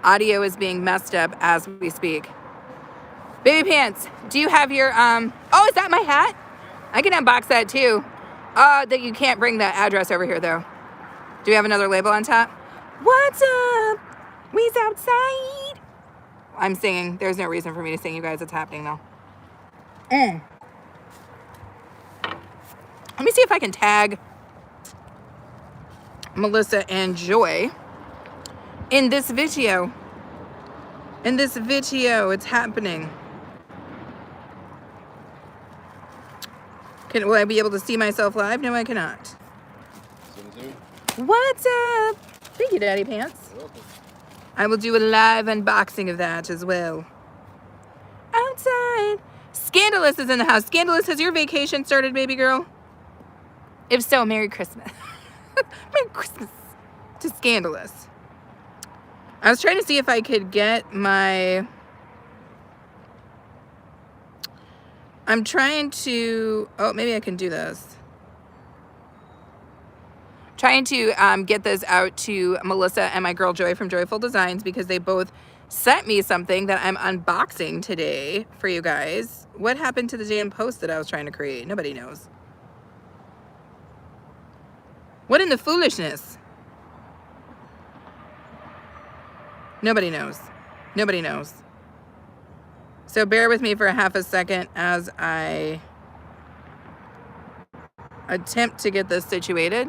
Audio is being messed up as we speak. Baby Pants, do you have your, oh, is that my hat? I can unbox that too. That you can't bring the address over here though. Do we have another label on top? What's up? We's outside. I'm singing. There's no reason for me to sing, you guys. It's happening though. Let me see if I can tag Melissa and Joy in this video. In this video, it's happening. Will I be able to see myself live? No, I cannot. What's up? Thank you, Daddy Pants. I will do a live unboxing of that as well. Outside. Scandalous is in the house. Scandalous, has your vacation started, baby girl? If so, Merry Christmas. Merry Christmas to Scandalous. I was trying to see if I could get my... I'm trying to... Oh, maybe I can do this. Trying to get this out to Melissa and my girl Joy from Joyful Designs because they both sent me something that I'm unboxing today for you guys. What happened to the damn post that I was trying to create? Nobody knows. What in the foolishness? Nobody knows. Nobody knows. So bear with me for a half a second as I attempt to get this situated.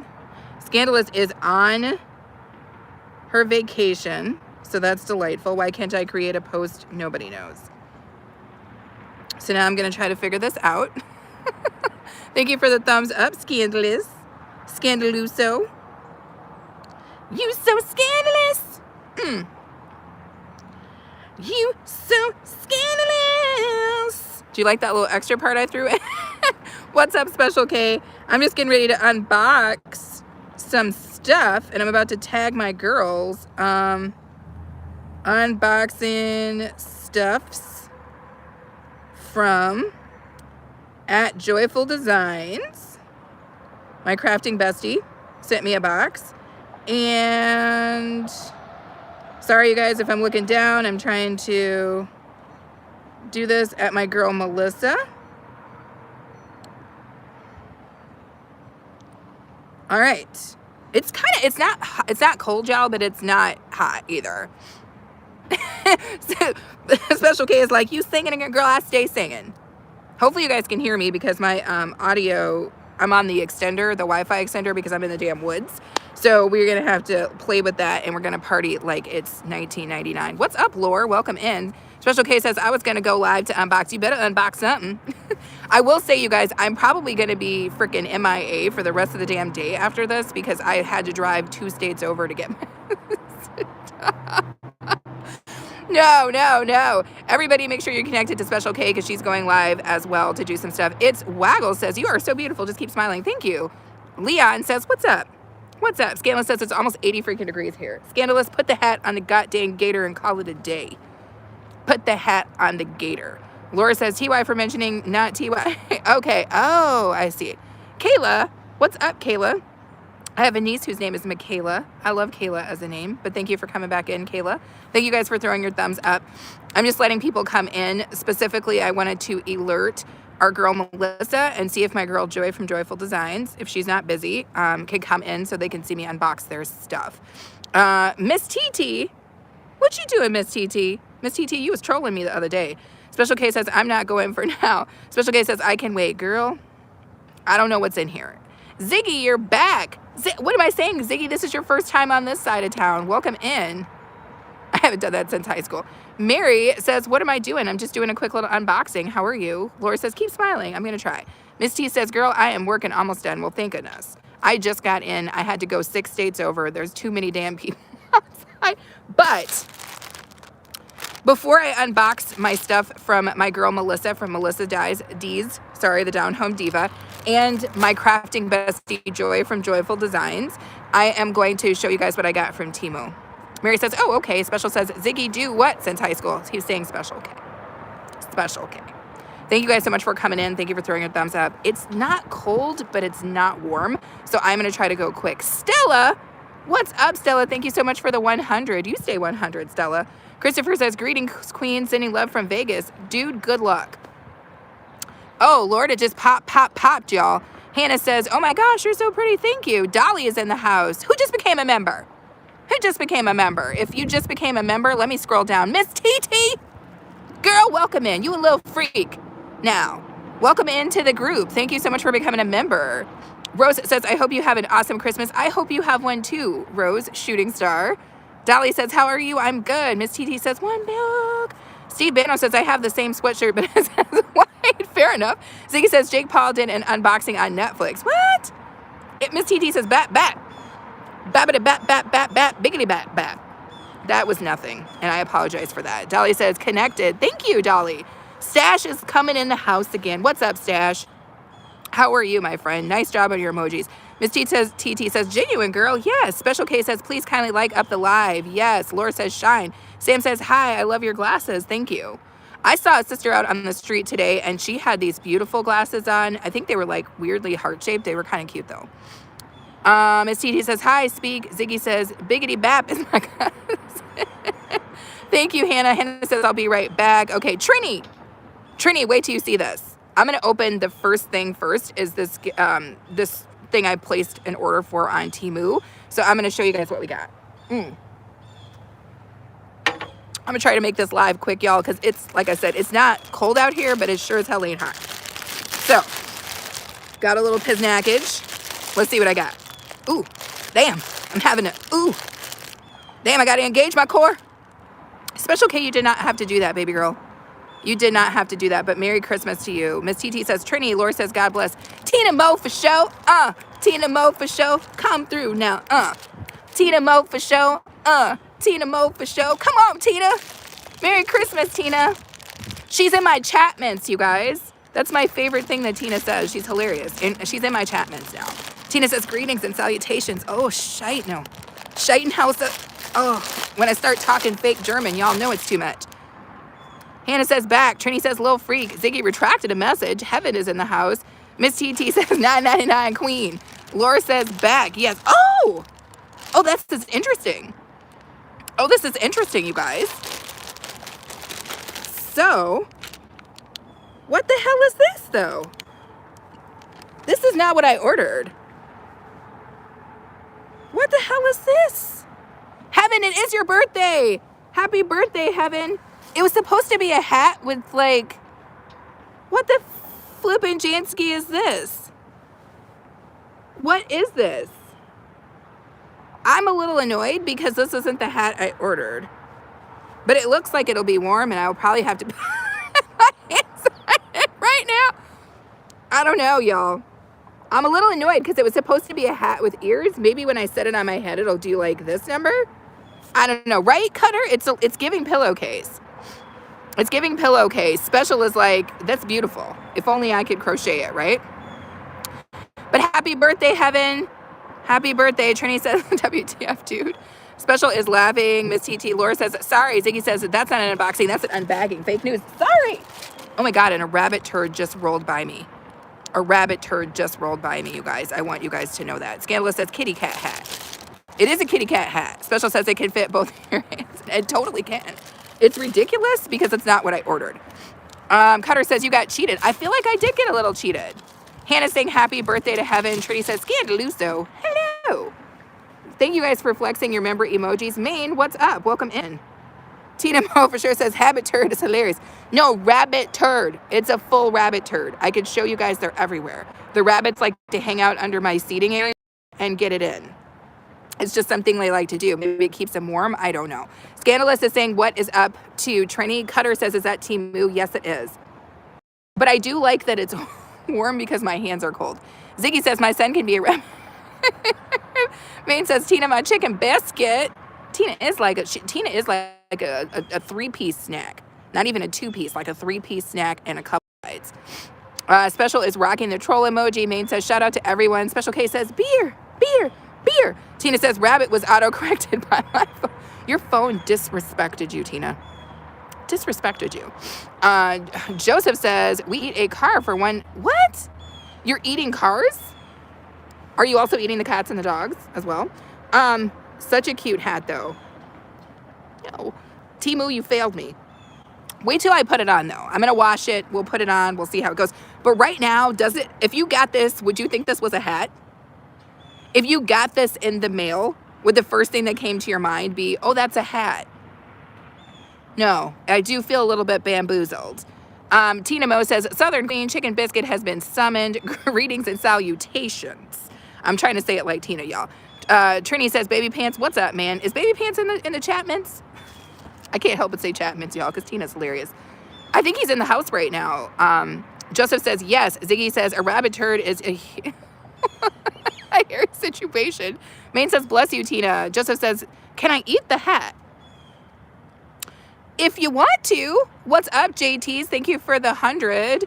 Scandalous is on her vacation, so that's delightful. Why can't I create a post? Nobody knows. So now I'm going to try to figure this out. Thank you for the thumbs up, Scandalous. Scandaluso. You so scandalous. You so scandalous. Do you like that little extra part I threw in? What's up, Special K? I'm just getting ready to unbox some stuff, and I'm about to tag my girls. Unboxing stuffs from at Joyful Designs. My crafting bestie sent me a box, and sorry you guys if I'm looking down. I'm trying to do this at my girl Melissa. All right. It's not cold, y'all, but it's not hot either. So, Special K is like, you singing again, girl, I stay singing. Hopefully you guys can hear me because my audio, I'm on the extender, the Wi-Fi extender, because I'm in the damn woods. So we're going to have to play with that, and we're going to party like it's 1999. What's up, Lore? Welcome in. Special K says, I was going to go live to unbox. You better unbox something. I will say, you guys, I'm probably going to be freaking MIA for the rest of the damn day after this because I had to drive 2 states over to get my No. Everybody make sure you're connected to Special K because she's going live as well to do some stuff. It's Waggle says, you are so beautiful. Just keep smiling. Thank you. Leon says, what's up? What's up? Scandalous says it's almost 80 freaking degrees here. Scandalous, put the hat on the goddamn gator and call it a day. Put the hat on the gator. Laura says, TY for mentioning, not TY. Okay. Oh, I see. Kayla. What's up, Kayla? I have a niece whose name is Michaela. I love Kayla as a name, but thank you for coming back in, Kayla. Thank you guys for throwing your thumbs up. I'm just letting people come in. Specifically, I wanted to alert our girl Melissa and see if my girl Joy from Joyful Designs, if she's not busy, can come in so they can see me unbox their stuff. Miss TT. What you doing, Miss TT? Miss TT, you was trolling me the other day. Special K says, I'm not going for now. Special K says, I can wait. Girl, I don't know what's in here. Ziggy, you're back. What am I saying? Ziggy, this is your first time on this side of town. Welcome in. I haven't done that since high school. Mary says, what am I doing? I'm just doing a quick little unboxing. How are you? Laura says, keep smiling. I'm going to try. Miss T says, girl, I am working almost done. Well, thank goodness. I just got in. I had to go 6 states over. There's too many damn people outside. But before I unbox my stuff from my girl Melissa from Melissa D's, sorry, the Down Home Diva, and my crafting bestie Joy from Joyful Designs, I am going to show you guys what I got from Teemu. Mary says, oh, okay. Special says, Ziggy, do what since high school? He's saying Special K. Special K. Thank you guys so much for coming in. Thank you for throwing your thumbs up. It's not cold, but it's not warm. So I'm going to try to go quick. Stella, What's up, Stella? Thank you so much for the 100. You stay 100, Stella. Christopher says, greetings, Queen. Sending love from Vegas. Dude, good luck. Oh, Lord, it just popped, y'all. Hannah says, oh my gosh, you're so pretty. Thank you. Dolly is in the house. Who just became a member? Who just became a member? If you just became a member, let me scroll down. Miss TT. Girl, welcome in. You a little freak. Now, welcome into the group. Thank you so much for becoming a member. Rose says, I hope you have an awesome Christmas. I hope you have one too, Rose, shooting star. Dolly says, how are you? I'm good. Miss TT says, one milk. Steve Bano says, I have the same sweatshirt, but it says white. Fair enough. Ziggy says, Jake Paul did an unboxing on Netflix. What? Miss TT says, bat. Babbity bat, biggity bat. That was nothing, and I apologize for that. Dolly says, connected. Thank you, Dolly. Stash is coming in the house again. What's up, Stash? How are you, my friend? Nice job on your emojis. Miss TT says, genuine girl. Yes. Special K says, please kindly like up the live. Yes. Laura says, shine. Sam says, hi, I love your glasses. Thank you. I saw a sister out on the street today, and she had these beautiful glasses on. I think they were like weirdly heart-shaped. They were kind of cute, though. Miss TT says, hi, speak. Ziggy says, biggity bap is my glasses. Thank you, Hannah. Hannah says, I'll be right back. Okay, Trini, wait till you see this. I'm going to open the first thing first is this this thing I placed an order for on Teemu. So I'm going to show you guys what we got. I'm going to try to make this live quick, y'all, because it's, like I said, it's not cold out here, but it sure as hell ain't hot. So, got a little piznackage. Let's see what I got. Ooh, damn, I'm having a, ooh. Damn, I got to engage my core. Special K, you did not have to do that, baby girl. You did not have to do that, but Merry Christmas to you. Miss TT says, Trini. Laura says, God bless. Tina Mo for show. Tina Mo for show. Come through now. Tina Mo for show. Tina Mo for show. Come on, Tina. Merry Christmas, Tina. She's in my chatments, you guys. That's my favorite thing that Tina says. She's hilarious. And she's in my chatments now. Tina says, greetings and salutations. Oh, shite, no. Scheitenhauser. Oh, when I start talking fake German, y'all know it's too much. Hannah says back. Trini says, little freak. Ziggy retracted a message. Heaven is in the house. Miss TT says, 999 queen. Laura says back. Yes. Oh, this is interesting. Oh, this is interesting, you guys. So, what the hell is this, though? This is not what I ordered. What the hell is this? Heaven, it is your birthday. Happy birthday, Heaven. It was supposed to be a hat with, like, what the flippin' Jansky is this? What is this? I'm a little annoyed because this isn't the hat I ordered. But it looks like it'll be warm, and I'll probably have to put my hands on it right now. I don't know, y'all. I'm a little annoyed because it was supposed to be a hat with ears. Maybe when I set it on my head, it'll do, like, this number. I don't know. Right, Cutter? It's giving pillowcase. It's giving pillowcase. Special is like, that's beautiful. If only I could crochet it, right? But happy birthday, Heaven. Happy birthday. Trini says, WTF, dude. Special is laughing. Miss TT. Laura says, sorry. Ziggy says, that's not an unboxing. That's an unbagging. Fake news. Sorry. Oh, my God. And a rabbit turd just rolled by me. A rabbit turd just rolled by me, you guys. I want you guys to know that. Scandalous says, kitty cat hat. It is a kitty cat hat. Special says it can fit both your hands. It totally can. It's ridiculous because it's not what I ordered. Cutter says, you got cheated. I feel like I did get a little cheated. Hannah's saying happy birthday to Heaven. Trini says, Scandaluso. Hello. Thank you guys for flexing your member emojis. Maine, what's up? Welcome in. Tina Mo for sure says, habit turd is hilarious. No, rabbit turd. It's a full rabbit turd. I could show you guys they're everywhere. The rabbits like to hang out under my seating area and get it in. It's just something they like to do. Maybe it keeps them warm. I don't know. Scandalous is saying, what is up to Trini? Cutter says, is that Teemu? Yes, it is. But I do like that it's warm because my hands are cold. Ziggy says, my son can be a rabbit. Maine says, Tina, my chicken biscuit. Tina is like a three-piece snack. Not even a two-piece, like a three-piece snack and a couple bites. Special is rocking the troll emoji. Maine says, shout out to everyone. Special K says, beer. Tina says, rabbit was auto-corrected by my phone. Your phone disrespected you, Tina. Disrespected you. Joseph says, we eat a car for one. What? You're eating cars? Are you also eating the cats and the dogs as well? Such a cute hat, though. No. Teemu, you failed me. Wait till I put it on, though. I'm going to wash it. We'll put it on. We'll see how it goes. But right now, if you got this, would you think this was a hat? If you got this in the mail, would the first thing that came to your mind be, oh, that's a hat? No, I do feel a little bit bamboozled. Tina Mo says, Southern Queen Chicken Biscuit has been summoned. Greetings and salutations. I'm trying to say it like Tina, y'all. Trini says, Baby Pants, what's up, man? Is Baby Pants in the chat mints? I can't help but say chat mints, y'all, because Tina's hilarious. I think he's in the house right now. Joseph says, yes. Ziggy says, a rabbit turd is a hairy situation. Maine says, bless you, Tina. Joseph says, can I eat the hat? If you want to. What's up, JTs? Thank you for the 100.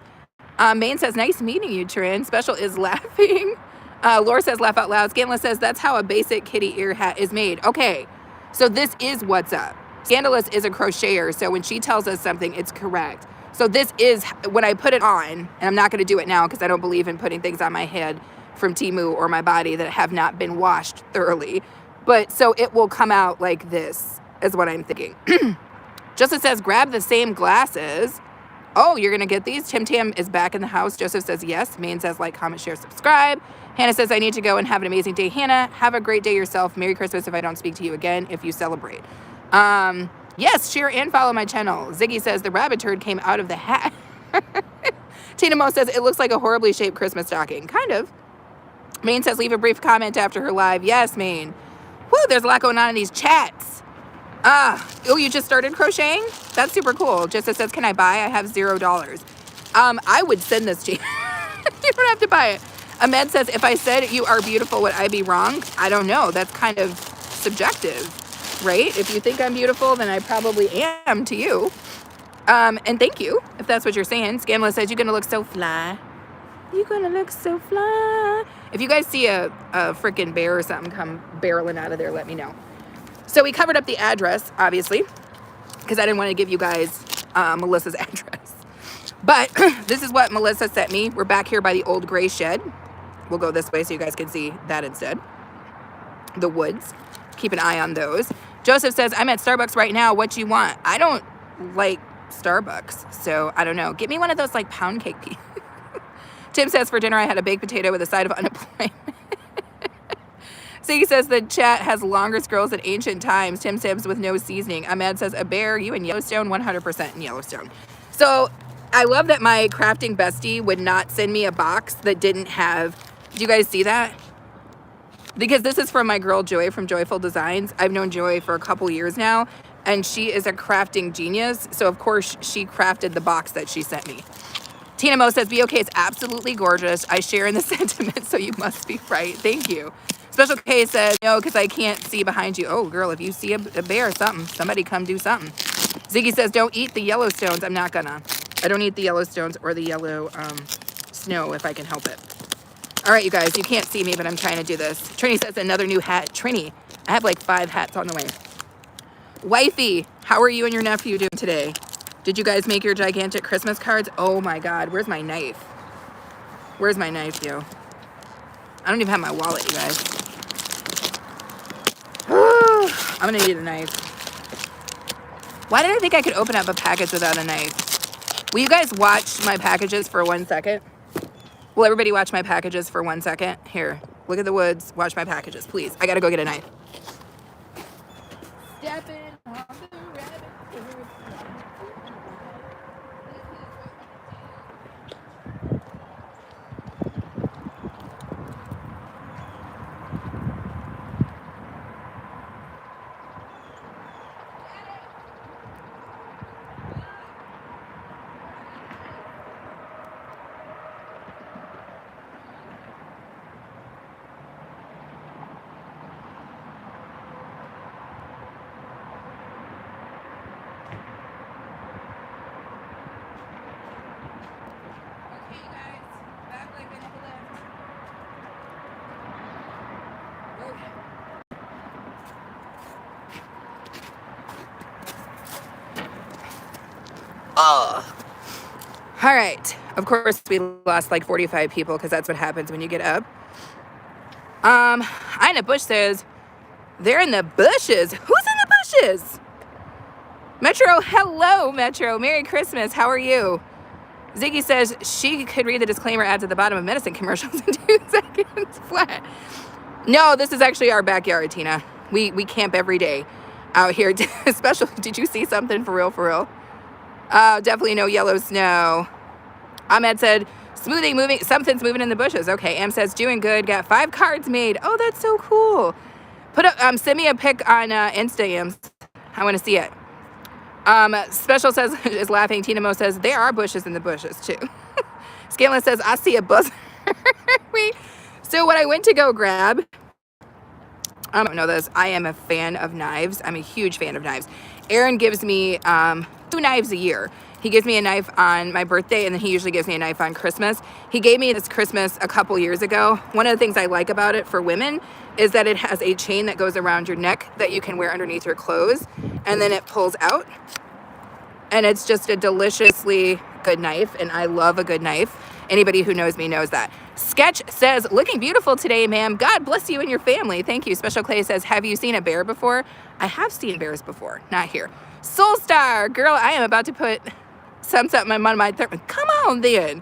Maine says, nice meeting you, Trin. Special is laughing. Laura says, laugh out loud. Scandalous says, that's how a basic kitty ear hat is made. Okay, so this is what's up. Scandalous is a crocheter, so when she tells us something, it's correct. So this is, when I put it on, and I'm not going to do it now because I don't believe in putting things on my head from Teemu or my body that have not been washed thoroughly. But so it will come out like this, is what I'm thinking. Joseph says, grab the same glasses. Oh, you're going to get these? Tim Tam is back in the house. Joseph says, yes. Maine says, like, comment, share, subscribe. Hannah says, I need to go and have an amazing day. Hannah, have a great day yourself. Merry Christmas if I don't speak to you again, if you celebrate. Yes, share and follow my channel. Ziggy says, the rabbit turd came out of the hat. Tina Mo says, it looks like a horribly shaped Christmas stocking. Kind of. Maine says, leave a brief comment after her live. Yes, Maine. Woo, there's a lot going on in these chats. Oh, you just started crocheting? That's super cool. Jessica says, can I buy? I have $0. I would send this to you. You don't have to buy it. Ahmed says, if I said you are beautiful, would I be wrong? I don't know. That's kind of subjective, right? If you think I'm beautiful, then I probably am to you. And thank you, if that's what you're saying. Scandalous says, you're going to look so fly. You're going to look so fly. If you guys see a freaking bear or something come barreling out of there, let me know. So we covered up the address, obviously, because I didn't want to give you guys Melissa's address. But this is what Melissa sent me. We're back here by the old gray shed. We'll go this way so you guys can see that instead. The woods. Keep an eye on those. Joseph says, I'm at Starbucks right now. What do you want? I don't like Starbucks, so I don't know. Get me one of those, like, pound cake pieces. Tim says, for dinner, I had a baked potato with a side of unemployment. Ziggy says the chat has longer scrolls than ancient times. Tim Sims with no seasoning. Ahmed says, a bear, you in Yellowstone? 100% in Yellowstone. So I love that my crafting bestie would not send me a box that didn't have, do you guys see that? Because this is from my girl Joy from Joyful Designs. I've known Joy for a couple years now, and she is a crafting genius. So of course she crafted the box that she sent me. Tina Mo says, BOK is absolutely gorgeous. I share in the sentiment, so you must be right. Thank you. Special K says, no, because I can't see behind you. Oh, girl, if you see a bear or something, somebody come do something. Ziggy says, don't eat the Yellowstones. I'm not gonna. I don't eat the Yellowstones or the yellow snow if I can help it. All right, you guys, you can't see me, but I'm trying to do this. Trini says, another new hat. Trini, I have like 5 hats on the way. Wifey, how are you and your nephew doing today? Did you guys make your gigantic Christmas cards? Oh my God, where's my knife? Where's my knife, yo? I don't even have my wallet, you guys. I'm gonna need a knife. Why did I think I could open up a package without a knife? Will you guys watch my packages for 1 second? Will everybody watch my packages for 1 second? Here, look at the woods, watch my packages, please. I gotta go get a knife. Stepping on the rabbit. All right. Of course, we lost like 45 people because that's what happens when you get up. Ina Bush says, They're in the bushes. Who's in the bushes? Metro, hello, Metro. Merry Christmas. How are you? Ziggy says she could read the disclaimer ads at the bottom of medicine commercials in 2 seconds flat. No, this is actually our backyard, Tina. We camp every day out here. Especially, did you see something for real, for real? Definitely no yellow snow. Ahmed said, smoothing, moving, something's moving in the bushes. Okay, Am says, doing good. Got 5 cards made. Oh, that's so cool. Put up, send me a pic on Insta, Am. I want to see it. Special says, is laughing. Tina Mo says, there are bushes in the bushes, too. Scanlon says, I see a buzz. Wait. So when I went to go grab, I don't know this, I am a fan of knives. I'm a huge fan of knives. Aaron gives me 2 knives a year. He gives me a knife on my birthday, and then he usually gives me a knife on Christmas. He gave me this Christmas a couple years ago. One of the things I like about it for women is that it has a chain that goes around your neck that you can wear underneath your clothes, and then it pulls out. And it's just a deliciously good knife, and I love a good knife. Anybody who knows me knows that. Sketch says, looking beautiful today, ma'am. God bless you and your family. Thank you. Special Clay says, have you seen a bear before? I have seen bears before. Not here. Soul Star, girl, I am about to put something on my thermos. Come on, then.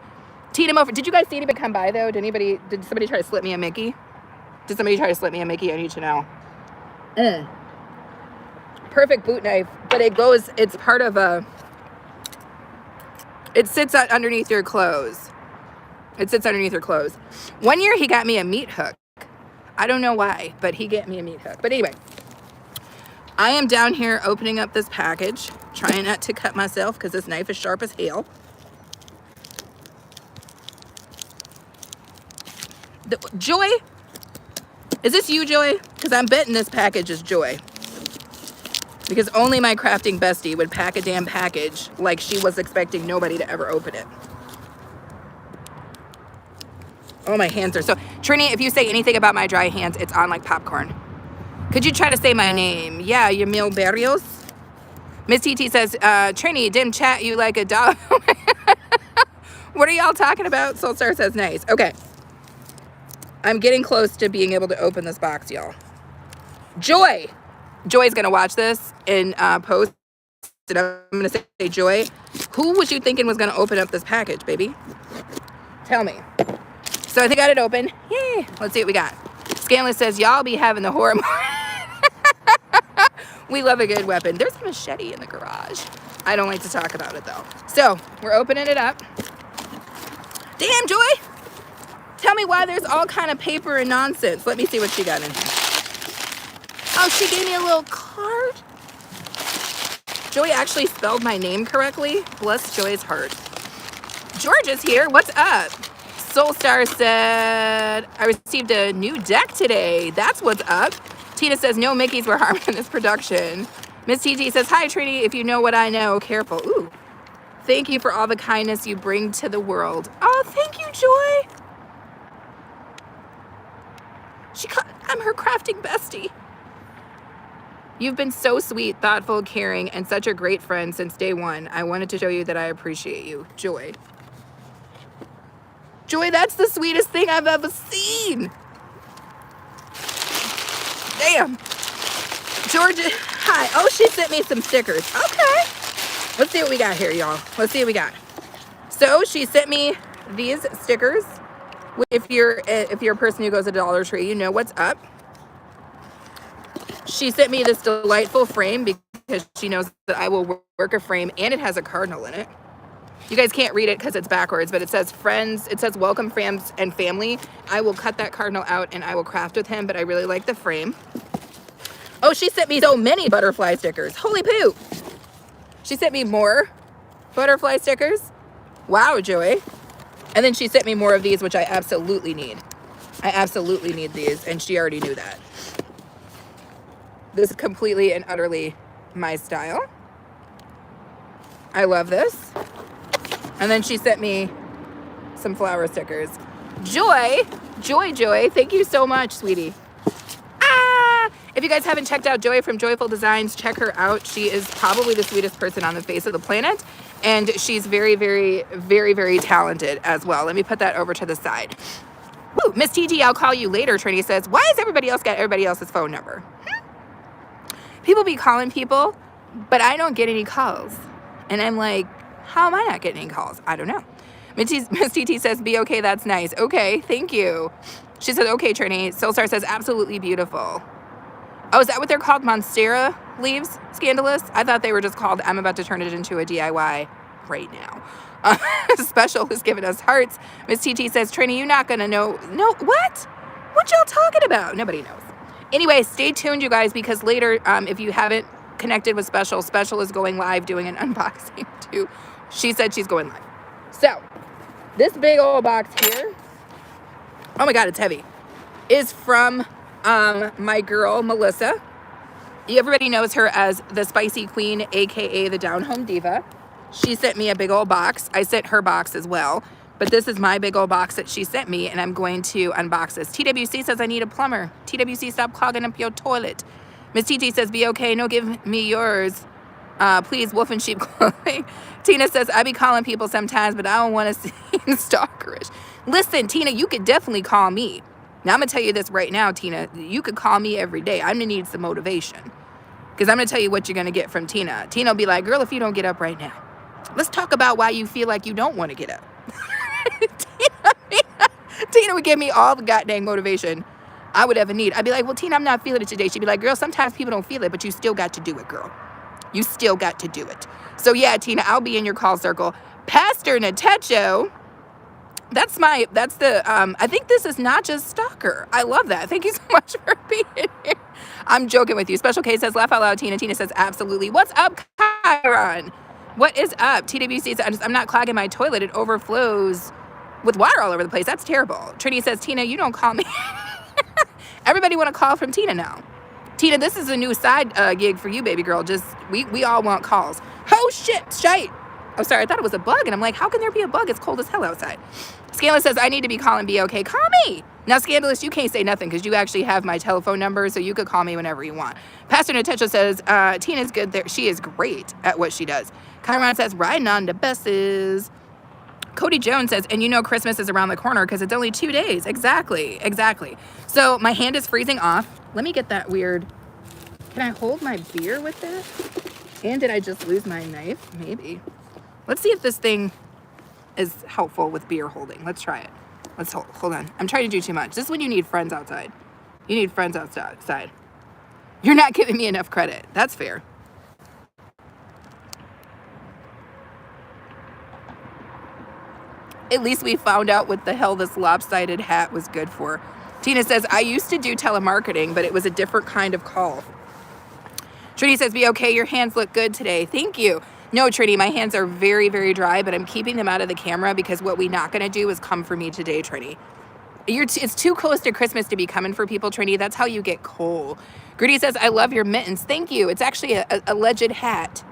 Tina Mofer. Did you guys see anybody come by, though? Did somebody try to slip me a Mickey? Did somebody try to slip me a Mickey? I need to know. Perfect boot knife, but it's part of it sits underneath your clothes. It sits underneath your clothes. One year he got me a meat hook. I don't know why, but he got me a meat hook. But anyway, I am down here opening up this package, trying not to cut myself because this knife is sharp as hell. Joy? Is this you, Joy? Because I'm betting this package is Joy. Because only my crafting bestie would pack a damn package like she was expecting nobody to ever open it. Oh, my hands are so... Trini, if you say anything about my dry hands, it's on like popcorn. Could you try to say my name? Yeah, Yamil Barrios. Miss TT says, Trini, dim chat you like a dog. What are y'all talking about? Soulstar says nice. Okay. I'm getting close to being able to open this box, y'all. Joy! Joy's going to watch this in post. And I'm going to say, Joy, who was you thinking was going to open up this package, baby? Tell me. So I think I got it open. Yay. Let's see what we got. Scanless says, y'all be having the horror. We love a good weapon. There's a machete in the garage. I don't like to talk about it, though. So we're opening it up. Damn, Joy. Tell me why there's all kind of paper and nonsense. Let me see what she got in here. Oh, she gave me a little card. Joy actually spelled my name correctly. Bless Joy's heart. George is here. What's up? Soulstar said, I received a new deck today. That's what's up. Tina says, no Mickeys were harmed in this production. Miss TT says, hi, Trini. If you know what I know, careful. Ooh. Thank you for all the kindness you bring to the world. Oh, thank you, Joy. I'm her crafting bestie. You've been so sweet, thoughtful, caring, and such a great friend since day one. I wanted to show you that I appreciate you. Joy. Joy, that's the sweetest thing I've ever seen. Damn. Georgia, hi. Oh, she sent me some stickers. Okay. Let's see what we got here, y'all. Let's see what we got. So she sent me these stickers. If you're a person who goes to Dollar Tree, you know what's up. She sent me this delightful frame because she knows that I will work a frame, and it has a cardinal in it. You guys can't read it because it's backwards, but it says friends. It says welcome friends and family. I will cut that cardinal out and I will craft with him, but I really like the frame. Oh, she sent me so many butterfly stickers. Holy poop. She sent me more butterfly stickers. Wow, Joy. And then she sent me more of these, which I absolutely need. I absolutely need these, and she already knew that. This is completely and utterly my style. I love this. And then she sent me some flower stickers. Joy, thank you so much, sweetie. If you guys haven't checked out Joy from Joyful Designs, check her out. She is probably the sweetest person on the face of the planet. And she's very, very, very, very talented as well. Let me put that over to the side. Woo, Miss TG, I'll call you later, Trini says. Why has everybody else got everybody else's phone number? People be calling people, but I don't get any calls. And I'm like, how am I not getting any calls? I don't know. Miss TT says, be okay, that's nice. Okay, thank you. She said, okay, Trini. Soulstar says, absolutely beautiful. Oh, is that what they're called? Monstera leaves? Scandalous? I thought they were just called, I'm about to turn it into a DIY right now. Special has given us hearts. Miss TT says, Trini, you're not going to know. No, what? What y'all talking about? Nobody knows. Anyway, stay tuned, you guys, because later, if you haven't connected with Special, Special is going live doing an unboxing too. She said she's going live. So, this big old box here, oh my God, it's heavy, is from my girl, Melissa. Everybody knows her as the Spicy Queen, aka the Down Home Diva. She sent me a big old box. I sent her box as well, but this is my big old box that she sent me, and I'm going to unbox this. TWC says, I need a plumber. TWC, stop clogging up your toilet. Miss TT says, be okay, no, give me yours. Please, wolf in sheep clothing. Tina says, I be calling people sometimes, but I don't want to seem stalkerish. Listen, Tina, you could definitely call me. Now, I'm going to tell you this right now, Tina. You could call me every day. I'm going to need some motivation. Because I'm going to tell you what you're going to get from Tina. Tina will be like, girl, if you don't get up right now, let's talk about why you feel like you don't want to get up. Tina would give me all the goddamn motivation I would ever need. I'd be like, well, Tina, I'm not feeling it today. She'd be like, girl, sometimes people don't feel it, but you still got to do it, girl. You still got to do it. So, yeah, Tina, I'll be in your call circle. Pastor Natecho. I think this is not just stalker. I love that. Thank you so much for being here. I'm joking with you. Special K says, laugh out loud, Tina. Tina says, absolutely. What's up, Chiron? What is up? TWC says, I'm not clogging my toilet. It overflows with water all over the place. That's terrible. Trini says, Tina, you don't call me. Everybody want to call from Tina now. Tina, this is a new side gig for you, baby girl. Just, we all want calls. Oh, shite. Oh, sorry, I thought it was a bug. And I'm like, how can there be a bug? It's cold as hell outside. Scandalous says, I need to be calling be okay. Call me. Now, Scandalous, you can't say nothing because you actually have my telephone number, so you could call me whenever you want. Pastor Natecha says, Tina's good there. She is great at what she does. Chiron says, riding on the buses. Cody Jones says, and you know Christmas is around the corner because it's only 2 days. Exactly. So my hand is freezing off. Let me get that weird. Can I hold my beer with this? And did I just lose my knife? Maybe. Let's see if this thing is helpful with beer holding. Let's try it. Let's hold on. I'm trying to do too much. This is when you need friends outside. You need friends outside. You're not giving me enough credit. That's fair. At least we found out what the hell this lopsided hat was good for. Tina says, I used to do telemarketing, but it was a different kind of call. Trini says, be okay. Your hands look good today. Thank you. No, Trini, my hands are very, very dry, but I'm keeping them out of the camera because what we're not going to do is come for me today, Trini. It's too close to Christmas to be coming for people, Trini. That's how you get cold. Gritty says, I love your mittens. Thank you. It's actually a alleged hat.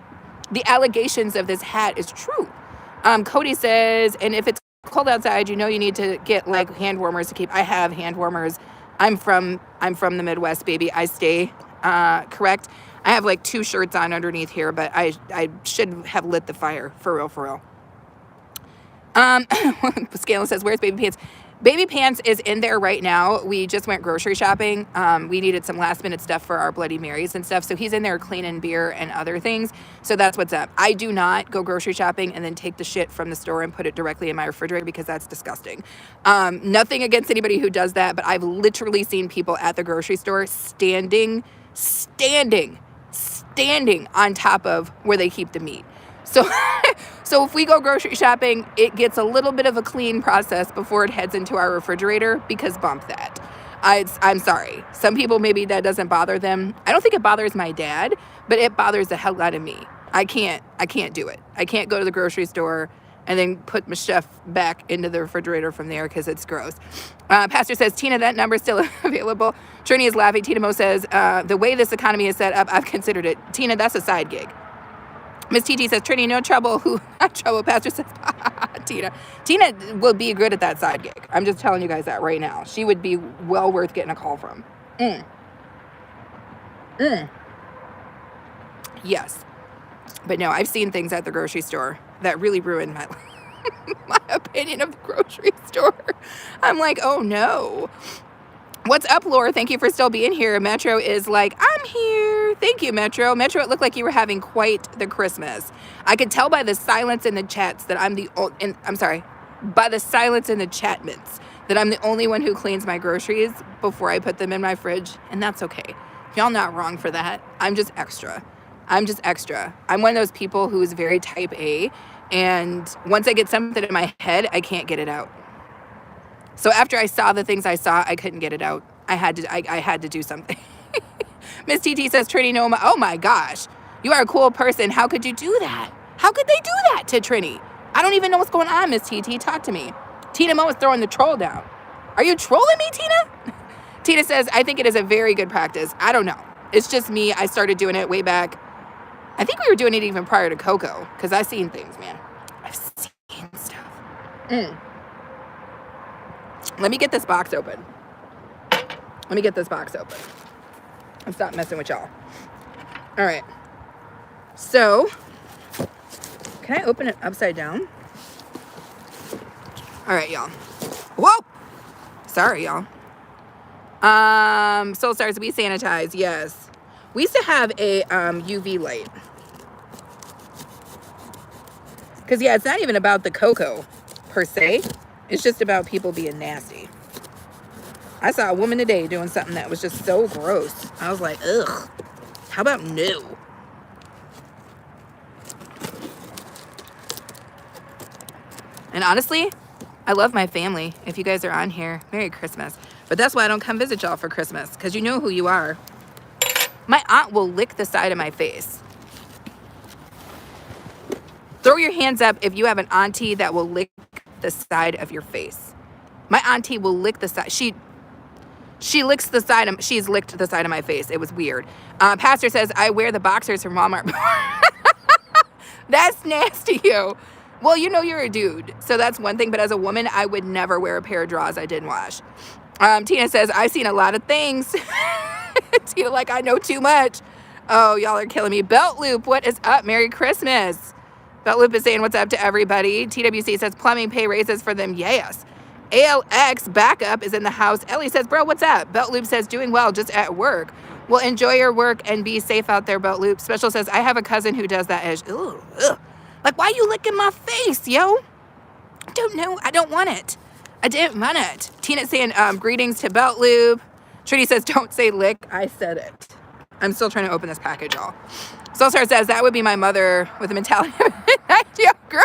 The allegations of this hat is true. Cody says, and if it's cold outside, you know you need to get like hand warmers to keep. I have hand warmers. I'm from the Midwest, baby. I stay correct. I have like 2 shirts on underneath here, but I should have lit the fire for real. Scalen says, where's Baby Pants? Baby Pants is in there right now. We just went grocery shopping. We needed some last minute stuff for our Bloody Marys and stuff. So he's in there cleaning beer and other things. So that's what's up. I do not go grocery shopping and then take the shit from the store and put it directly in my refrigerator because that's disgusting. Nothing against anybody who does that, but I've literally seen people at the grocery store standing on top of where they keep the meat. So if we go grocery shopping, it gets a little bit of a clean process before it heads into our refrigerator because bump that. I'm sorry. Some people, maybe that doesn't bother them. I don't think it bothers my dad, but it bothers the hell out of me. I can't do it. I can't go to the grocery store and then put my stuff back into the refrigerator from there because it's gross. Pastor says, Tina, that number's still available. Trini is laughing. Tina Mo says, the way this economy is set up, I've considered it. Tina, that's a side gig. Miss TT says, Trini, no trouble. Who? Not trouble. Pastor says, Tina. Tina will be good at that side gig. I'm just telling you guys that right now. She would be well worth getting a call from. Yes. But no, I've seen things at the grocery store that really ruined my my opinion of the grocery store. I'm like, oh no. What's up, Laura? Thank you for still being here. Metro is like, I'm here. Thank you, Metro. Metro, it looked like you were having quite the Christmas. I could tell by the silence in the chats that by the silence in the chatments that I'm the only one who cleans my groceries before I put them in my fridge. And that's okay. Y'all not wrong for that. I'm just extra. I'm one of those people who's very type A. And once I get something in my head, I can't get it out. So after I saw the things I saw, I couldn't get it out. I had to do something. Miss TT says, Trini, no, oh my gosh, you are a cool person. How could you do that? How could they do that to Trini? I don't even know what's going on, Miss TT. Talk to me. Tina Mo is throwing the troll down. Are you trolling me, Tina? Tina says, I think it is a very good practice. I don't know. It's just me. I started doing it way back. I think we were doing it even prior to Coco, because I've seen things, man. I've seen stuff. Let me get this box open. And stop messing with y'all. All right. So, can I open it upside down? All right, y'all. Whoa! Sorry, y'all. Soul Stars, we sanitize. Yes. We used to have a UV light. Because, yeah, it's not even about the cocoa, per se. It's just about people being nasty. I saw a woman today doing something that was just so gross. I was like, ugh. How about no? And honestly, I love my family. If you guys are on here, Merry Christmas. But that's why I don't come visit y'all for Christmas, because you know who you are. My aunt will lick the side of my face. Throw your hands up if you have an auntie that will lick the side of your face. My auntie will lick the side. She licks the side of, she's licked the side of my face. It was weird. Pastor says, I wear the boxers from Walmart. That's nasty, yo. Well, you know you're a dude, so that's one thing. But as a woman, I would never wear a pair of drawers I didn't wash. Tina says, I've seen a lot of things. Tina, like, I know too much. Oh, y'all are killing me. Belt Loop, what is up? Merry Christmas. Belt Loop is saying what's up to everybody. TWC says, plumbing pay raises for them. Yes. ALX backup is in the house. Ellie says, bro, what's up? Belt Loop says, doing well, just at work. Well, enjoy your work and be safe out there, Belt Loop. Special says, I have a cousin who does that. As, ooh, ugh. Like, why you licking my face, yo? I don't know. I don't want it. I didn't want it. Tina's saying, greetings to Belt Loop. Trinity says, don't say lick. I said it. I'm still trying to open this package, y'all. Soulstar says, that would be my mother with a mentality of an ideal girl.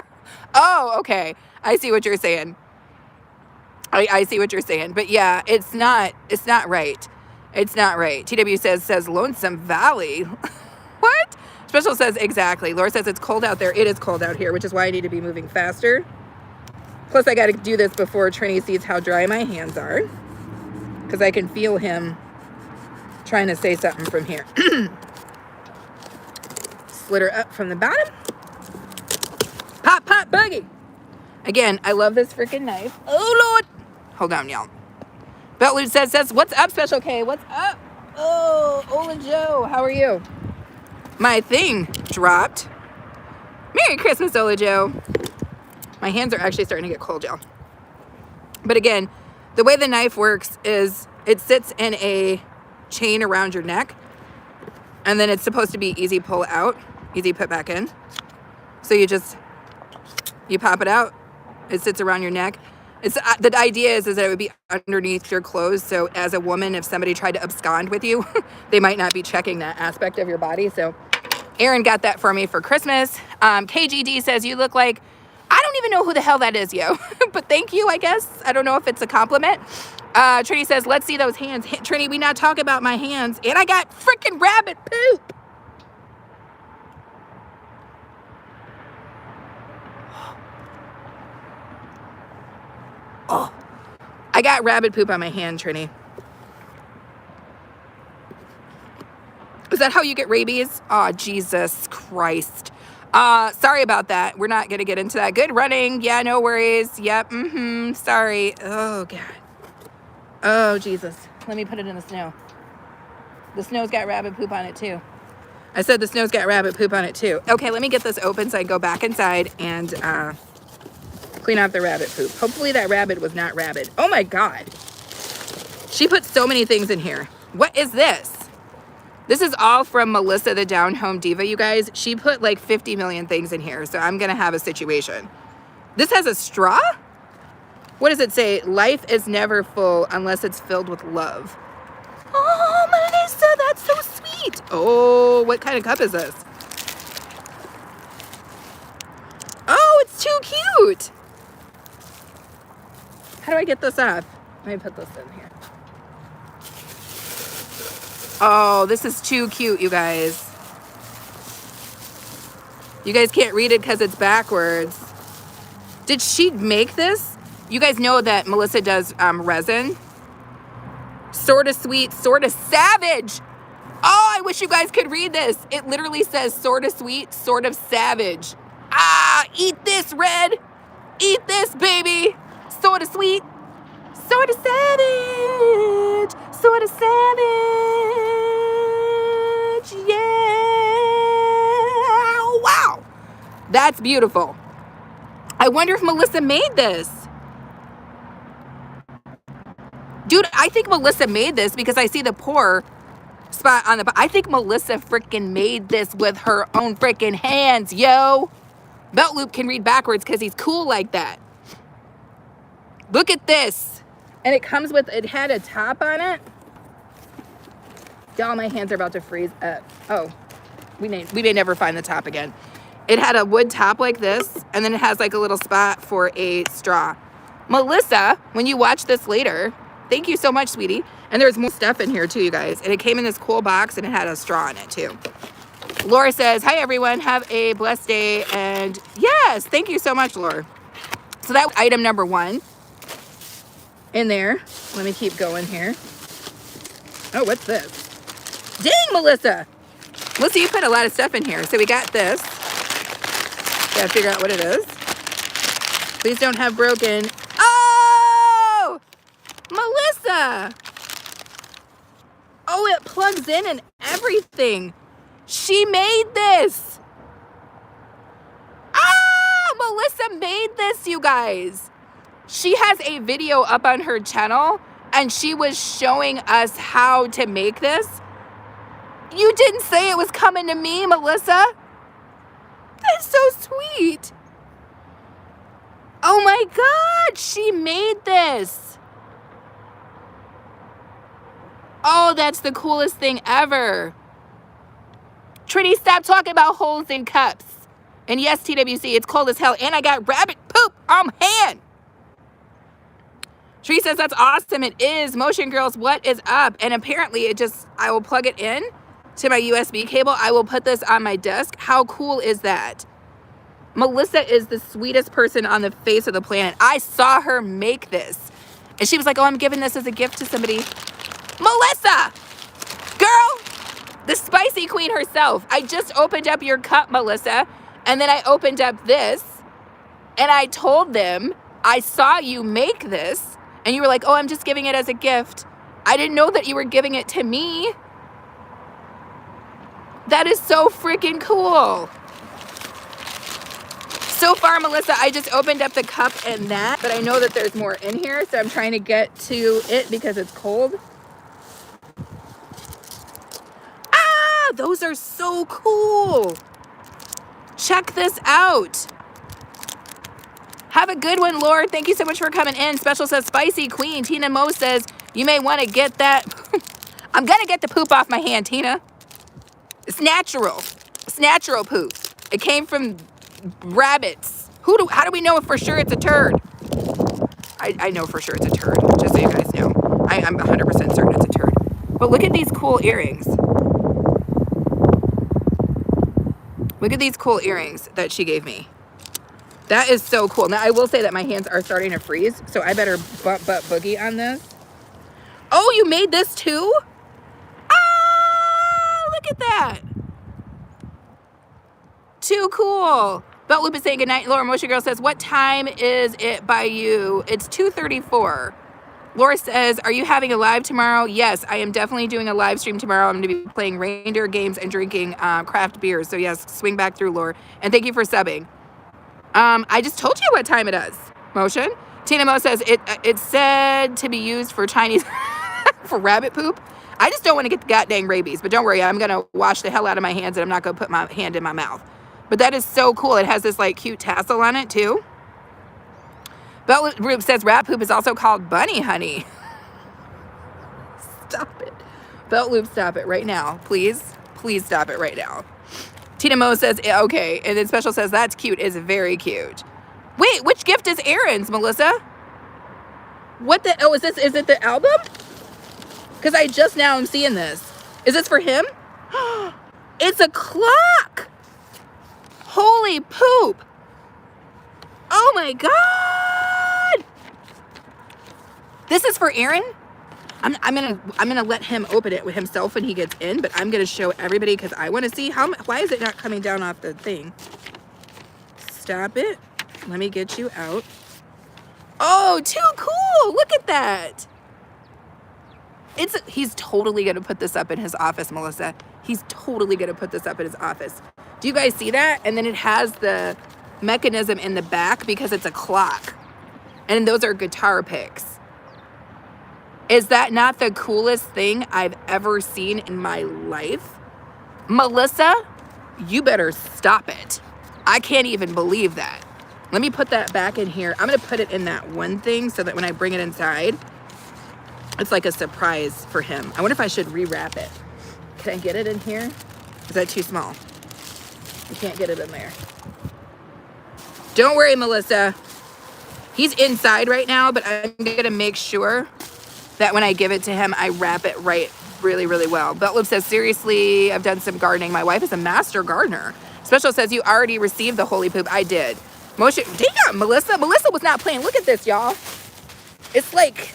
Oh, okay. I see what you're saying. I see what you're saying. But yeah, it's not right. It's not right. TW says Lonesome Valley. What? Special says, exactly. Laura says, it's cold out there. It is cold out here, which is why I need to be moving faster. Plus, I got to do this before Trini sees how dry my hands are. Because I can feel him trying to say something from here. Slit her up from the bottom. Pop, pop, boogie. Again, I love this freaking knife. Oh, Lord. Hold on, y'all. Beltlude says, what's up, Special K? What's up? Oh, Ola Joe, how are you? My thing dropped. Merry Christmas, Ola Joe. My hands are actually starting to get cold, y'all. But again, the way the knife works is it sits in a chain around your neck. And then it's supposed to be easy pull out, easy put back in. So you pop it out. It sits around your neck. It's the idea is that it would be underneath your clothes. So as a woman, if somebody tried to abscond with you, they might not be checking that aspect of your body. So Aaron got that for me for Christmas. KGD says, you look like, I don't even know who the hell that is, yo. But thank you, I guess. I don't know if it's a compliment. Trini says, let's see those hands. Trini, we not talk about my hands. And I got freaking rabbit poop. Oh, I got rabbit poop on my hand, Trini. Is that how you get rabies? Oh, Jesus Christ. Sorry about that. We're not going to get into that. Good running. Yeah, no worries. Yep. Sorry. Oh, God. Oh, Jesus. Let me put it in the snow. The snow's got rabbit poop on it, too. I said the snow's got rabbit poop on it, too. Okay, let me get this open so I can go back inside and clean out the rabbit poop. Hopefully that rabbit was not rabid. Oh, my God. She put so many things in here. What is this? This is all from Melissa, the Down Home Diva, you guys. She put like 50 million things in here, so I'm gonna have a situation. This has a straw? What does it say? Life is never full unless it's filled with love. Oh, Melissa, that's so sweet. Oh, what kind of cup is this? Oh, it's too cute. How do I get this off? Let me put this in here. Oh, this is too cute, you guys. You guys can't read it because it's backwards. Did she make this? You guys know that Melissa does resin. Sorta sweet, sorta savage. Oh, I wish you guys could read this. It literally says sorta sweet, sort of savage. Ah, eat this, Red. Eat this, baby. Sorta sweet, sorta savage. Sorta savage. Yeah. Wow. That's beautiful. I wonder if Melissa made this. Dude, I think Melissa made this because I see the pour spot on the... I think Melissa freaking made this with her own freaking hands, yo. Belt Loop can read backwards because he's cool like that. Look at this. And it comes with... It had a top on it. Y'all, my hands are about to freeze up. Oh, we may never find the top again. It had a wood top like this, and then it has like a little spot for a straw. Melissa, when you watch this later... Thank you so much, sweetie. And there's more stuff in here too, you guys. And it came in this cool box and it had a straw in it too. Laura says, hi everyone, have a blessed day. And yes, thank you so much, Laura. So that was item number 1 in there. Let me keep going here. Oh, what's this? Dang, Melissa. Melissa, you put a lot of stuff in here. So we got this. Gotta figure out what it is. Please don't have broken. Melissa! Oh, it plugs in and everything. She made this. Ah, Melissa made this, you guys. She has a video up on her channel and she was showing us how to make this. You didn't say it was coming to me, Melissa. That's so sweet. Oh my God, she made this. Oh, that's the coolest thing ever. Trinity, stop talking about holes in cups. And yes, TWC, it's cold as hell. And I got rabbit poop on hand. Tree says that's awesome. It is. Motion Girls, what is up? And apparently it just, I will plug it in to my USB cable. I will put this on my desk. How cool is that? Melissa is the sweetest person on the face of the planet. I saw her make this. And she was like, oh, I'm giving this as a gift to somebody. Melissa, girl, the spicy queen herself. I just opened up your cup, Melissa, and then I opened up this, and I told them I saw you make this, and you were like, oh, I'm just giving it as a gift. I didn't know that you were giving it to me. That is so freaking cool. So far, Melissa, I just opened up the cup and that, but I know that there's more in here, so I'm trying to get to it because it's cold. Those are so cool. Check this out. Have a good one, Lord. Thank you so much for coming in. Special says, spicy queen. Tina Mo says, you may want to get that. I'm going to get the poop off my hand, Tina. It's natural. It's natural poop. It came from rabbits. How do we know for sure it's a turd? I know for sure it's a turd, just so you guys know. I'm 100% certain it's a turd. But look at these cool earrings. Look at these cool earrings that she gave me. That is so cool. Now, I will say that my hands are starting to freeze, so I better butt boogie on this. Oh, you made this too? Ah, look at that. Too cool. Belt Loop is saying goodnight. Laura Motion Girl says, what time is it by you? It's 2:34. Laura says, are you having a live tomorrow? Yes, I am definitely doing a live stream tomorrow. I'm going to be playing reindeer games and drinking craft beers. So yes, swing back through, Laura. And thank you for subbing. I just told you what time it is. Motion. Tina Mo says, it's said to be used for Chinese. for rabbit poop. I just don't want to get the goddamn rabies, but don't worry, I'm going to wash the hell out of my hands and I'm not going to put my hand in my mouth. But that is so cool. It has this like cute tassel on it too. Belt Loop says rat poop is also called bunny honey. Stop it. Belt Loop, stop it right now. Please. Please stop it right now. Tina Mo says, okay. And then Special says, that's cute. It's very cute. Wait, which gift is Aaron's, Melissa? What the, oh, is it the album? Because I just now am seeing this. Is this for him? It's a clock. Holy poop. Oh my God. This is for Aaron? I'm gonna let him open it with himself when he gets in, but I'm gonna show everybody because I want to see why is it not coming down off the thing? Stop it. Let me get you out. Oh, too cool. Look at that. He's totally gonna put this up in his office, Melissa. He's totally gonna put this up in his office. Do you guys see that? And then it has the mechanism in the back because it's a clock. And those are guitar picks. Is that not the coolest thing I've ever seen in my life? Melissa, you better stop it. I can't even believe that. Let me put that back in here. I'm gonna put it in that one thing so that when I bring it inside, it's like a surprise for him. I wonder if I should rewrap it. Can I get it in here? Is that too small? I can't get it in there. Don't worry, Melissa. He's inside right now, but I'm gonna make sure that when I give it to him, I wrap it right really, really well. Beltlip says, seriously, I've done some gardening. My wife is a master gardener. Special says, you already received the holy poop. I did. Moshe, damn, Melissa was not playing. Look at this, y'all. It's like,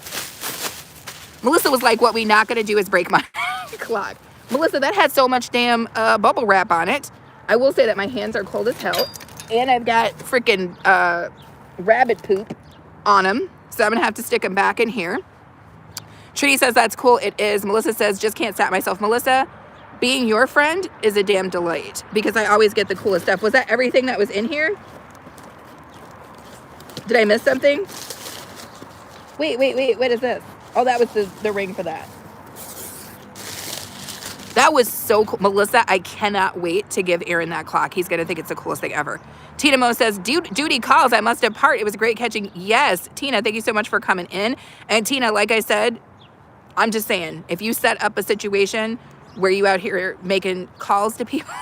Melissa was like, what we not gonna do is break my clock. Melissa, that had so much damn bubble wrap on it. I will say that my hands are cold as hell. And I've got freaking rabbit poop on them. So I'm gonna have to stick them back in here. Trini says, that's cool. It is. Melissa says, just can't stop myself. Melissa, being your friend is a damn delight because I always get the coolest stuff. Was that everything that was in here? Did I miss something? Wait. What is this? Oh, that was the ring for that. That was so cool. Melissa, I cannot wait to give Aaron that clock. He's going to think it's the coolest thing ever. Tina Mo says, duty calls. I must depart. It was great catching. Yes, Tina, thank you so much for coming in. And Tina, like I said, I'm just saying, if you set up a situation where you out here making calls to people,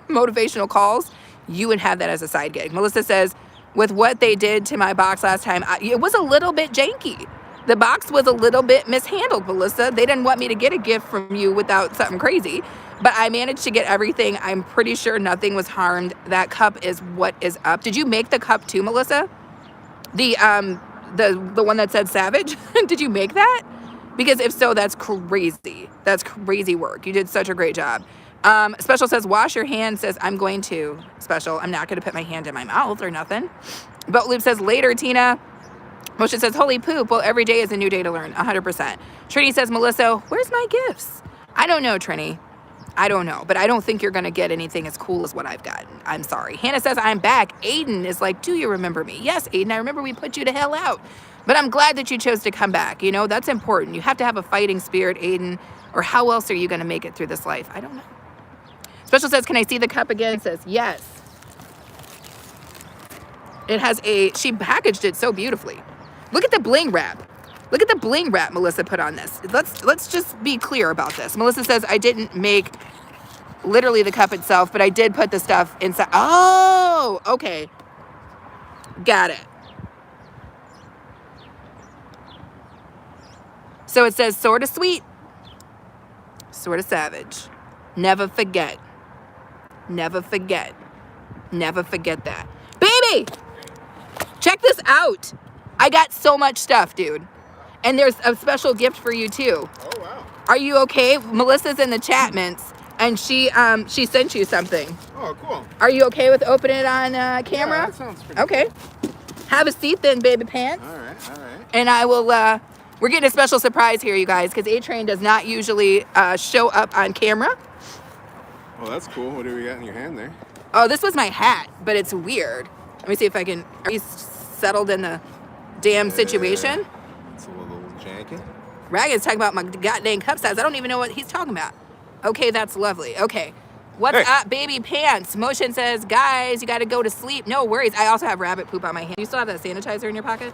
motivational calls, you would have that as a side gig. Melissa says, with what they did to my box last time, it was a little bit janky. The box was a little bit mishandled, Melissa. They didn't want me to get a gift from you without something crazy, but I managed to get everything. I'm pretty sure nothing was harmed. That cup is what is up. Did you make the cup too, Melissa? The one that said Savage? Did you make that? Because if so, that's crazy. That's crazy work. You did such a great job. Special says, wash your hands. Says, I'm going to. Special, I'm not going to put my hand in my mouth or nothing. But Loop says, later, Tina. Moshe says, holy poop. Well, every day is a new day to learn. 100%. Trini says, Melissa, where's my gifts? I don't know, Trini. I don't know. But I don't think you're going to get anything as cool as what I've gotten. I'm sorry. Hannah says, I'm back. Aiden is like, do you remember me? Yes, Aiden, I remember we put you to hell out. But I'm glad that you chose to come back. You know, that's important. You have to have a fighting spirit, Aiden, or how else are you going to make it through this life? I don't know. Special says, can I see the cup again? It says, yes. It has she packaged it so beautifully. Look at the bling wrap. Look at the bling wrap Melissa put on this. Let's just be clear about this. Melissa says, I didn't make literally the cup itself, but I did put the stuff inside. Oh, okay. Got it. So it says, sort of sweet, sort of savage. Never forget. Never forget. Never forget that. Baby, check this out. I got so much stuff, dude. And there's a special gift for you, too. Oh, wow. Are you okay? Melissa's in the chatments, and she sent you something. Oh, cool. Are you okay with opening it on camera? Yeah, that sounds pretty okay. Cool. Have a seat then, baby pants. All right. And I will, we're getting a special surprise here, you guys, because A-Train does not usually show up on camera. Well, that's cool. What do we got in your hand there? Oh, this was my hat, but it's weird. Let me see if I can, are you settled in the damn situation? It's a little janky. Ragged's talking about my goddamn cup size. I don't even know what he's talking about. Okay, that's lovely. Okay. What's Hey. up, baby pants? Motion says, guys, you got to go to sleep. No worries. I also have rabbit poop on my hand. You still have that sanitizer in your pocket?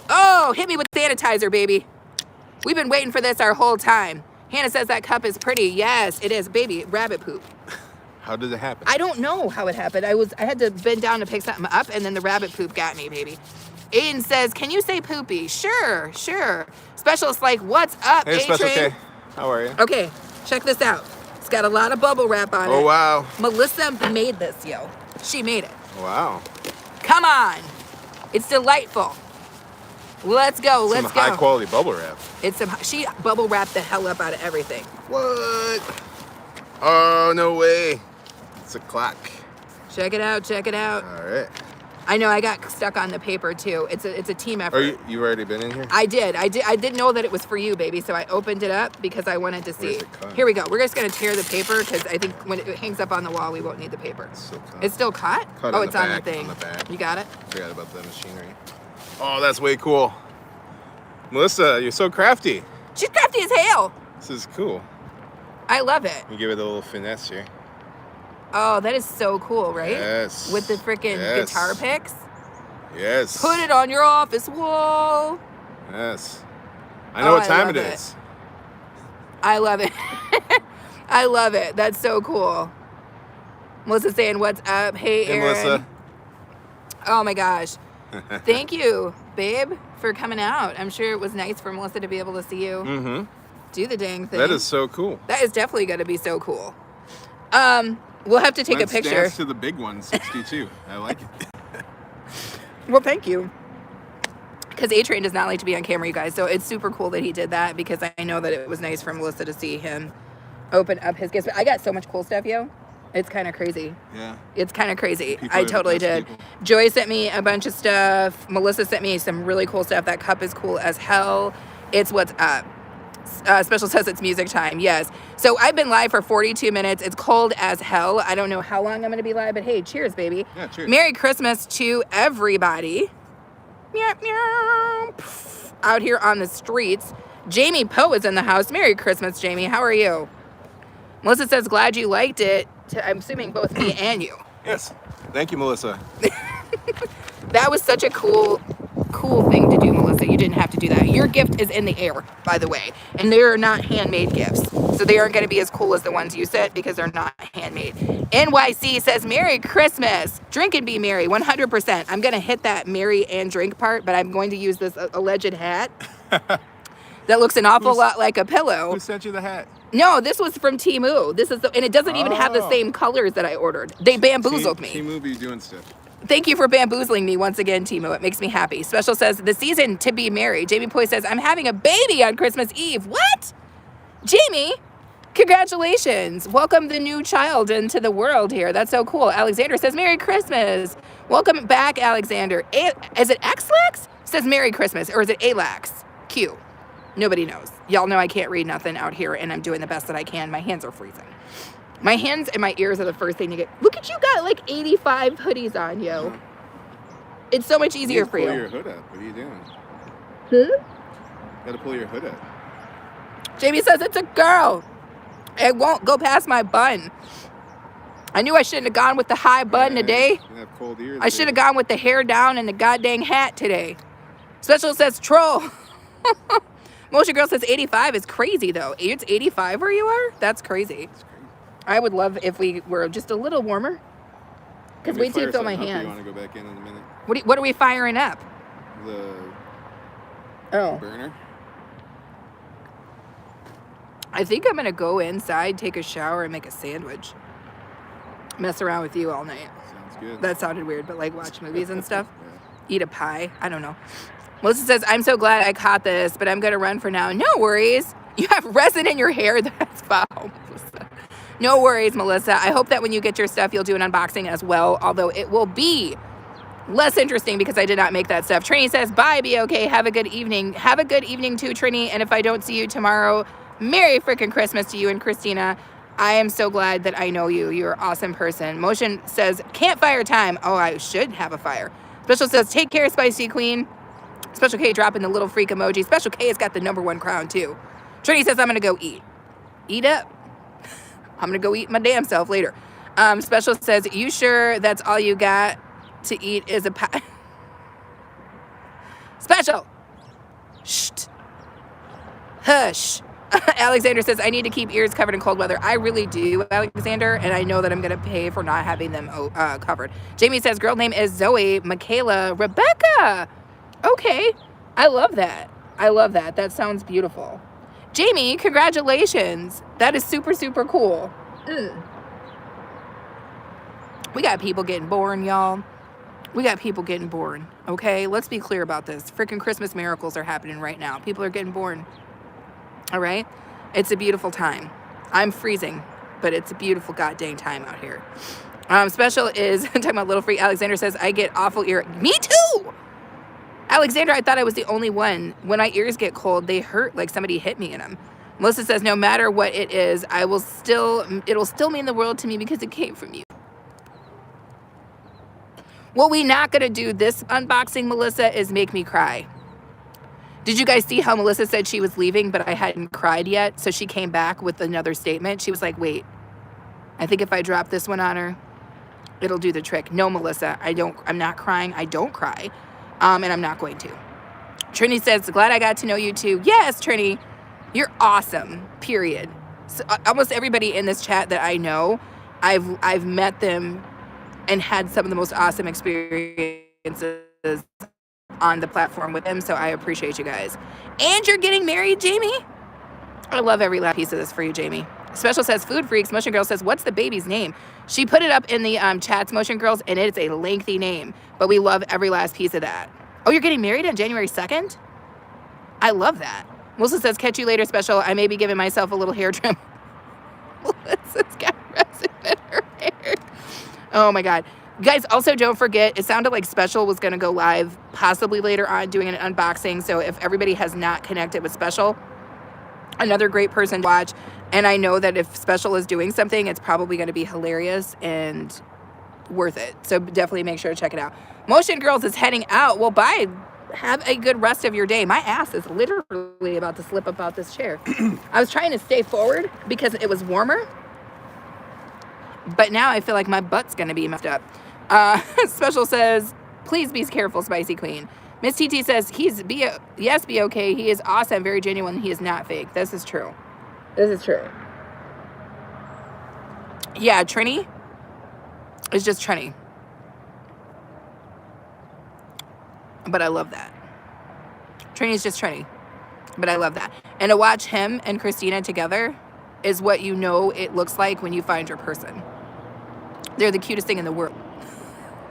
Oh, hit me with sanitizer, baby. We've been waiting for this our whole time. Hannah says that cup is pretty. Yes, it is, baby. Rabbit poop. How did it happen? I don't know how it happened. I had to bend down to pick something up, and then the rabbit poop got me, baby. Aiden says, can you say poopy? Sure. Specialist like, what's up, Hey, Special A-Train? K. How are you? Okay, check this out. It's got a lot of bubble wrap on it. Oh, wow. Melissa made this, yo. She made it. Wow. Come on. It's delightful. Let's go. Some high quality bubble wrap. She bubble wrapped the hell up out of everything. What? Oh, no way. It's a clock. Check it out. All right. I know I got stuck on the paper too. It's a team effort. You've already been in here? I didn't know that it was for you, baby. So I opened it up because I wanted to see. Where's it cut? Here we go. We're just gonna tear the paper because I think when it hangs up on the wall, we won't need the paper. It's still cut? Cut Oh, on it's the on the back, thing. on the back. You got it? Forgot about the machinery. Oh, that's way cool. Melissa, you're so crafty. She's crafty as hell. This is cool. I love it. You give it a little finesse here. Oh, that is so cool, right? Yes. With the freaking Yes. guitar picks. Yes. Put it on your office wall. Yes. I know what time it love is. I love it. I love it. That's so cool. Melissa's saying, what's up? Hey, Hey, Aaron. Melissa. Oh, my gosh. Thank you, babe, for coming out. I'm sure it was nice for Melissa to be able to see you Mm-hmm. do the dang thing. That is so cool. That is definitely going to be so cool. We'll have to take Let's a picture. dance to the big one, 62. I like it. Well, thank you. Because A-Train does not like to be on camera, you guys. So it's super cool that he did that because I know that it was nice for Melissa to see him open up his gifts. But I got so much cool stuff, yo. It's kind of crazy. Yeah. It's kind of crazy. People I are the totally best did. people. Joy sent me a bunch of stuff. Melissa sent me some really cool stuff. That cup is cool as hell. It's what's up. Special says it's music time. Yes. So I've been live for 42 minutes. It's cold as hell. I don't know how long I'm going to be live, but hey, cheers, baby. Yeah, cheers. Merry Christmas to everybody. Meow, meow. Pff, out here on the streets. Jamie Poe is in the house. Merry Christmas, Jamie. How are you? Melissa says, glad you liked it. I'm assuming both me and you. Yes. Thank you, Melissa. That was such a cool thing to do, Melissa. You didn't have to do that. Your gift is in the air, by the way. And they are not handmade gifts. So they aren't going to be as cool as the ones you said because they're not handmade. NYC says, Merry Christmas. Drink and be merry, 100%. I'm going to hit that merry and drink part, but I'm going to use this alleged hat. That looks an awful lot like a pillow. Who sent you the hat? No, this was from Teemu. And it doesn't even have the Oh. same colors that I ordered. They bamboozled me. Teemu be doing stuff. Thank you for bamboozling me once again, Teemu. It makes me happy. Special says, the season to be merry. Jamie Poy says, I'm having a baby on Christmas Eve. What? Jamie, congratulations. Welcome the new child into the world here. That's so cool. Alexander says, Merry Christmas. Welcome back, Alexander. Is it Xlax? Says Merry Christmas. Or is it Alax? Q. Nobody knows. Y'all know I can't read nothing out here, and I'm doing the best that I can. My hands are freezing. My hands and my ears are the first thing to get. Look at you, got like 85 hoodies on, yo. It's so much easier for Pull you. your hood up. What are you doing? Gotta pull your hood up. Jamie says it's a girl. It won't go past my bun. I knew I shouldn't have gone with the high bun today. You have cold ears. I should have gone with the hair down and the goddamn hat today. Special says troll. Motion Girl says 85 is crazy though. It's 85 where you are? That's crazy. I would love if we were just a little warmer. Because wait till you feel my hands. You want to go back in a minute? What are we firing up? The Oh. burner? I think I'm going to go inside, take a shower, and make a sandwich. Mess around with you all night. Sounds good. That sounded weird, but like watch movies and stuff. Yeah. Eat a pie. I don't know. Melissa says, I'm so glad I caught this, but I'm going to run for now. No worries. You have resin in your hair. That's foul, Melissa. No worries, Melissa. I hope that when you get your stuff, you'll do an unboxing as well, although it will be less interesting because I did not make that stuff. Trini says, bye, be okay. Have a good evening. Have a good evening too, Trini. And if I don't see you tomorrow, Merry freaking Christmas to you and Christina. I am so glad that I know you. You're an awesome person. Motion says, campfire time. Oh, I should have a fire. Special says, take care, Spicy Queen. Special K dropping the little freak emoji. Special K has got the #1 crown too. Trini says, I'm going to go eat. Eat up. I'm going to go eat my damn self later. Special says, you sure that's all you got to eat is a pie? Special. Shh. Hush. Alexander says, I need to keep ears covered in cold weather. I really do, Alexander, and I know that I'm going to pay for not having them covered. Jamie says, girl name is Zoe, Michaela, Rebecca. Okay. I love that. I love that. That sounds beautiful. Jamie, congratulations. That is super, super cool. We got people getting born, y'all. We got people getting born, okay? Let's be clear about this. Freaking Christmas miracles are happening right now. People are getting born, all right? It's a beautiful time. I'm freezing, but it's a beautiful goddamn time out here. Special is, talking about Little Freak, Alexander says, I get awful ear. Me too! Alexander, I thought I was the only one. When my ears get cold, they hurt like somebody hit me in them. Melissa says, no matter what it is, it'll still mean the world to me because it came from you. What we not going to do this unboxing, Melissa, is make me cry. Did you guys see how Melissa said she was leaving, but I hadn't cried yet? So she came back with another statement. She was like, wait, I think if I drop this one on her, it'll do the trick. No, Melissa, I'm not crying. I don't cry. And I'm not going to. Trini says, glad I got to know you too. Yes, Trini, you're awesome, period. So, almost everybody in this chat that I know, I've met them and had some of the most awesome experiences on the platform with them, so I appreciate you guys. And you're getting married, Jamie? I love every last piece of this for you, Jamie. Special says, Food Freaks. Motion Girl says, what's the baby's name? She put it up in the chats, Motion Girls, and it's a lengthy name, but we love every last piece of that. Oh, you're getting married on January 2nd? I love that. Melissa says, catch you later, Special. I may be giving myself a little hair trim. Melissa's got resin in her hair. Oh my God. You guys, also don't forget, it sounded like Special was going to go live possibly later on doing an unboxing. So if everybody has not connected with Special, another great person to watch. And I know that if Special is doing something, it's probably going to be hilarious and worth it. So definitely make sure to check it out. Motion Girls is heading out. Well, bye. Have a good rest of your day. My ass is literally about to slip up out this chair. I was trying to stay forward because it was warmer. But now I feel like my butt's going to be messed up. Special says, please be careful, Spicy Queen. Miss TT says, yes, be okay. He is awesome, very genuine. He is not fake. This is true. This is true. Yeah, Trini is just Trini. But I love that. Trini's just Trini. But I love that. And to watch him and Christina together is what you know it looks like when you find your person. They're the cutest thing in the world.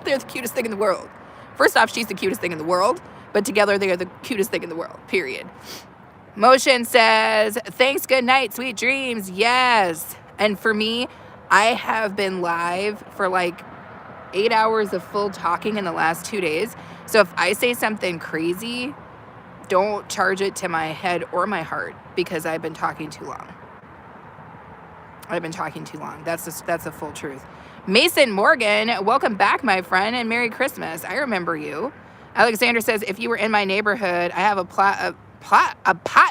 They're the cutest thing in the world. First off, she's the cutest thing in the world, but together they are the cutest thing in the world, period. Motion says, thanks, good night, sweet dreams. Yes. And for me, I have been live for like 8 hours of full talking in the last 2 days. So if I say something crazy, don't charge it to my head or my heart because I've been talking too long. I've been talking too long. That's the full truth. Mason Morgan, welcome back, my friend, and Merry Christmas. I remember you. Alexander says, if you were in my neighborhood, I have a pot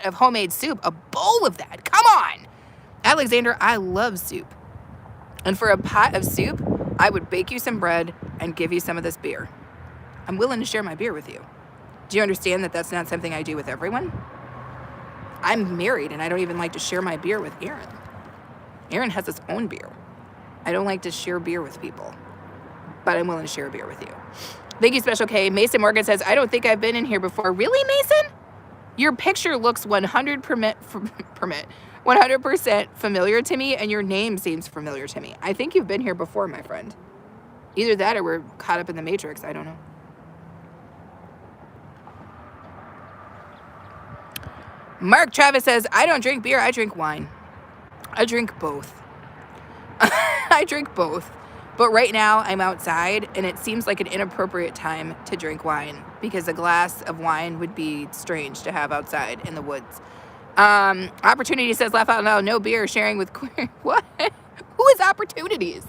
of homemade soup, a bowl of that. Come on. Alexander, I love soup. And for a pot of soup, I would bake you some bread and give you some of this beer. I'm willing to share my beer with you. Do you understand that that's not something I do with everyone? I'm married and I don't even like to share my beer with Aaron. Aaron has his own beer. I don't like to share beer with people, but I'm willing to share a beer with you. Thank you, Special K. Mason Morgan says, I don't think I've been in here before. Really, Mason? Your picture looks 100% familiar to me, and your name seems familiar to me. I think you've been here before, my friend. Either that or we're caught up in the Matrix. I don't know. Mark Travis says, I don't drink beer, I drink wine. I drink both. I drink both. But right now I'm outside and it seems like an inappropriate time to drink wine because a glass of wine would be strange to have outside in the woods. Opportunity says, laugh out loud, no beer, sharing with queer. What? Who is Opportunities?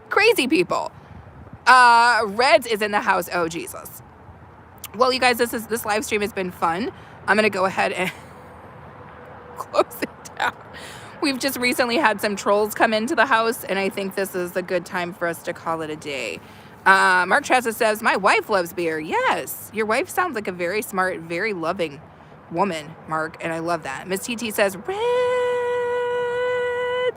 Crazy people. Reds is in the house. Oh, Jesus. Well, you guys, this live stream has been fun. I'm gonna go ahead and close it down. We've just recently had some trolls come into the house, and I think this is a good time for us to call it a day. Mark Tressa says, my wife loves beer. Yes, your wife sounds like a very smart, very loving woman, Mark, and I love that. Miss TT says, Reds,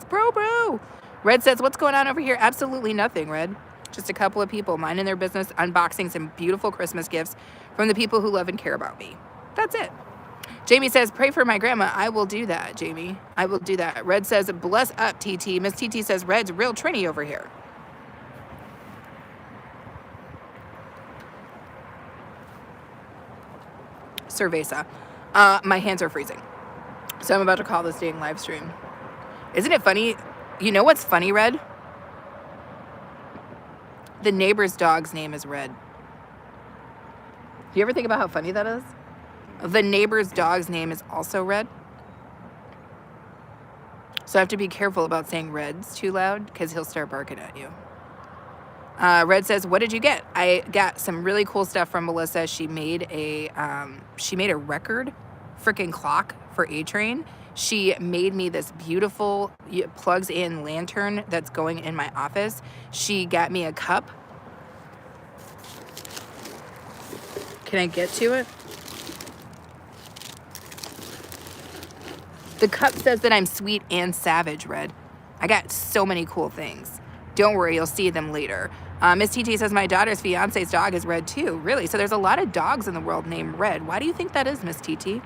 bro. Red says, what's going on over here? Absolutely nothing, Red. Just a couple of people minding their business, unboxing some beautiful Christmas gifts from the people who love and care about me. That's it. Jamie says, pray for my grandma. I will do that, Jamie. I will do that. Red says, bless up, TT. Miss TT says, Red's real Trini over here. Cerveza. My hands are freezing. So I'm about to call this dang live stream. Isn't it funny? You know what's funny, Red? The neighbor's dog's name is Red. Do you ever think about how funny that is? The neighbor's dog's name is also Red. So I have to be careful about saying Reds too loud because he'll start barking at you. Red says, what did you get? I got some really cool stuff from Melissa. She made a record freaking clock for A-Train. She made me this beautiful plugs in lantern that's going in my office. She got me a cup. Can I get to it? The cup says that I'm sweet and savage, Red. I got so many cool things. Don't worry, you'll see them later. Miss TT says my daughter's fiance's dog is Red too. Really? So there's a lot of dogs in the world named Red. Why do you think that is, Miss TT?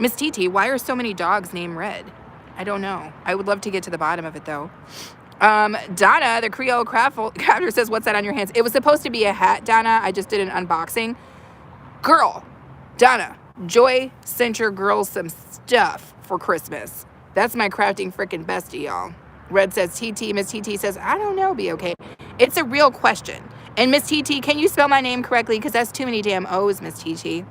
Miss TT, why are so many dogs named Red? I don't know. I would love to get to the bottom of it though. Donna, the Creole crafter says, what's that on your hands? It was supposed to be a hat, Donna. I just did an unboxing. Girl, Donna, Joy sent your girls some stuff for Christmas. That's my crafting freaking bestie, y'all. Red says TT. Miss TT says, I don't know, be okay. It's a real question. And Miss TT, can you spell my name correctly? Because that's too many damn O's, Miss TT.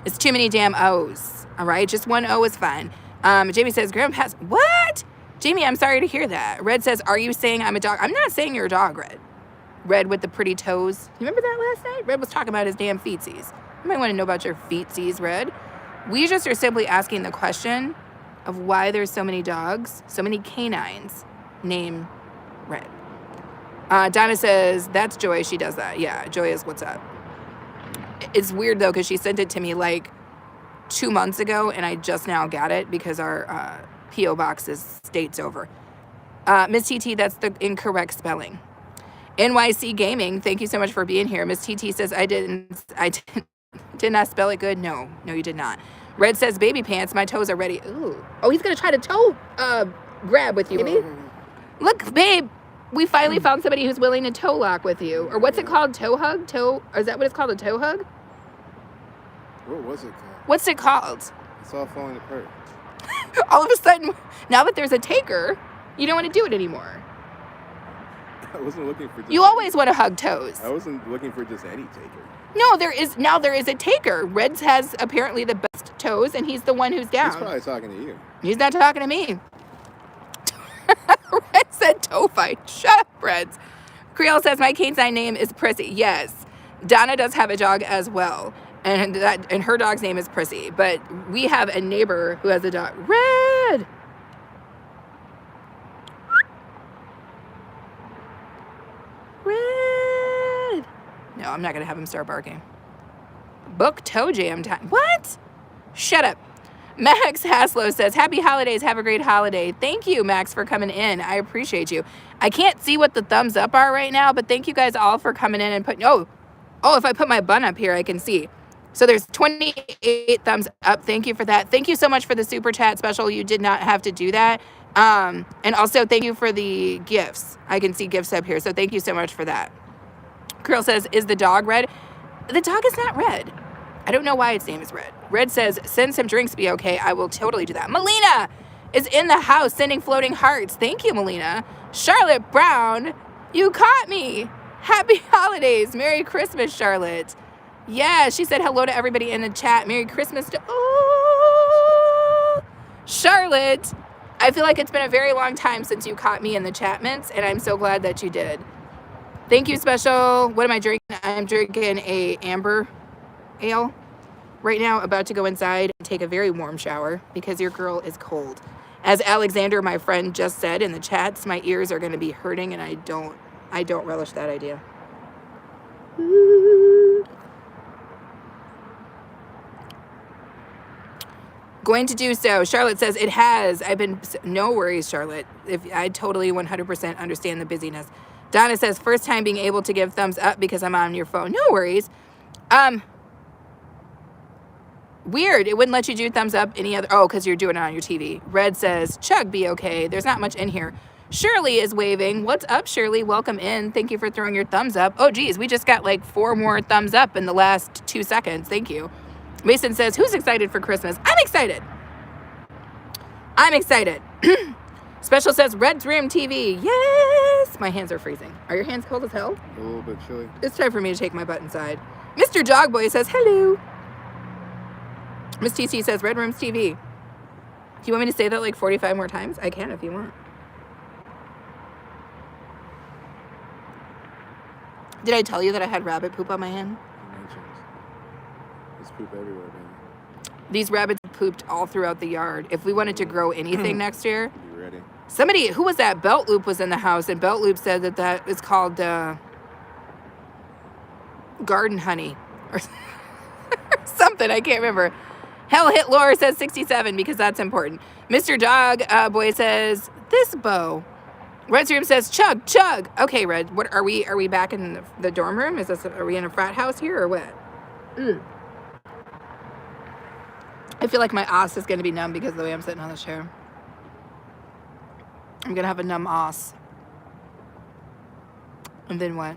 It's too many damn O's. All right, just one O is fine. Jamie says, Grandpa's, what? Jamie, I'm sorry to hear that. Red says, are you saying I'm a dog? I'm not saying you're a dog, Red. Red with the pretty toes. You remember that last night? Red was talking about his damn feetsies. You might want to know about your feetsies, Red. We just are simply asking the question of why there's so many dogs, so many canines named Red. Donna says, that's Joy. She does that. Yeah, Joy is what's up. It's weird, though, because she sent it to me like 2 months ago, and I just now got it because our P.O. box is states over. Miss TT, that's the incorrect spelling. NYC Gaming, thank you so much for being here. Miss TT says, I did not spell it good. No, you did not. Red says, baby pants, my toes are ready. Ooh. Oh, he's going to try to toe grab with you, baby. Look, babe, we finally found somebody who's willing to toe lock with you. Or what's it called? Toe hug? Or is that what it's called, a toe hug? What was it called? What's it called? It's all falling apart. All of a sudden, now that there's a taker, you don't want to do it anymore. I wasn't looking for just You always want to hug toes. I wasn't looking for just any taker. No, there is a taker. Reds has apparently the best toes, and he's the one who's down. He's probably talking to you. He's not talking to me. Red said toe fight. Shut up, Reds. Creole says my canine name is Prissy. Yes, Donna does have a dog as well, and her dog's name is Prissy. But we have a neighbor who has a dog. Red. Red. No, I'm not gonna have him start barking. Book toe jam time. What? Shut up. Max Haslow says, happy holidays. Have a great holiday. Thank you, Max, for coming in. I appreciate you. I can't see what the thumbs up are right now, but thank you guys all for coming in and putting, oh, if I put my bun up here, I can see. So there's 28 thumbs up. Thank you for that. Thank you so much for the super chat special. You did not have to do that. And also thank you for the gifts. I can see gifts up here. So thank you so much for that. Curl says, is the dog red? The dog is not red. I don't know why its name is Red. Red says, send some drinks, be okay. I will totally do that. Melina is in the house sending floating hearts. Thank you, Melina. Charlotte Brown, you caught me. Happy holidays. Merry Christmas, Charlotte. Yeah, she said hello to everybody in the chat. Merry Christmas to... Oh, Charlotte, I feel like it's been a very long time since you caught me in the chat mints, and I'm so glad that you did. Thank you, Special. What am I drinking? I'm drinking a amber ale right now, about to go inside and take a very warm shower because your girl is cold. As Alexander, my friend, just said in the chats, my ears are going to be hurting, and I don't relish that idea. Going to do so. Charlotte says it has. No worries, Charlotte. If I totally 100% understand the busyness. Donna says first time being able to give thumbs up because I'm on your phone. No worries. Weird. It wouldn't let you do thumbs up any other. Oh, because you're doing it on your TV. Red says Chug be okay. There's not much in here. Shirley is waving. What's up, Shirley? Welcome in. Thank you for throwing your thumbs up. Oh, geez. We just got like 4 more thumbs up in the last 2 seconds. Thank you. Mason says, who's excited for Christmas? I'm excited. I'm excited. Special says, Red's Room TV. Yes. My hands are freezing. Are your hands cold as hell? A little bit chilly. It's time for me to take my butt inside. Mr. Dogboy says, hello. Miss TC says, Red Room's TV. Do you want me to say that like 45 more times? I can if you want. Did I tell you that I had rabbit poop on my hand? There's poop everywhere, baby. These rabbits pooped all throughout the yard. If we wanted to grow anything next year. Be ready. Somebody, who was that? Belt Loop was in the house, and Belt Loop said that is called garden honey or something. I can't remember. Hell Hit Laura says 67 because that's important. Mr. Dog Boy says this bow. Red's Room says chug chug. Okay, Red. What are we back in the dorm room? Are we in a frat house here or what? I feel like my ass is gonna be numb because of the way I'm sitting on the chair. I'm gonna have a numb ass. And then what?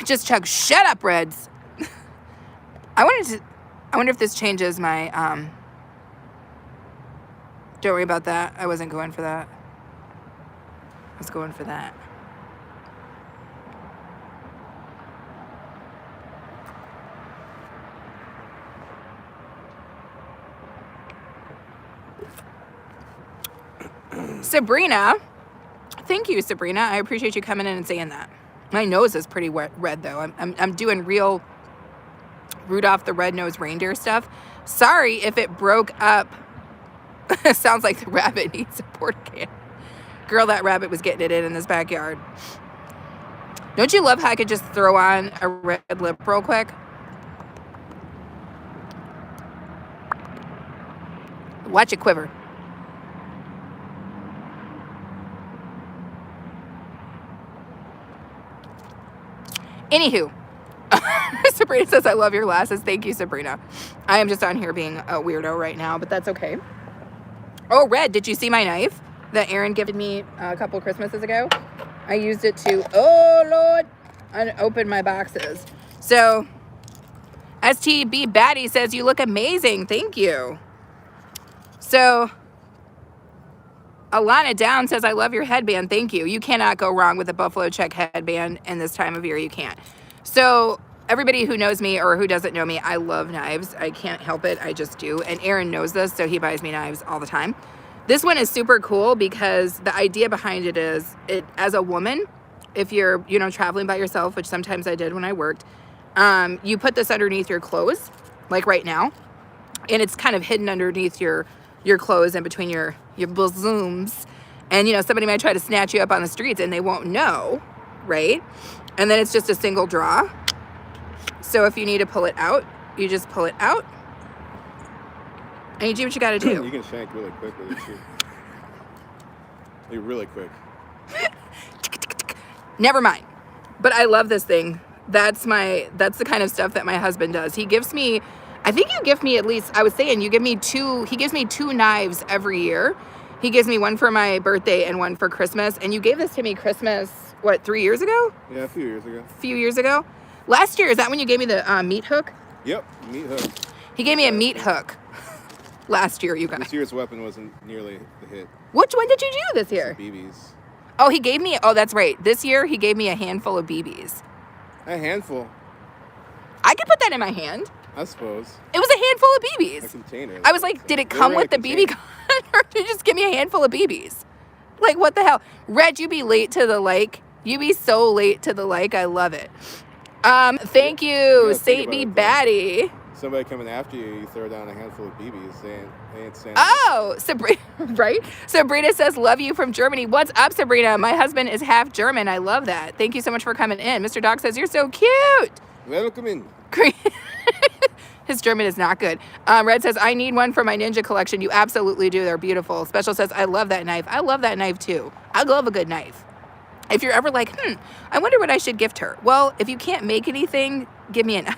Just chug. Shut up, Reds. I wonder if this changes my, don't worry about that. I wasn't going for that. I was going for that. Sabrina. Thank you, Sabrina. I appreciate you coming in and saying that. My nose is pretty red, though. I'm doing real Rudolph the Red-Nosed Reindeer stuff. Sorry if it broke up. Sounds like the rabbit needs a porta can. Girl, that rabbit was getting it in this backyard. Don't you love how I could just throw on a red lip real quick? Watch it quiver. Anywho, Sabrina says, I love your glasses. Thank you, Sabrina. I am just on here being a weirdo right now, but that's okay. Oh, Red, did you see my knife that Aaron gifted me a couple Christmases ago? I used it to, oh, Lord, unopen my boxes. So, STB Batty says, you look amazing. Thank you. So, Alana Down says, I love your headband. Thank you. You cannot go wrong with a buffalo check headband in this time of year. You can't. So everybody who knows me or who doesn't know me, I love knives. I can't help it. I just do. And Aaron knows this, so he buys me knives all the time. This one is super cool because the idea behind it is, as a woman, if you're, traveling by yourself, which sometimes I did when I worked, you put this underneath your clothes, like right now, and it's kind of hidden underneath your clothes and between your bosoms, and somebody might try to snatch you up on the streets and they won't know, right? And then it's just a single draw. So if you need to pull it out, you just pull it out and you do what you got to do. You can shank really quick with it too. You're really quick. Never mind. But I love this thing. That's the kind of stuff that my husband does. He gives me, I think you give me at least, I was saying, he gives me 2 knives every year. He gives me one for my birthday and one for Christmas. And you gave this to me Christmas, 3 years ago? Yeah, a few years ago. Few years ago? Last year, is that when you gave me the meat hook? Yep, meat hook. He gave me a meat hook last year, you guys. This year's weapon wasn't nearly the hit. Which one did you do this year? BBs. Oh, that's right. This year, he gave me a handful of BBs. A handful? I could put that in my hand. I suppose. It was a handful of BBs. A container. I was like, did it come with the BB gun? Or did you just give me a handful of BBs? Like, what the hell? Red, you be late to the You be so late to the like. I love it. Thank you, Saint B. Batty. Somebody coming after you, you throw down a handful of BBs. They ain't standing. Oh, Sabrina, right? Sabrina says, love you from Germany. What's up, Sabrina? My husband is half German. I love that. Thank you so much for coming in. Mr. Doc says, you're so cute. Welcome in. His German is not good. Red says, I need one for my ninja collection. You absolutely do. They're beautiful. Special says, I love that knife. I love that knife too. I love a good knife. If you're ever like, I wonder what I should gift her. Well, if you can't make anything, give me a knife.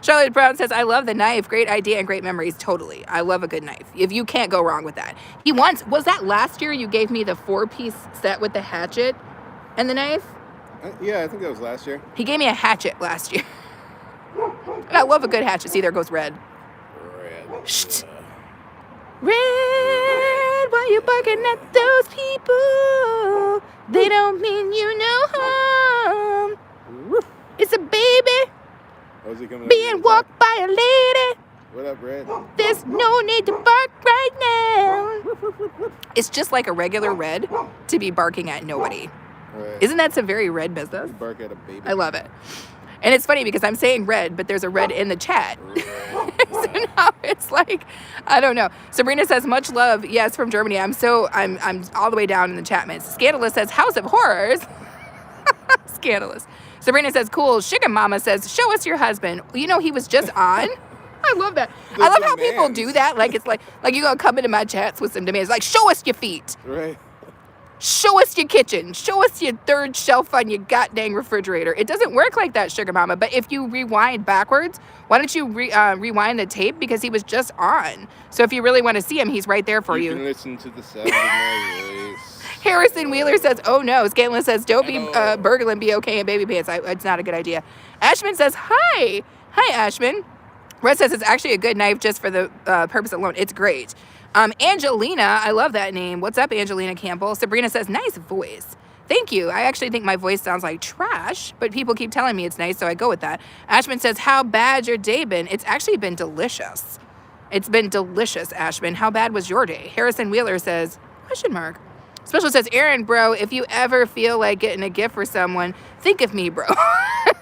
Charlotte Brown says, I love the knife. Great idea and great memories. Totally. I love a good knife. If you can't go wrong with that. Was that last year you gave me the 4-piece set with the hatchet and the knife? Yeah, I think that was last year. He gave me a hatchet last year. And I love a good hatchet. See, there goes Red. Shh. Red, why you barking at those people? They don't mean you no harm. It's a baby being walked by a lady. What up, Red? There's no need to bark right now. It's just like a regular Red to be barking at nobody. Right. Isn't that some very Red business? Bark at a baby. I love it. And it's funny because I'm saying Red, but there's a Red in the chat. So now it's like, I don't know. Sabrina says, much love. Yes, from Germany. I'm all the way down in the chat minutes. Scandalous says, House of Horrors. Scandalous. Sabrina says, cool. Sugar Mama says, show us your husband. You know, he was just on. I love that. I love how people do that. Like, it's like you're going to come into my chats with some demands. Like, show us your feet. Right. Show us your kitchen. Show us your third shelf on your goddamn refrigerator. It doesn't work like that, Sugar Mama. But if you rewind backwards, why don't you rewind the tape? Because he was just on. So if you really want to see him, he's right there for you. You can listen to the sound of my voice. Harrison Wheeler says, oh no. Scanlon says, don't be burgling, be okay in baby pants. It's not a good idea. Ashman says, hi. Hi, Ashman. Red says, it's actually a good knife just for the purpose alone. It's great. Angelina, I love that name. What's up, Angelina Campbell? Sabrina says, nice voice. Thank you. I actually think my voice sounds like trash, but people keep telling me it's nice, so I go with that. Ashman says, how bad your day been? It's actually been delicious. It's been delicious, Ashman. How bad was your day? Harrison Wheeler says, question mark. Special says, Aaron, bro, if you ever feel like getting a gift for someone, think of me, bro.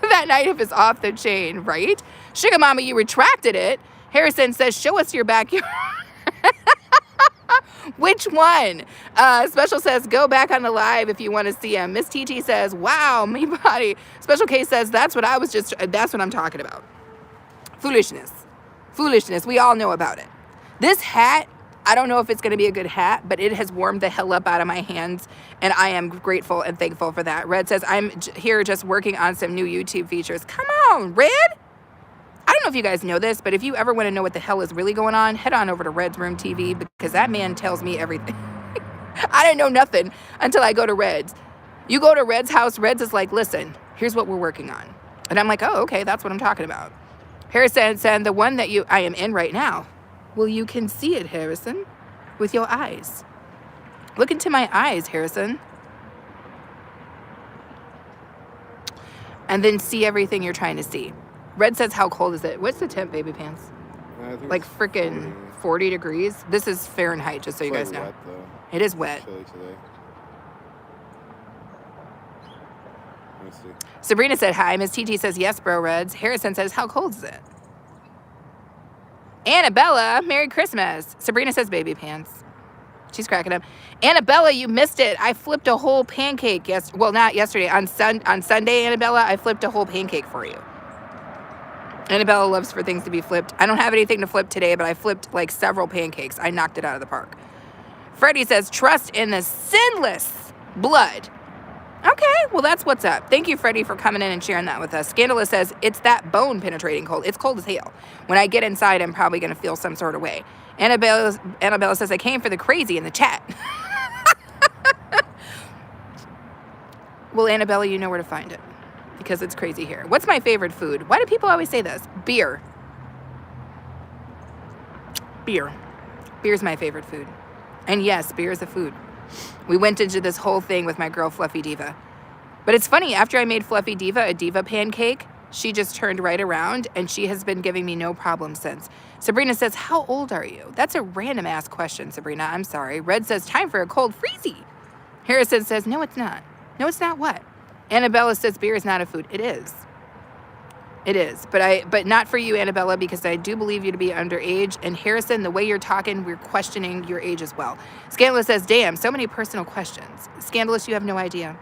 That knife is off the chain, right? Sugar Mama, you retracted it. Harrison says, show us your backyard. Which one? Special says, go back on the live if you want to see him. Miss TT says, wow, me body. Special K says, that's what I'm talking about. Foolishness. Foolishness. We all know about it. This hat, I don't know if it's going to be a good hat, but it has warmed the hell up out of my hands, and I am grateful and thankful for that. Red says, I'm here just working on some new YouTube features. Come on, Red. I don't know if you guys know this, but if you ever want to know what the hell is really going on, head on over to Red's Room TV, because that man tells me everything. I didn't know nothing until I go to Red's. You go to Red's house, Red's is like, listen, here's what we're working on. And I'm like, oh, okay, that's what I'm talking about. Harrison said, the one that I am in right now. Well, you can see it, Harrison, with your eyes. Look into my eyes, Harrison. And then see everything you're trying to see. Red says, how cold is it? What's the temp, baby pants? Like freaking 40 degrees. This is Fahrenheit, just so you guys know. Wet, it is wet. Chilly today. Let me see. Sabrina said, hi. Miss TT says, yes, bro, Reds. Harrison says, how cold is it? Annabella, Merry Christmas. Sabrina says, baby pants. She's cracking up. Annabella, you missed it. I flipped a whole pancake. Well, not yesterday. On Sunday, Annabella, I flipped a whole pancake for you. Annabella loves for things to be flipped. I don't have anything to flip today, but I flipped like several pancakes. I knocked it out of the park. Freddie says, trust in the sinless blood. Okay, well, that's what's up. Thank you, Freddie, for coming in and sharing that with us. Scandalous says, it's that bone-penetrating cold. It's cold as hell. When I get inside, I'm probably going to feel some sort of way. Annabella says, I came for the crazy in the chat. Well, Annabella, you know where to find it. Because it's crazy here. What's my favorite food? Why do people always say this? Beer. Beer. Beer's my favorite food. And yes, beer is a food. We went into this whole thing with my girl, Fluffy Diva. But it's funny, after I made Fluffy Diva a Diva pancake, she just turned right around, and she has been giving me no problem since. Sabrina says, how old are you? That's a random-ass question, Sabrina. I'm sorry. Red says, time for a cold freezy. Harrison says, no, it's not. No, it's not. What? Annabella says beer is not a food. It is. It is. But not for you, Annabella, because I do believe you to be underage. And Harrison, the way you're talking, we're questioning your age as well. Scandalous says, damn, so many personal questions. Scandalous, you have no idea.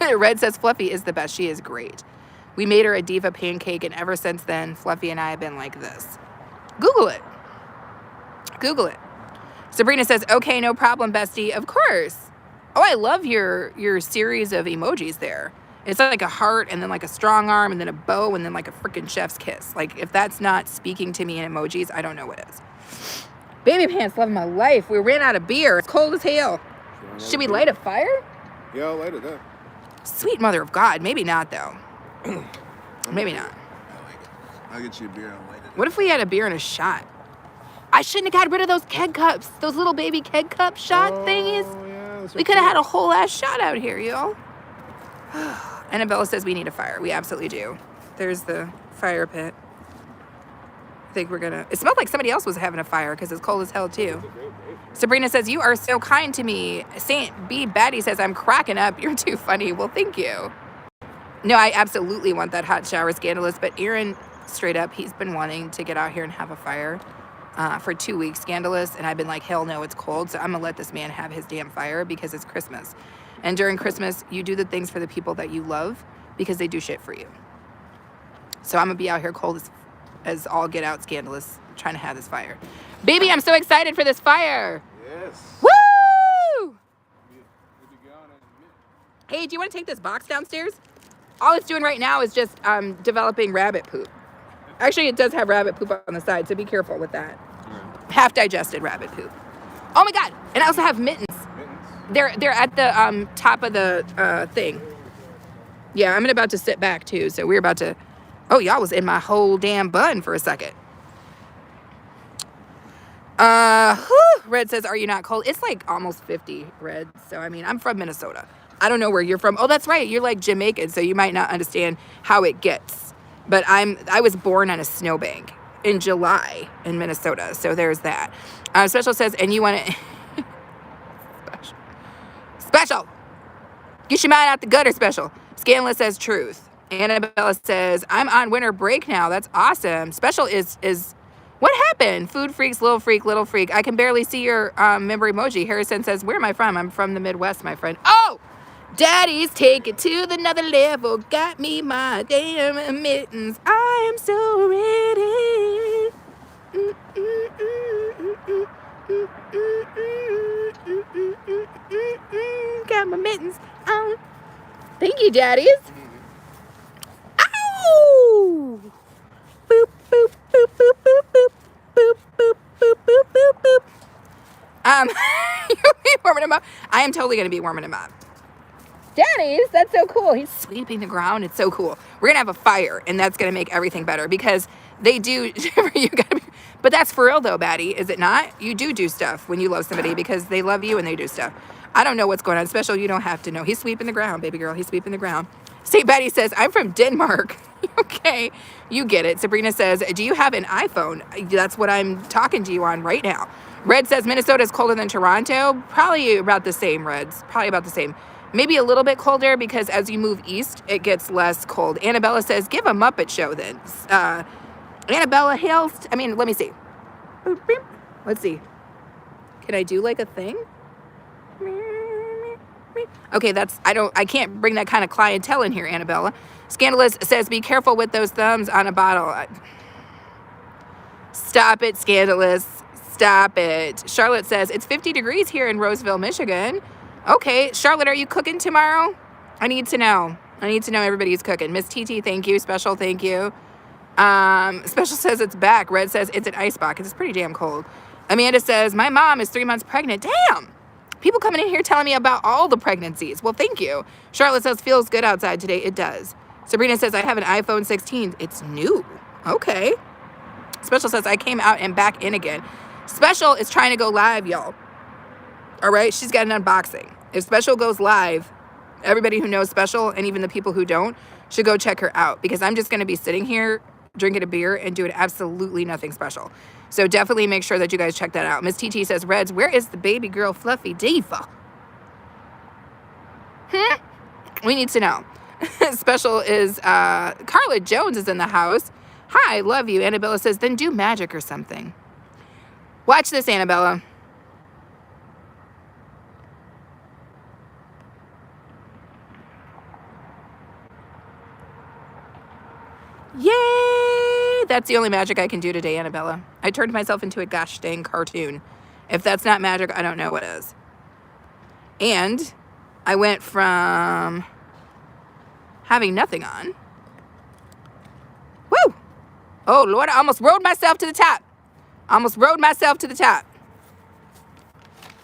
Red says, Fluffy is the best. She is great. We made her a diva pancake, and ever since then, Fluffy and I have been like this. Google it. Google it. Sabrina says, okay, no problem, bestie. Of course. Oh, I love your series of emojis there. It's like a heart and then like a strong arm and then a bow and then like a freaking chef's kiss. Like, if that's not speaking to me in emojis, I don't know what is. Baby pants, loving my life. We ran out of beer. It's cold as hell. Should we light a fire? Yeah, I'll light it up. Sweet mother of God. Maybe not, though. Maybe not. I like it. I'll get you a beer and light it up. What if we had a beer and a shot? I shouldn't have got rid of those keg cups. Those little baby keg cup shot thingies. Yeah, We could have had a whole ass shot out here, yo. Annabella says we need a fire. We absolutely do. There's the fire pit. I think we're gonna... It smelled like somebody else was having a fire because it's cold as hell, too. Sabrina says, you are so kind to me. Saint B. Batty says, I'm cracking up. You're too funny. Well, thank you. No, I absolutely want that hot shower, Scandalous. But Aaron, straight up, he's been wanting to get out here and have a fire for 2 weeks, Scandalous. And I've been like, hell no, it's cold. So I'm going to let this man have his damn fire because it's Christmas. And during Christmas, you do the things for the people that you love because they do shit for you. So I'm going to be out here cold as all get out, Scandalous, trying to have this fire. Baby, I'm so excited for this fire. Yes. Woo! Hey, do you want to take this box downstairs? All it's doing right now is just developing rabbit poop. Actually, it does have rabbit poop on the side, so be careful with that. Half digested rabbit poop. Oh my God! And I also have mittens. They're at the top of the thing. Yeah, I'm about to sit back too, so we're about to. Oh, y'all was in my whole damn bun for a second. Red says, are you not cold? It's like almost 50, Red. So, I mean, I'm from Minnesota. I don't know where you're from. Oh, that's right. You're like Jamaican, so you might not understand how it gets. But I was born on a snowbank in July in Minnesota. So there's that. Special says, and you want to... Special. Get your mind out the gutter, Special. Scandalous says truth. Annabella says, I'm on winter break now. That's awesome. Special is what happened? Food freaks, little freak. I can barely see your member emoji. Harrison says, where am I from? I'm from the Midwest, my friend. Oh, Daddy's take it to the another level. Got me my damn mittens. I am so ready. Got my mittens on. Thank you, Daddies. Ow! Boop, boop, boop, boop, boop, boop, boop, boop, boop, boop, boop, boop. You'll be warming him up. I am totally going to be warming him up. Daddies, that's so cool. He's sweeping the ground. It's so cool. We're going to have a fire, and that's going to make everything better because they do. You gotta be, but that's for real, though, Batty, is it not? You do stuff when you love somebody because they love you and they do stuff. I don't know what's going on. Special, you don't have to know. He's sweeping the ground, baby girl. He's sweeping the ground. St. Betty says, I'm from Denmark. Okay, you get it. Sabrina says, do you have an iPhone? That's what I'm talking to you on right now. Red says, Minnesota is colder than Toronto. Probably about the same, Reds. Probably about the same. Maybe a little bit colder because as you move east, it gets less cold. Annabella says, give a Muppet show then. Annabella hails. Let me see. Let's see. Can I do like a thing? Okay, I can't bring that kind of clientele in here, Annabella. Scandalous says, be careful with those thumbs on a bottle. Stop it, Scandalous. Stop it. Charlotte says, it's 50 degrees here in Roseville, Michigan. Okay, Charlotte, are you cooking tomorrow? I need to know. Everybody's cooking. Miss TT, thank you. Special, thank you. Special says it's back. Red says it's an ice box. It's pretty damn cold. Amanda says, my mom is 3 months pregnant. Damn. People coming in here telling me about all the pregnancies. Well, thank you. Charlotte says, feels good outside today. It does. Sabrina says, I have an iPhone 16. It's new. Okay. Special says, I came out and back in again. Special is trying to go live, y'all. All right? She's got an unboxing. If Special goes live, everybody who knows Special and even the people who don't should go check her out because I'm just going to be sitting here drinking a beer and doing absolutely nothing special. So definitely make sure that you guys check that out. Miss TT says, Reds, where is the baby girl Fluffy Diva? We need to know. Special is Carla Jones is in the house. Hi, love you. Annabella says, then do magic or something. Watch this, Annabella. Yay! That's the only magic I can do today, Annabella. I turned myself into a gosh dang cartoon. If that's not magic, I don't know what is. And I went from having nothing on. Woo! Oh, Lord, I almost rode myself to the top. Almost rode myself to the top.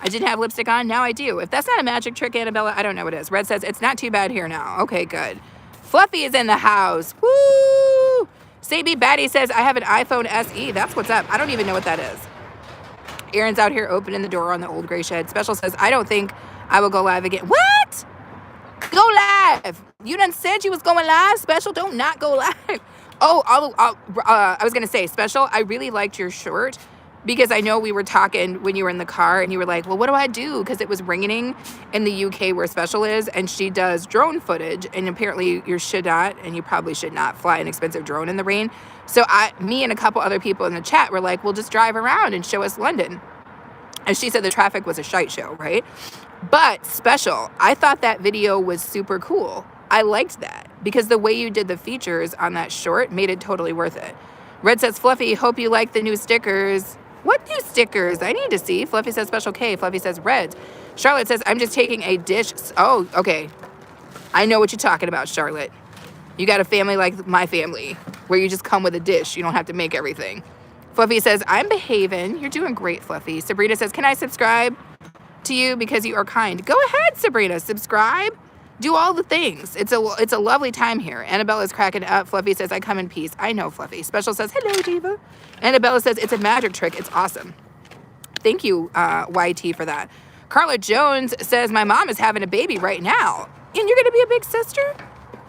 I didn't have lipstick on. Now I do. If that's not a magic trick, Annabella, I don't know what is. Red says, it's not too bad here now. Okay, good. Fluffy is in the house. Woo! Sadie Batty says, I have an iPhone SE. That's what's up. I don't even know what that is. Aaron's out here opening the door on the old gray shed. Special says, I don't think I will go live again. What? Go live. You done said you was going live. Special, don't not go live. Oh, I was going to say, Special, I really liked your shirt because I know we were talking when you were in the car and you were like, well, what do I do? Because it was raining in the UK where Special is, and she does drone footage, and apparently you should not, and you probably should not fly an expensive drone in the rain. So me and a couple other people in the chat were like, well, just drive around and show us London. And she said the traffic was a shite show, right? But Special, I thought that video was super cool. I liked that because the way you did the features on that short made it totally worth it. Red says, Fluffy, hope you like the new stickers. What new stickers? I need to see. Fluffy says Special K. Fluffy says Red. Charlotte says, I'm just taking a dish. Oh, okay. I know what you're talking about, Charlotte. You got a family like my family where you just come with a dish. You don't have to make everything. Fluffy says, I'm behaving. You're doing great, Fluffy. Sabrina says, can I subscribe to you because you are kind? Go ahead, Sabrina. Subscribe. Do all the things. It's a lovely time here. Annabella's cracking up. Fluffy says, I come in peace. I know, Fluffy. Special says, hello, Diva. Annabella says, it's a magic trick. It's awesome. Thank you, YT, for that. Carla Jones says, my mom is having a baby right now. And you're going to be a big sister?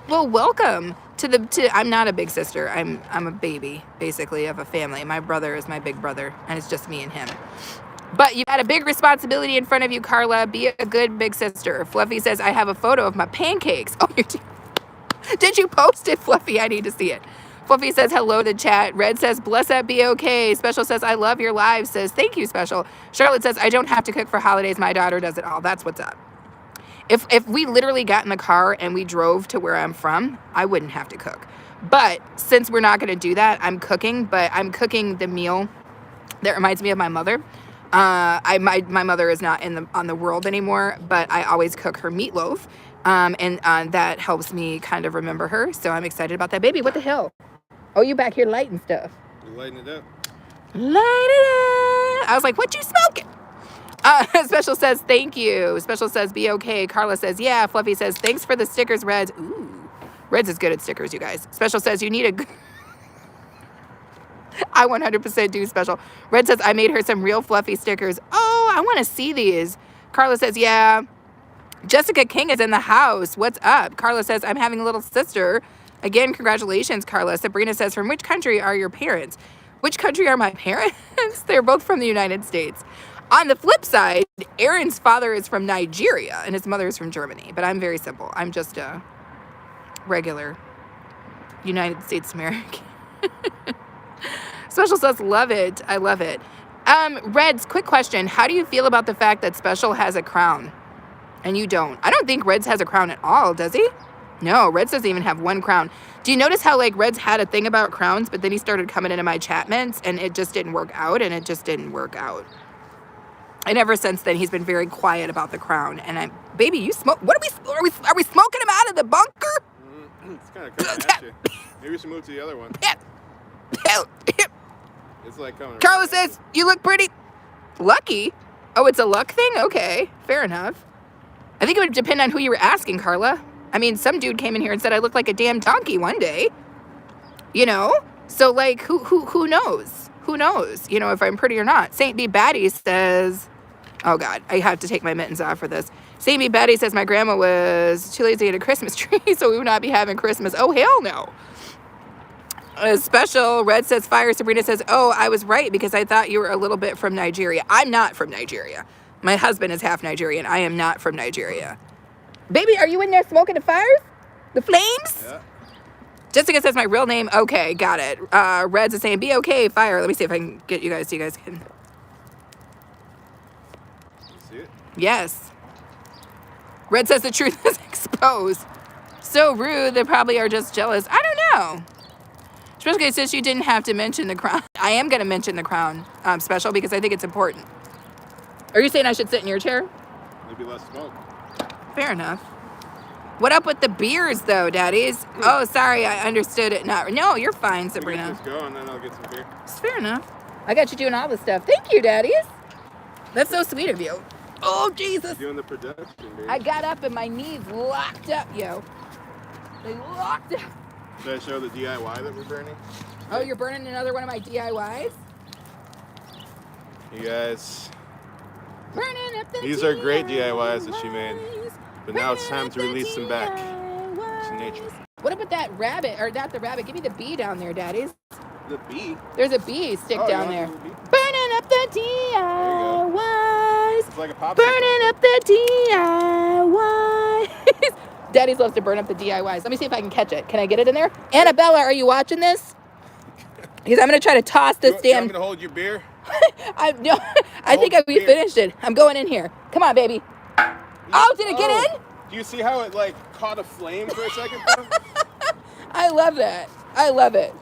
Well, welcome to I'm not a big sister. I'm a baby, basically, of a family. My brother is my big brother, and it's just me and him. But you got a big responsibility in front of you, Carla. Be a good big sister. Fluffy says, I have a photo of my pancakes. Oh, did you post it, Fluffy? I need to see it. Fluffy says, hello to chat. Red says, bless up, be okay. Special says, I love your live. Says, thank you, Special. Charlotte says, I don't have to cook for holidays. My daughter does it all. That's what's up. If we literally got in the car and we drove to where I'm from, I wouldn't have to cook. But since we're not going to do that, I'm cooking. But I'm cooking the meal that reminds me of my mother. My mother is not on the world anymore, but I always cook her meatloaf, and that helps me kind of remember her. So I'm excited about that. Baby, what the hell? Oh, you back here lighting stuff. You're lighting it up. Light it up. I was like, what you smoking? Special says, thank you. Special says, be okay. Carla says, yeah. Fluffy says, thanks for the stickers, Reds. Ooh, Reds is good at stickers, you guys. Special says, you need a... I 100% do, Special. Red says, I made her some real fluffy stickers. Oh, I want to see these. Carla says, yeah. Jessica King is in the house. What's up? Carla says, I'm having a little sister. Again, congratulations, Carla. Sabrina says, from which country are your parents? Which country are my parents? They're both from the United States. On the flip side, Aaron's father is from Nigeria and his mother is from Germany. But I'm very simple. I'm just a regular United States American. Special says, love it. I love it. Reds, quick question. How do you feel about the fact that Special has a crown and you don't? I don't think Reds has a crown at all, does he? No, Reds doesn't even have one crown. Do you notice how like Reds had a thing about crowns, but then he started coming into my chatments and it just didn't work out and it just didn't work out. And ever since then, he's been very quiet about the crown. And baby, you smoke. What are we smoking him out of the bunker? It's kind of coming at you. Maybe we should move to the other one. It's like coming. Carla says, you look pretty lucky. Oh, it's a luck thing? Okay, fair enough. I think it would depend on who you were asking, Carla. I mean, some dude came in here and said I look like a damn donkey one day. You know? So, like, who knows? Who knows, you know, if I'm pretty or not. Saint B. Batty says, oh, God, I have to take my mittens off for this. Saint B. Batty says my grandma was too lazy to get a Christmas tree, so we would not be having Christmas. Oh, hell no. Special. Red says fire. Sabrina says, oh, I was right because I thought you were a little bit from Nigeria. I'm not from Nigeria. My husband is half Nigerian. I am not from Nigeria. Baby, are you in there smoking the fires? The flames? Yeah. Jessica says my real name. Okay, got it. Red's is saying, be okay, fire. Let me see if I can get you guys so you guys can. You see it? Yes. Red says the truth is exposed. So rude, they probably are just jealous. I don't know. Special K says you didn't have to mention the crown. I am going to mention the crown special because I think it's important. Are you saying I should sit in your chair? Maybe less smoke. Fair enough. What up with the beers, though, daddies? Oh, sorry, I understood it. No, you're fine, Sabrina. Let's go, and then I'll get some beer. It's fair enough. I got you doing all this stuff. Thank you, daddies. That's so sweet of you. Oh, Jesus. Doing the production, baby. I got up and my knees locked up, yo. They locked up. Should I show the DIY that we're burning? Oh, you're burning another one of my DIYs? You guys, Burning up the these are great DIYs that she made. But now it's time to release them back to nature. What about that rabbit? Or not the rabbit. Give me the bee down there, daddies. The bee? There's a bee stick Oh, down you there. want the bee? Burning up the DIYs. It's like a popsicle. Burning up the DIYs. Daddy's loves to burn up the DIYs. Let me see if I can catch it. Can I get it in there? Annabella, are you watching this? Because I'm going to try to toss this You damn... want me to hold your beer? I think we finished it. I'm going in here. Come on, baby. Oh, did it get in? Do you see how it like caught a flame for a second? I love that. I love it.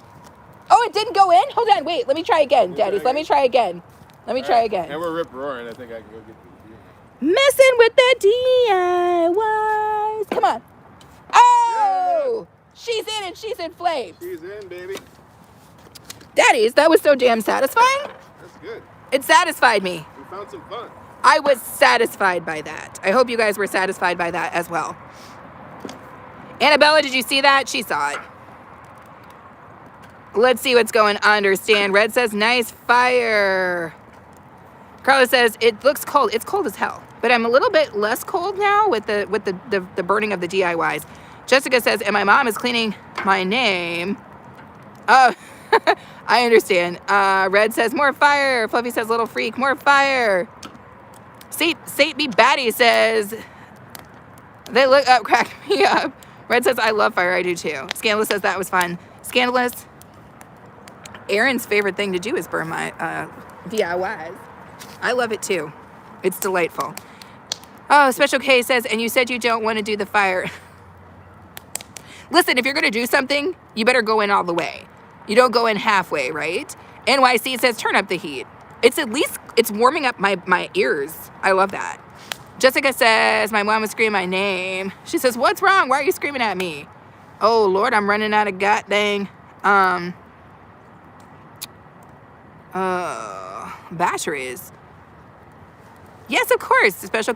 Oh, it didn't go in? Hold on, wait. Let me try again, daddies. Let me try again. Let me try again. And we're rip roaring. I think I can go get the beer. Messing with the DIYs. Come on. Oh! She's in and she's in flames. She's in, baby. Daddies, that was so damn satisfying. That's good. It satisfied me. We found some fun. I was satisfied by that. I hope you guys were satisfied by that as well. Annabella, did you see that? She saw it. Let's see what's going on. Understand. Red says, nice fire. Carla says, it looks cold. It's cold as hell. But I'm a little bit less cold now with the burning of the DIYs. Jessica says, and my mom is cleaning my name. Oh, I understand. Red says, more fire. Fluffy says, little freak, more fire. Saint B. Batty says, they look up, crack me up. Red says, I love fire. I do too. Scandalous says, that was fun. Scandalous. Aaron's favorite thing to do is burn my DIYs. I love it too. It's delightful. Oh, Special K says, and you said you don't want to do the fire. Listen, if you're going to do something, you better go in all the way. You don't go in halfway, right? NYC says, turn up the heat. It's at least, it's warming up my ears. I love that. Jessica says, my mom was screaming my name. She says, what's wrong? Why are you screaming at me? Oh, Lord, I'm running out of god dang. Batteries. Yes, of course. Special.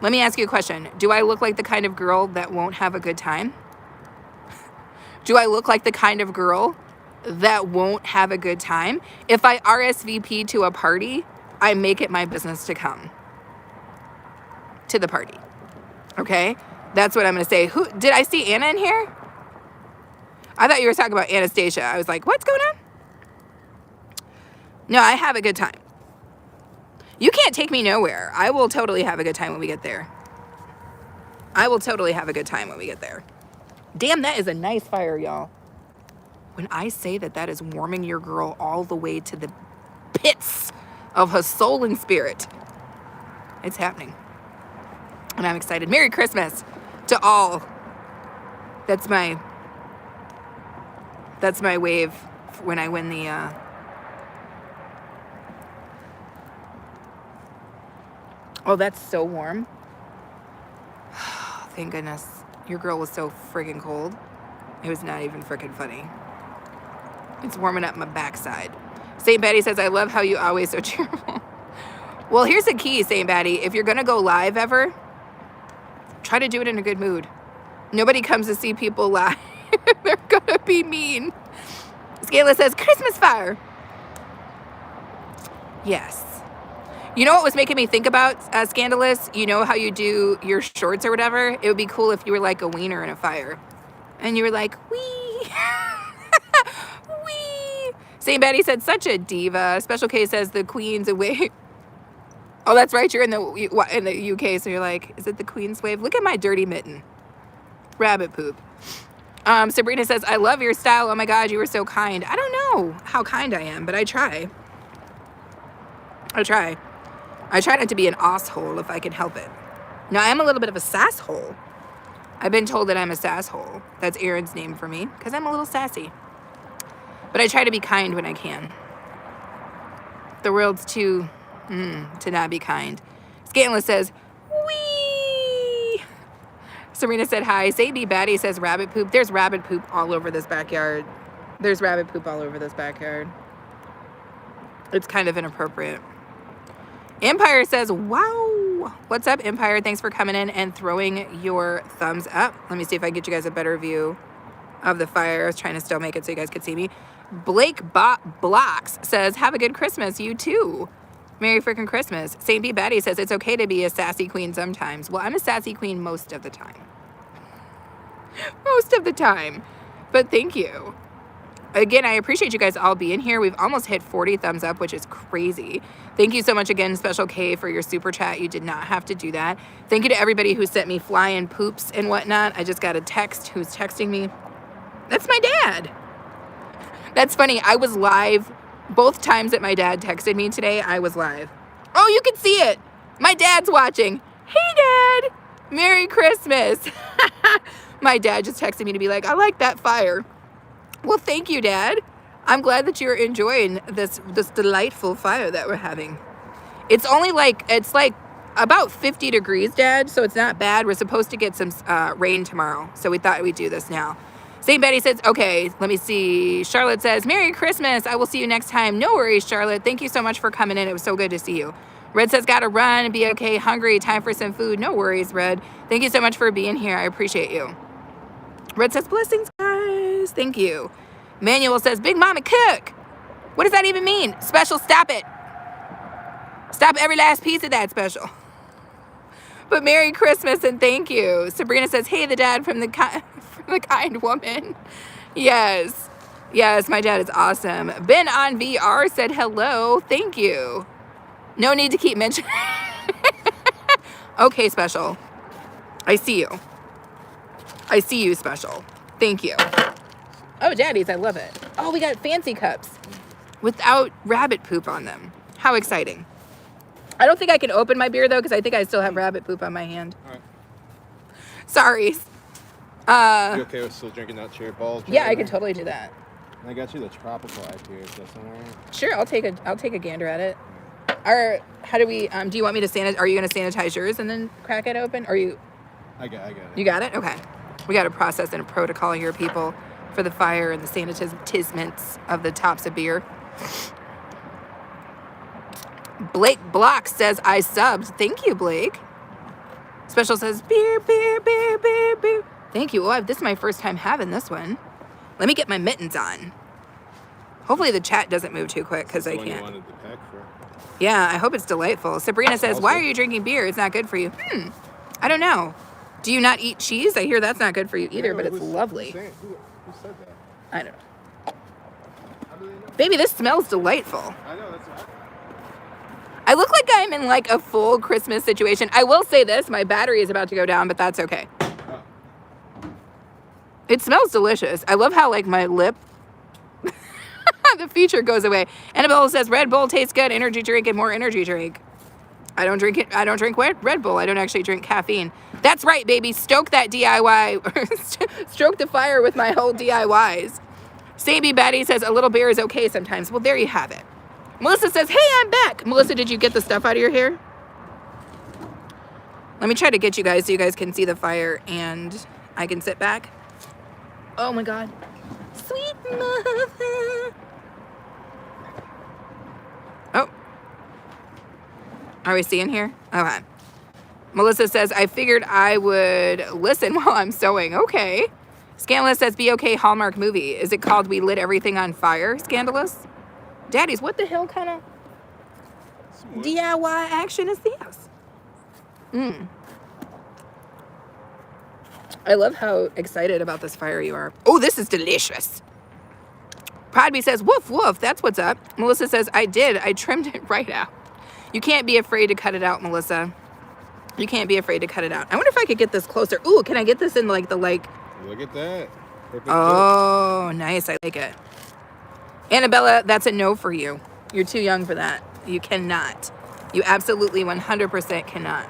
Let me ask you a question. Do I look like the kind of girl that won't have a good time? Do I look like the kind of girl that won't have a good time? If I RSVP to a party, I make it my business to come to the party. Okay? That's what I'm going to say. Who did I see Anna in here? I thought you were talking about Anastasia. I was like, what's going on? No, I have a good time. You can't take me nowhere. I will totally have a good time when we get there. I will totally have a good time when we get there. Damn, that is a nice fire, y'all. When I say that that is warming your girl all the way to the pits of her soul and spirit, it's happening. And I'm excited. Merry Christmas to all. That's my wave when I win the Oh, that's so warm. Thank goodness. Your girl was so friggin' cold. It was not even friggin' funny. It's warming up my backside. St. Patty says, I love how you always so cheerful. Well, here's the key, St. Patty. If you're going to go live ever, try to do it in a good mood. Nobody comes to see people live. They're going to be mean. Scala says, Christmas fire. Yes. You know what was making me think about Scandalous? You know how you do your shorts or whatever? It would be cool if you were like a wiener in a fire. And you were like, wee. Wee. St. Betty said, such a diva. Special K says, the queen's away. Oh, that's right. You're in the UK, so you're like, is it the Queen's Wave? Look at my dirty mitten. Rabbit poop. Sabrina says, I love your style. Oh my God, you were so kind. I don't know how kind I am, but I try. I try not to be an asshole if I can help it. Now, I am a little bit of a sasshole. I've been told that I'm a sasshole. That's Aaron's name for me, because I'm a little sassy. But I try to be kind when I can. The world's too, to not be kind. Scantless says, wee. Serena said hi. Sadie Batty says rabbit poop. There's rabbit poop all over this backyard. There's rabbit poop all over this backyard. It's kind of inappropriate. Empire says, wow. What's up, Empire? Thanks for coming in and throwing your thumbs up. Let me see if I can get you guys a better view of the fire. I was trying to still make it so you guys could see me. Blake Blocks says, have a good Christmas. You too. Merry freaking Christmas. St. B. Batty says, it's okay to be a sassy queen sometimes. Well, I'm a sassy queen most of the time. Most of the time. But thank you. Again, I appreciate you guys all being here. We've almost hit 40 thumbs up, which is crazy. Thank you so much again, Special K, for your super chat. You did not have to do that. Thank you to everybody who sent me flying poops and whatnot. I just got a text. Who's texting me? That's my dad. That's funny. I was live both times that my dad texted me today. I was live. Oh, you can see it. My dad's watching. Hey, Dad. Merry Christmas. My dad just texted me to be like, I like that fire. Well, thank you, Dad. I'm glad that you're enjoying this delightful fire that we're having. It's only it's like about 50 degrees, Dad, so it's not bad. We're supposed to get some rain tomorrow, so we thought we'd do this now. St. Betty says, okay, let me see. Charlotte says, Merry Christmas. I will see you next time. No worries, Charlotte. Thank you so much for coming in. It was so good to see you. Red says, gotta run, be okay, hungry, time for some food. No worries, Red. Thank you so much for being here. I appreciate you. Red says, blessings, guys. Thank you. Manuel says, Big Mama cook. What does that even mean? Special, stop it. Stop every last piece of that, Special. But Merry Christmas and thank you. Sabrina says, hey, the dad from the kind woman. Yes. Yes, my dad is awesome. Ben on VR said hello. Thank you. No need to keep mentioning. Okay, Special. I see you. I see you, Special. Thank you. Oh, Daddies, I love it. Oh, we got fancy cups without rabbit poop on them. How exciting. I don't think I can open my beer, though, because I think I still have rabbit poop on my hand. All right. Sorry. You okay with still drinking that cherry ball? Yeah, I can totally do that. I got you the tropical IPA, if that's all right. Sure, I'll take a gander at it. Or how do we? Do you want me to sanitize? Are you going to sanitize yours and then crack it open? Or you? I got it. You got it? Okay. We got a process and a protocol here, people, for the fire and the sanitisments of the tops of beer. Blake Block says, I subbed. Thank you, Blake. Special says, beer, beer, beer, beer, beer. Thank you. Oh, this is my first time having this one. Let me get my mittens on. Hopefully the chat doesn't move too quick because I can't. You wanted the pack for. Yeah, I hope it's delightful. Sabrina says, why are you drinking beer? It's not good for you. I don't know. Do you not eat cheese? I hear that's not good for you either, but it's lovely. Who said that? I don't know. Baby, this smells delightful. I know, that's right. I look like I'm in like a full Christmas situation. I will say this, my battery is about to go down, but that's okay. Oh. It smells delicious. I love how like my lip, the feature goes away. Annabelle says, Red Bull tastes good. Energy drink and more energy drink. I don't drink it. I don't drink Red Bull. I don't actually drink caffeine. That's right, baby. Stoke that DIY. Stroke the fire with my whole DIYs. Samey Batty says, a little beer is okay sometimes. Well, there you have it. Melissa says, hey, I'm back. Melissa, did you get the stuff out of your hair? Let me try to get you guys so you guys can see the fire and I can sit back. Oh my God. Sweet mother. Oh. Are we seeing here? Okay. Melissa says, I figured I would listen while I'm sewing. Okay. Scandalous says, be okay, Hallmark movie. Is it called We Lit Everything on Fire, Scandalous? Daddies, what the hell kind of DIY action is this? I love how excited about this fire you are. Oh, this is delicious. Podby says, woof, woof, that's what's up. Melissa says, I did. I trimmed it right out. You can't be afraid to cut it out, Melissa. You can't be afraid to cut it out. I wonder if I could get this closer. Ooh, can I get this in like the like? Look at that. Perfect Oh, nice. I like it. Annabella, that's a no for you. You're too young for that. You cannot. You absolutely 100% cannot.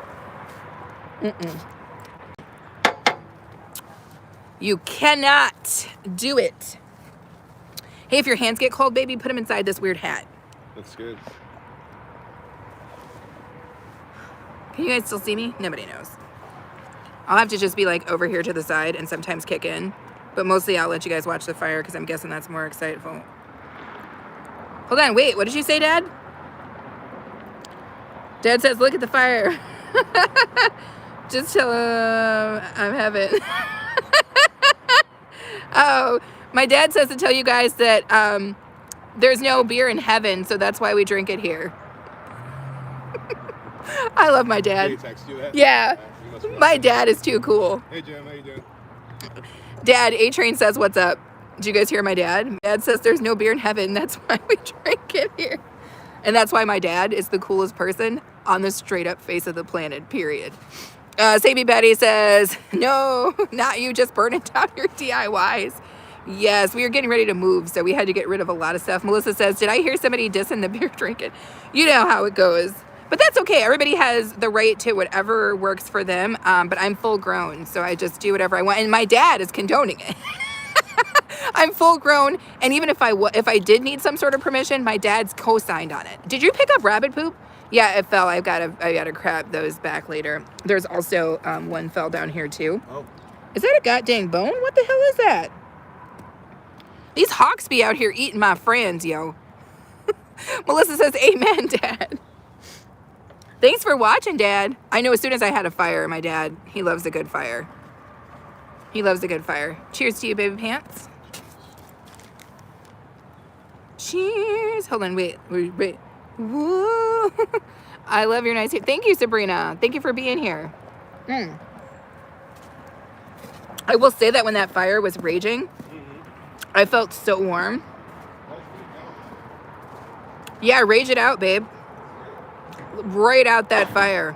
You cannot do it. Hey, if your hands get cold, baby, put them inside this weird hat. That's good. Can you guys still see me? Nobody knows. I'll have to just be like over here to the side and sometimes kick in. But mostly I'll let you guys watch the fire because I'm guessing that's more exciteful. Hold on, wait, what did you say, Dad? Dad says, look at the fire. Just tell him I'm having... Oh, my dad says to tell you guys that there's no beer in heaven, so that's why we drink it here. I love my dad. Did he text you that? Yeah. My dad is too cool. Hey, Jim, how you doing? Dad, A-Train says, what's up? Did you guys hear my dad? Dad says there's no beer in heaven. That's why we drink it here. And that's why my dad is the coolest person on the straight up face of the planet, period. Sadie Betty says, no, not you, just burning down your DIYs. Yes, we were getting ready to move, so we had to get rid of a lot of stuff. Melissa says, did I hear somebody dissing the beer drinking? You know how it goes. But that's okay. Everybody has the right to whatever works for them. But I'm full grown, so I just do whatever I want. And my dad is condoning it. I'm full grown. And even if I did need some sort of permission, my dad's co-signed on it. Did you pick up rabbit poop? Yeah, it fell. I gotta grab those back later. There's also one fell down here too. Oh. Is that a goddamn bone? What the hell is that? These hawks be out here eating my friends, yo. Melissa says, amen, Dad. Thanks for watching, Dad. I know as soon as I had a fire, my dad, he loves a good fire. He loves a good fire. Cheers to you, baby pants. Cheers. Hold on, wait. Woo. I love your nice hair. Thank you, Sabrina. Thank you for being here. I will say that when that fire was raging, I felt so warm. Yeah, rage it out, babe. Right out that fire.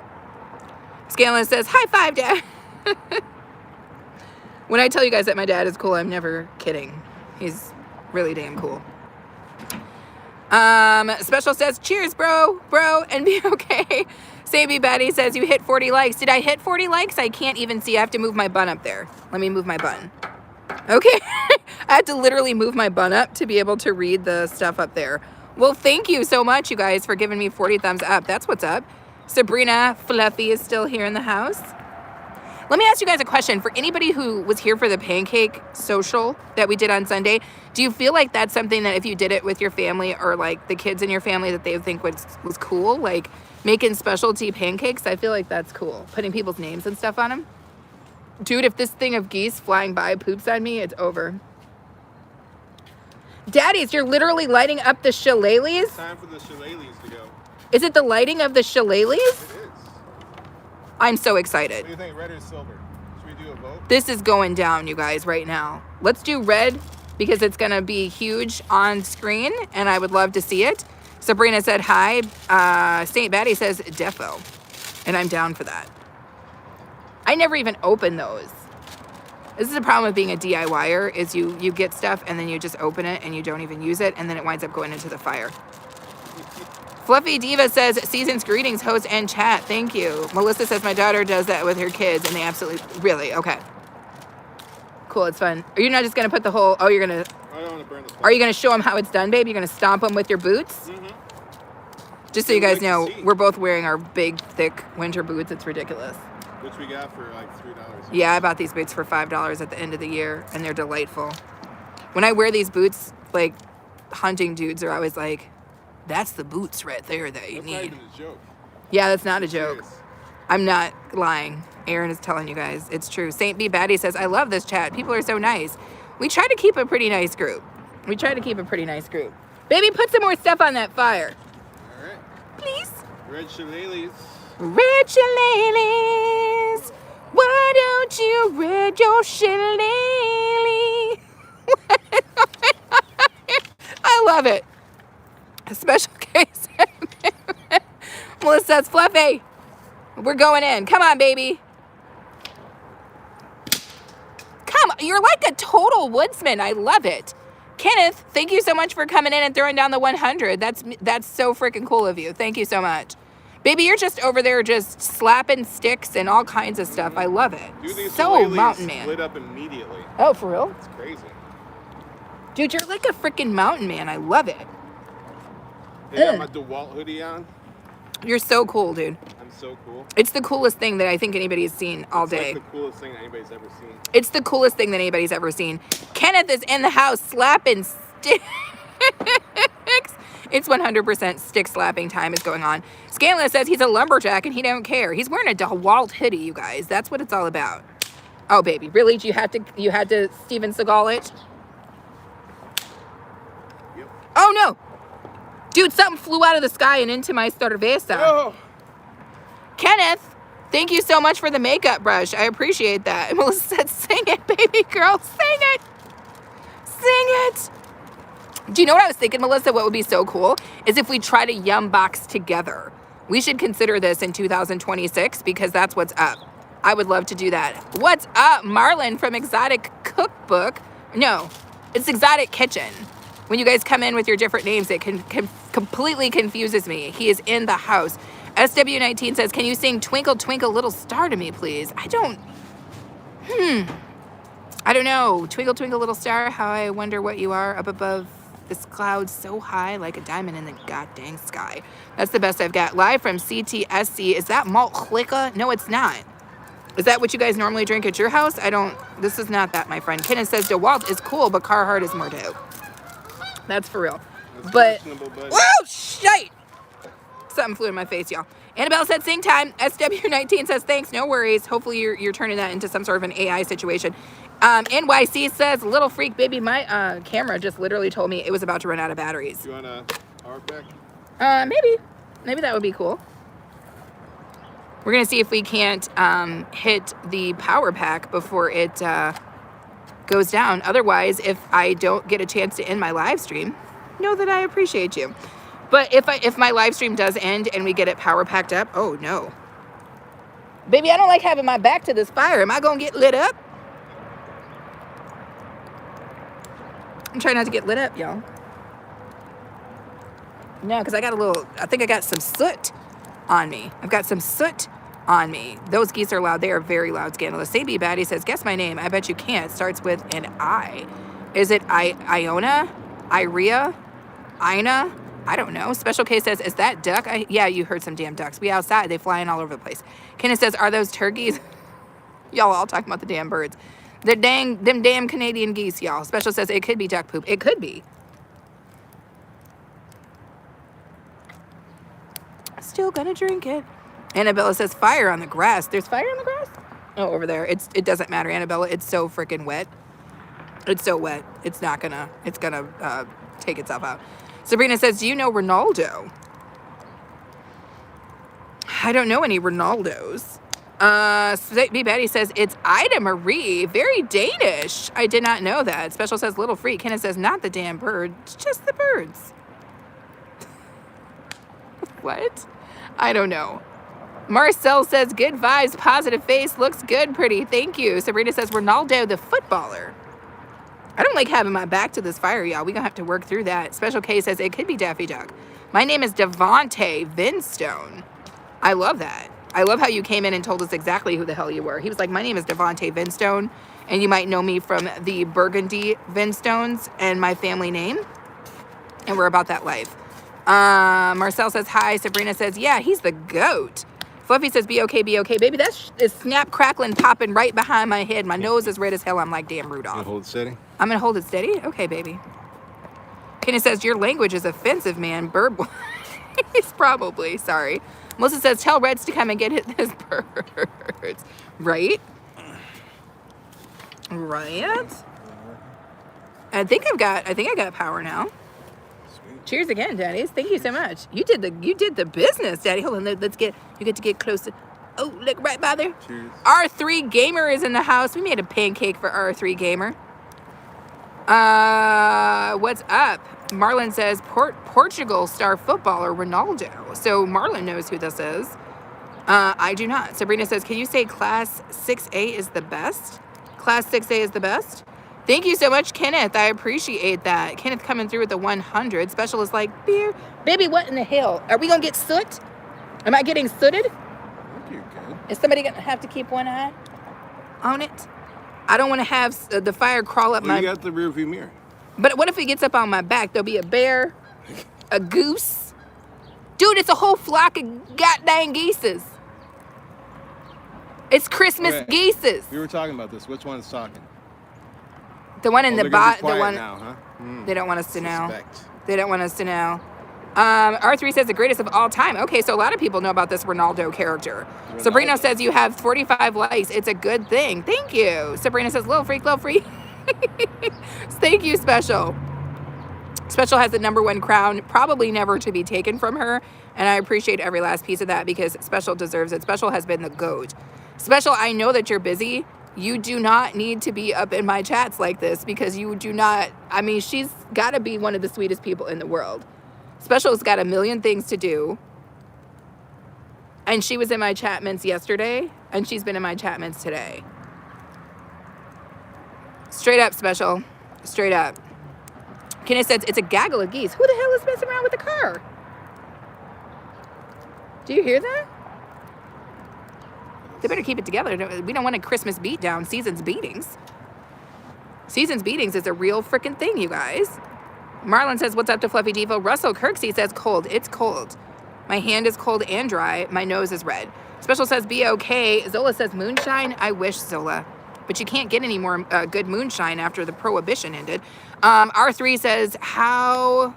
Scanlon says, high five, Dad. When I tell you guys that my dad is cool, I'm never kidding. He's really damn cool. Special says, cheers, bro, and be okay. Sadie Betty says, you hit 40 likes. Did I hit 40 likes? I can't even see. I have to move my bun up there. Let me move my bun. Okay. I had to literally move my bun up to be able to read the stuff up there. Well, thank you so much, you guys, for giving me 40 thumbs up. That's what's up. Sabrina Fluffy is still here in the house. Let me ask you guys a question. For anybody who was here for the pancake social that we did on Sunday, do you feel like that's something that if you did it with your family or like the kids in your family that they would think was cool? Like making specialty pancakes? I feel like that's cool. Putting people's names and stuff on them. Dude, if this thing of geese flying by poops on me, it's over. Daddies, you're literally lighting up the shillelaghs? It's time for the shillelaghs to go. Is it the lighting of the shillelaghs? It is. I'm so excited. What do you think, red or silver? Should we do a vote? This is going down, you guys, right now. Let's do red because it's going to be huge on screen, and I would love to see it. Sabrina said hi. St. Betty says defo, and I'm down for that. I never even open those. This is the problem with being a DIYer is you get stuff and then you just open it and you don't even use it and then it winds up going into the fire. Fluffy Diva says, season's greetings, host and chat. Thank you. Melissa says, my daughter does that with her kids and they absolutely, really? Okay. Cool, it's fun. Are you not just going to put the whole, I don't want to burn the are you going to show them how it's done, babe? You're going to stomp them with your boots? Just so you guys know, we're both wearing our big, thick winter boots. It's ridiculous. Which we got for like $3. Yeah, I bought these boots for $5 at the end of the year, and they're delightful. When I wear these boots, like, hunting dudes are always like, that's the boots right there that you need. That's not even a joke. Yeah, that's not a joke. Serious. I'm not lying. Aaron is telling you guys. It's true. St. B. Batty says, I love this chat. People are so nice. We try to keep a pretty nice group. Baby, put some more stuff on that fire. All right. Please. Red shillelaghs. Red shillelaghs. Why don't you red your shillelagh? I love it. A special case. says, Fluffy, we're going in. Come on, baby. Come on. You're like a total woodsman. I love it. Kenneth, thank you so much for coming in and throwing down the 100. That's so freaking cool of you. Thank you so much. Baby, you're just over there just slapping sticks and all kinds of stuff. I love it. Dude, these so mountain man. lit up immediately. Oh, for real? It's crazy. Dude, you're like a freaking mountain man. I love it. Hey, I got my DeWalt hoodie on. You're so cool, dude. I'm so cool. It's the coolest thing that I think anybody's seen all day. It's like the coolest thing anybody's ever seen. It's the coolest thing that anybody's ever seen. Kenneth is in the house slapping sticks. It's 100% stick slapping time is going on. Scanlon says he's a lumberjack and he don't care. He's wearing a DeWalt hoodie, you guys. That's what it's all about. Oh, baby. Really? You had to Steven Seagal it? Yep. Oh, no. Dude, something flew out of the sky and into my cerveza. Oh. Kenneth, thank you so much for the makeup brush. I appreciate that. And Melissa said, sing it, baby girl. Sing it. Sing it. Do you know what I was thinking, Melissa? What would be so cool is if we try to yum box together. We should consider this in 2026 because that's what's up. I would love to do that. What's up, Marlon from Exotic Cookbook? No, it's Exotic Kitchen. When you guys come in with your different names, it completely confuses me. He is in the house. SW19 says, can you sing Twinkle, Twinkle, Little Star to me, please? I don't know. Twinkle, twinkle, little star, how I wonder what you are up above this cloud so high like a diamond in the goddamn sky. That's the best I've got. Live from CTSC. Is that malt clicker? No, it's not. Is that what you guys normally drink at your house? This is not that, my friend. Kenneth says DeWalt is cool, but Carhartt is more dope. That's for real. That's whoa, shite! Something flew in my face, y'all. Annabelle said sing time. SW19 says thanks, no worries. Hopefully you're turning that into some sort of an AI situation. NYC says little freak baby, my camera just literally told me it was about to run out of batteries. You want a power pack? Maybe that would be cool. We're gonna see if we can't hit the power pack before it goes down. Otherwise, if I don't get a chance to end my live stream, know that I appreciate you. But if my live stream does end and we get it power packed up, oh no. Baby, I don't like having my back to this fire. Am I gonna get lit up? I'm trying not to get lit up, y'all. No, because I think I got some soot on me. I've got some soot on me. Those geese are loud. They are very loud, scandalous. Sadie Batty says, guess my name. I bet you can't. Starts with an I. Is it Iona? Iria? Ina? I don't know. Special K says, is that duck? Yeah, you heard some damn ducks. We outside. They flying all over the place. Kenneth says, are those turkeys? Y'all all talking about the damn birds. Them damn Canadian geese, y'all. Special says, it could be duck poop. It could be. Still gonna drink it. Annabella says, fire on the grass. There's fire on the grass? Oh, over there. It doesn't matter, Annabella. It's so freaking wet. It's so wet. It's gonna take itself out. Sabrina says, do you know Ronaldo? I don't know any Ronaldos. B. Betty says, it's Ida Marie. Very Danish. I did not know that. Special says, little freak. Kenneth says, not the damn bird. It's just the birds. What? I don't know. Marcel says, good vibes, positive face. Looks good, pretty. Thank you. Sabrina says, Ronaldo the footballer. I don't like having my back to this fire, y'all. We're going to have to work through that. Special K says, it could be Daffy Duck. My name is Devonte Vinstone. I love that. I love how you came in and told us exactly who the hell you were. He was like, my name is Devonte Vinstone, and you might know me from the Burgundy Vinstones and my family name. And we're about that life. Marcel says, hi. Sabrina says, yeah, he's the goat. Fluffy says, be okay, baby. That is snap, crackling, popping right behind my head. My nose is red as hell. I'm like, damn, Rudolph. You hold it steady? I'm going to hold it steady? Okay, baby. Kenneth says, your language is offensive, man. Bird boy. He's probably, sorry. Melissa says, tell Reds to come and get his birds. Right? Right? I think I got power now. Sweet. Cheers again, daddies. Thank you so much. You did the business, daddy. Hold on, you get to get closer. Oh, look right by there. Cheers. R3 Gamer is in the house. We made a pancake for R3 Gamer. What's up? Marlon says Portugal star footballer Ronaldo. So Marlon knows who this is. I do not. Sabrina says, can you say class 6A is the best? Class 6A is the best? Thank you so much, Kenneth. I appreciate that. Kenneth coming through with the 100. Special is like, beer. Baby, what in the hell? Are we going to get soot? Am I getting sooted? I think you're good. Is somebody going to have to keep one eye on it? I don't want to have the fire crawl up Well, my... you got the rear view mirror. But what if it gets up on my back? There'll be a bear, a goose. Dude, it's a whole flock of goddamn geeses. It's Christmas geeses. We were talking about this. Which one's talking? The one in the bot, the one. Now, huh? They don't want us to know. Suspect. They don't want us to know. R3 says the greatest of all time. Okay, so a lot of people know about this Ronaldo character. Ronaldo. Sabrina says you have 45 likes. It's a good thing. Thank you. Sabrina says, little freak, little freak. Thank you, Special. Special has the #1 crown, probably never to be taken from her. And I appreciate every last piece of that because Special deserves it. Special has been the GOAT. Special, I know that you're busy. You do not need to be up in my chats like this because you do not. I mean, she's got to be one of the sweetest people in the world. Special's got a million things to do. And she was in my chat mints yesterday, and she's been in my chat mints today. Straight up, Special. Straight up. Kenneth says, it's a gaggle of geese. Who the hell is messing around with the car? Do you hear that? They better keep it together. We don't want a Christmas beatdown. Season's beatings. Season's beatings is a real freaking thing, you guys. Marlon says, what's up to Fluffy Devo? Russell Kirksey says, cold. It's cold. My hand is cold and dry. My nose is red. Special says, be okay. Zola says, moonshine. I wish, Zola. But you can't get any more good moonshine after the prohibition ended. R3 says, how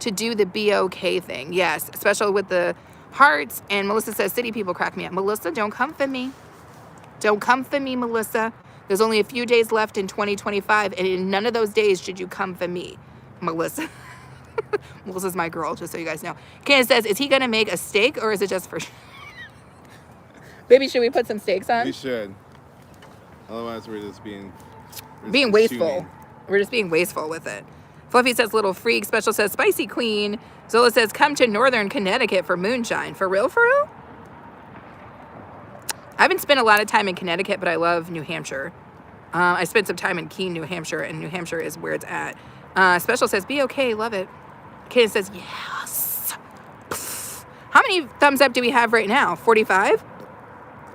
to do the be okay thing. Yes, Special with the hearts. And Melissa says, city people crack me up. Melissa, don't come for me. Don't come for me, Melissa. There's only a few days left in 2025, and in none of those days should you come for me, Melissa. Melissa's my girl, just so you guys know. Candace says, is he going to make a steak, or is it just for... Baby, should we put some steaks on? We should. Otherwise, we're just being wasteful. consuming. We're just being wasteful with it. Fluffy says, little freak. Special says, spicy queen. Zola says, come to northern Connecticut for moonshine. For real, for real? I haven't spent a lot of time in Connecticut, but I love New Hampshire. I spent some time in Keene, New Hampshire, and New Hampshire is where it's at. Special says, be okay, love it. Kid says, yes. Pfft. How many thumbs up do we have right now? 45?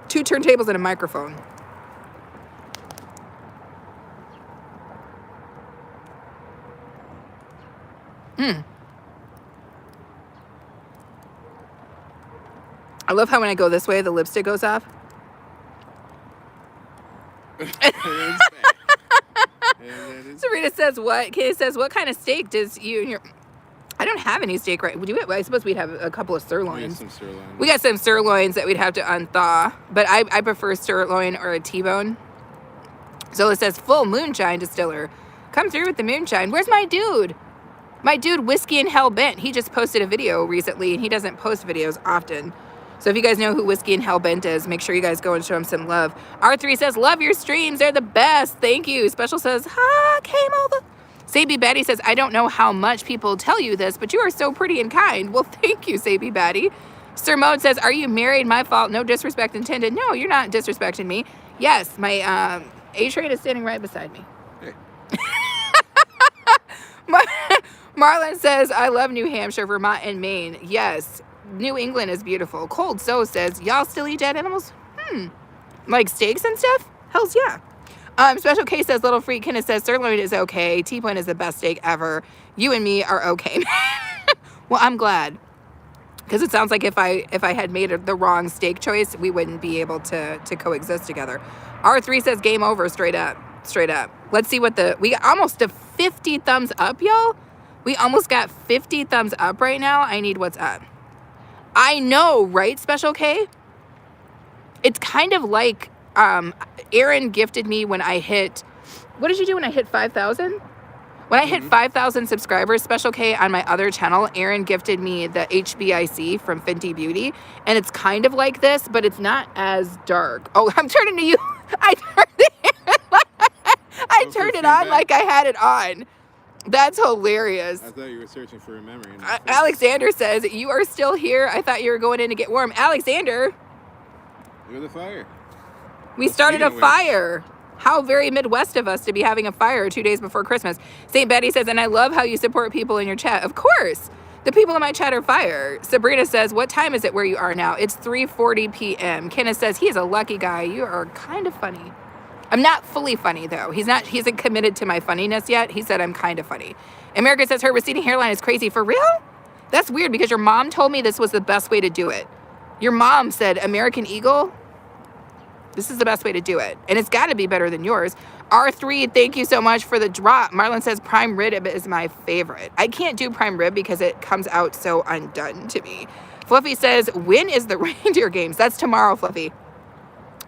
2 turntables and a microphone. I love how when I go this way, the lipstick goes off. Sarita says, what? Kay says, what kind of steak does you and your... I don't have any steak right. I suppose we'd have a couple of sirloins. We got some sirloins that we'd have to unthaw. But I prefer sirloin or a T-bone. Zola says, full moonshine distiller. Come through with the moonshine. Where's my dude? My dude, Whiskey and Hellbent. He just posted a video recently, and he doesn't post videos often. So if you guys know who Whiskey and Hellbent is, make sure you guys go and show him some love. R3 says, love your streams. They're the best. Thank you. Special says, came over. Sabi Batty says, I don't know how much people tell you this, but you are so pretty and kind. Well, thank you, Sabi Batty. Sir Mode says, are you married? My fault. No disrespect intended. No, you're not disrespecting me. Yes, my A-Train is standing right beside me. Hey. Marlon says, I love New Hampshire, Vermont, and Maine. Yes, New England is beautiful. Cold So says, y'all still eat dead animals? Like steaks and stuff? Hells yeah. Special K says, little freak. Kenneth says, sirloin is okay. T-bone is the best steak ever. You and me are okay. Well, I'm glad. Because it sounds like if I had made the wrong steak choice, we wouldn't be able to coexist together. R3 says, game over, straight up. Straight up. Let's see what we got almost to 50 thumbs up, y'all. We almost got 50 thumbs up right now. I need what's up. I know, right, Special K? It's kind of like Aaron gifted me when I hit... What did you do when I hit 5,000? When I hit 5,000 subscribers, Special K, on my other channel, Aaron gifted me the HBIC from Fenty Beauty. And it's kind of like this, but it's not as dark. Oh, I'm turning to you. I turned it on like I had it on. That's hilarious. I thought you were searching for a memory. Alexander says, you are still here. I thought you were going in to get warm. Alexander. Look at the fire. We started a fire. How very Midwest of us to be having a fire 2 days before Christmas. St. Betty says, and I love how you support people in your chat. Of course. The people in my chat are fire. Sabrina says, what time is it where you are now? It's 3:40 p.m. Kenneth says, he is a lucky guy. You are kind of funny. I'm not fully funny, though. He isn't committed to my funniness yet. He said I'm kind of funny. America says her receding hairline is crazy. For real? That's weird because your mom told me this was the best way to do it. Your mom said, American Eagle, this is the best way to do it. And it's got to be better than yours. R3, thank you so much for the drop. Marlon says prime rib is my favorite. I can't do prime rib because it comes out so undone to me. Fluffy says, when is the reindeer games? That's tomorrow, Fluffy.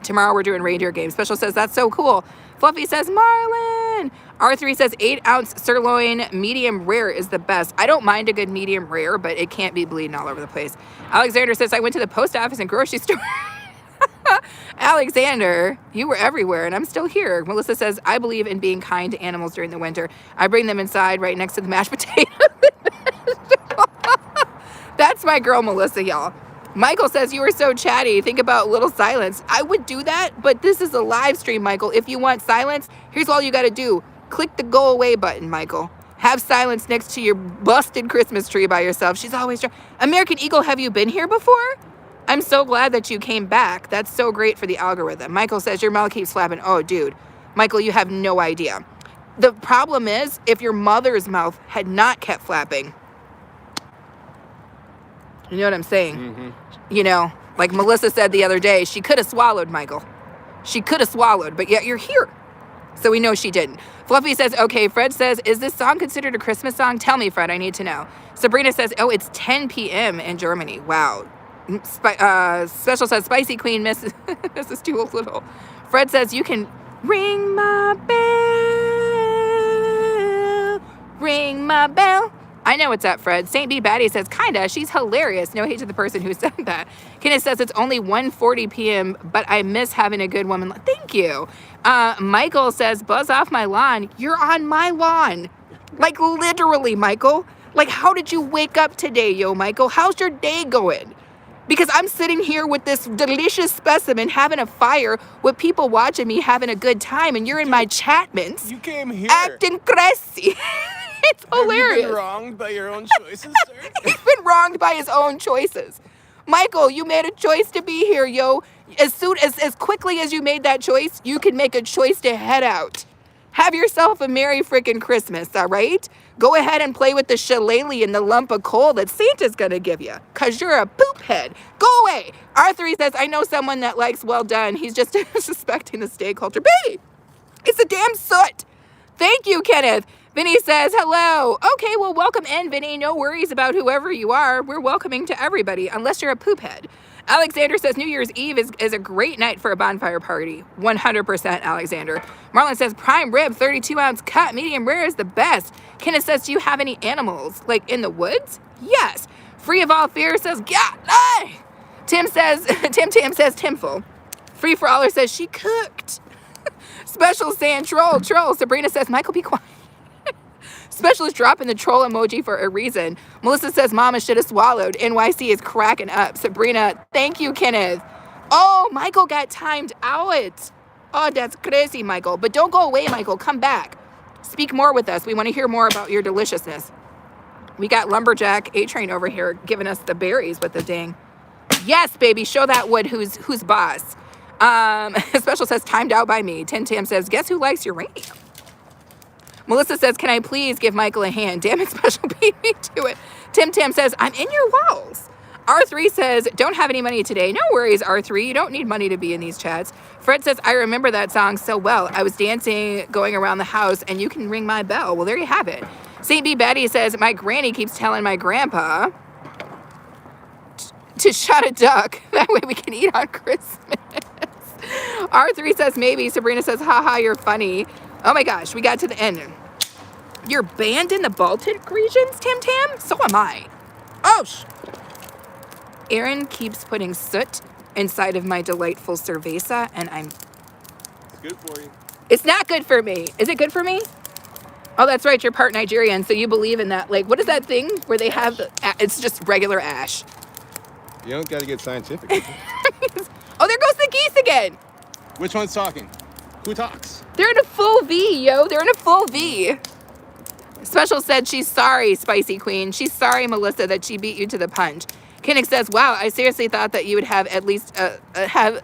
Tomorrow we're doing reindeer games. Special says, that's so cool. Fluffy says, Marlon. R3 says 8-ounce sirloin medium rare is the best. I don't mind a good medium rare, but it can't be bleeding all over the place. Alexander says, I went to the post office and grocery store. Alexander, you were everywhere and I'm still here. Melissa says, I believe in being kind to animals during the winter. I bring them inside right next to the mashed potatoes. That's my girl, Melissa, y'all. Michael says, you were so chatty. Think about little silence. I would do that, but this is a live stream, Michael. If you want silence, here's all you got to do. Click the go away button, Michael. Have silence next to your busted Christmas tree by yourself. She's always trying. American Eagle, have you been here before? I'm so glad that you came back. That's so great for the algorithm. Michael says, your mouth keeps flapping. Oh, dude. Michael, you have no idea. The problem is, if your mother's mouth had not kept flapping, you know what I'm saying? Mm-hmm. You know, like Melissa said the other day, she could have swallowed, Michael. She could have swallowed, but yet you're here. So we know she didn't. Fluffy says, okay. Fred says, is this song considered a Christmas song? Tell me, Fred, I need to know. Sabrina says, oh, it's 10 p.m. in Germany. Wow. Special says, Spicy Queen misses too little. Fred says, you can ring my bell. Ring my bell. I know what's up, Fred. St. B. Batty says, kinda. She's hilarious. No hate to the person who said that. Kenneth says, it's only 1:40 p.m., but I miss having a good woman. Thank you. Michael says, buzz off my lawn. You're on my lawn. Like, literally, Michael. Like, how did you wake up today, yo, Michael? How's your day going? Because I'm sitting here with this delicious specimen having a fire with people watching me having a good time, and you're in my chatments. You came here. Acting crazy. It's hilarious. Have you been wronged by your own choices, sir? He's been wronged by his own choices. Michael, you made a choice to be here, yo. As quickly as you made that choice, you can make a choice to head out. Have yourself a Merry freaking Christmas, all right? Go ahead and play with the shillelagh and the lump of coal that Santa's gonna give you, because you're a poop head. Go away. R3 says, I know someone that likes well done. He's just suspecting the steak culture. Baby, it's a damn soot. Thank you, Kenneth. Vinny says, hello. Okay, well, welcome in, Vinny. No worries about whoever you are. We're welcoming to everybody, unless you're a poop head. Alexander says New Year's Eve is a great night for a bonfire party. 100%, Alexander. Marlon says prime rib, 32-ounce cut, medium rare is the best. Kenneth says, do you have any animals, like in the woods? Yes. Free of all fear says, God, aye. Tim says, Tim says Timful. Free for Aller says she cooked. Special saying troll. Sabrina says, Michael, be quiet. Special is dropping the troll emoji for a reason. Melissa says mama should have swallowed. NYC is cracking up. Sabrina, thank you, Kenneth. Oh, Michael got timed out. Oh, that's crazy, Michael. But don't go away, Michael. Come back. Speak more with us. We want to hear more about your deliciousness. We got Lumberjack A-Train over here giving us the berries with the ding. Yes, baby. Show that wood who's boss. Special says timed out by me. Tim says, guess who likes uranium? Melissa says, can I please give Michael a hand? Damn it, Special beat me to it. Tim says, I'm in your walls. R3 says, don't have any money today. No worries, R3. You don't need money to be in these chats. Fred says, I remember that song so well. I was dancing, going around the house, and you can ring my bell. Well, there you have it. St. B. Betty says, my granny keeps telling my grandpa to shut a duck. That way we can eat on Christmas. R3 says, maybe. Sabrina says, haha, you're funny. Oh my gosh, we got to the end. You're banned in the Baltic regions, Tim? So am I. Oh, Aaron keeps putting soot inside of my delightful cerveza, and It's good for you. It's not good for me. Is it good for me? Oh, that's right. You're part Nigerian, so you believe in that. Like, what is that thing where they have it's just regular ash. You don't got to get scientific. Oh, there goes the geese again. Which one's talking? Who talks? They're in a full V, yo. They're in a full V. Special said she's sorry, Spicy Queen. She's sorry, Melissa, that she beat you to the punch. Kinnick says, wow, I seriously thought that you would have at least have...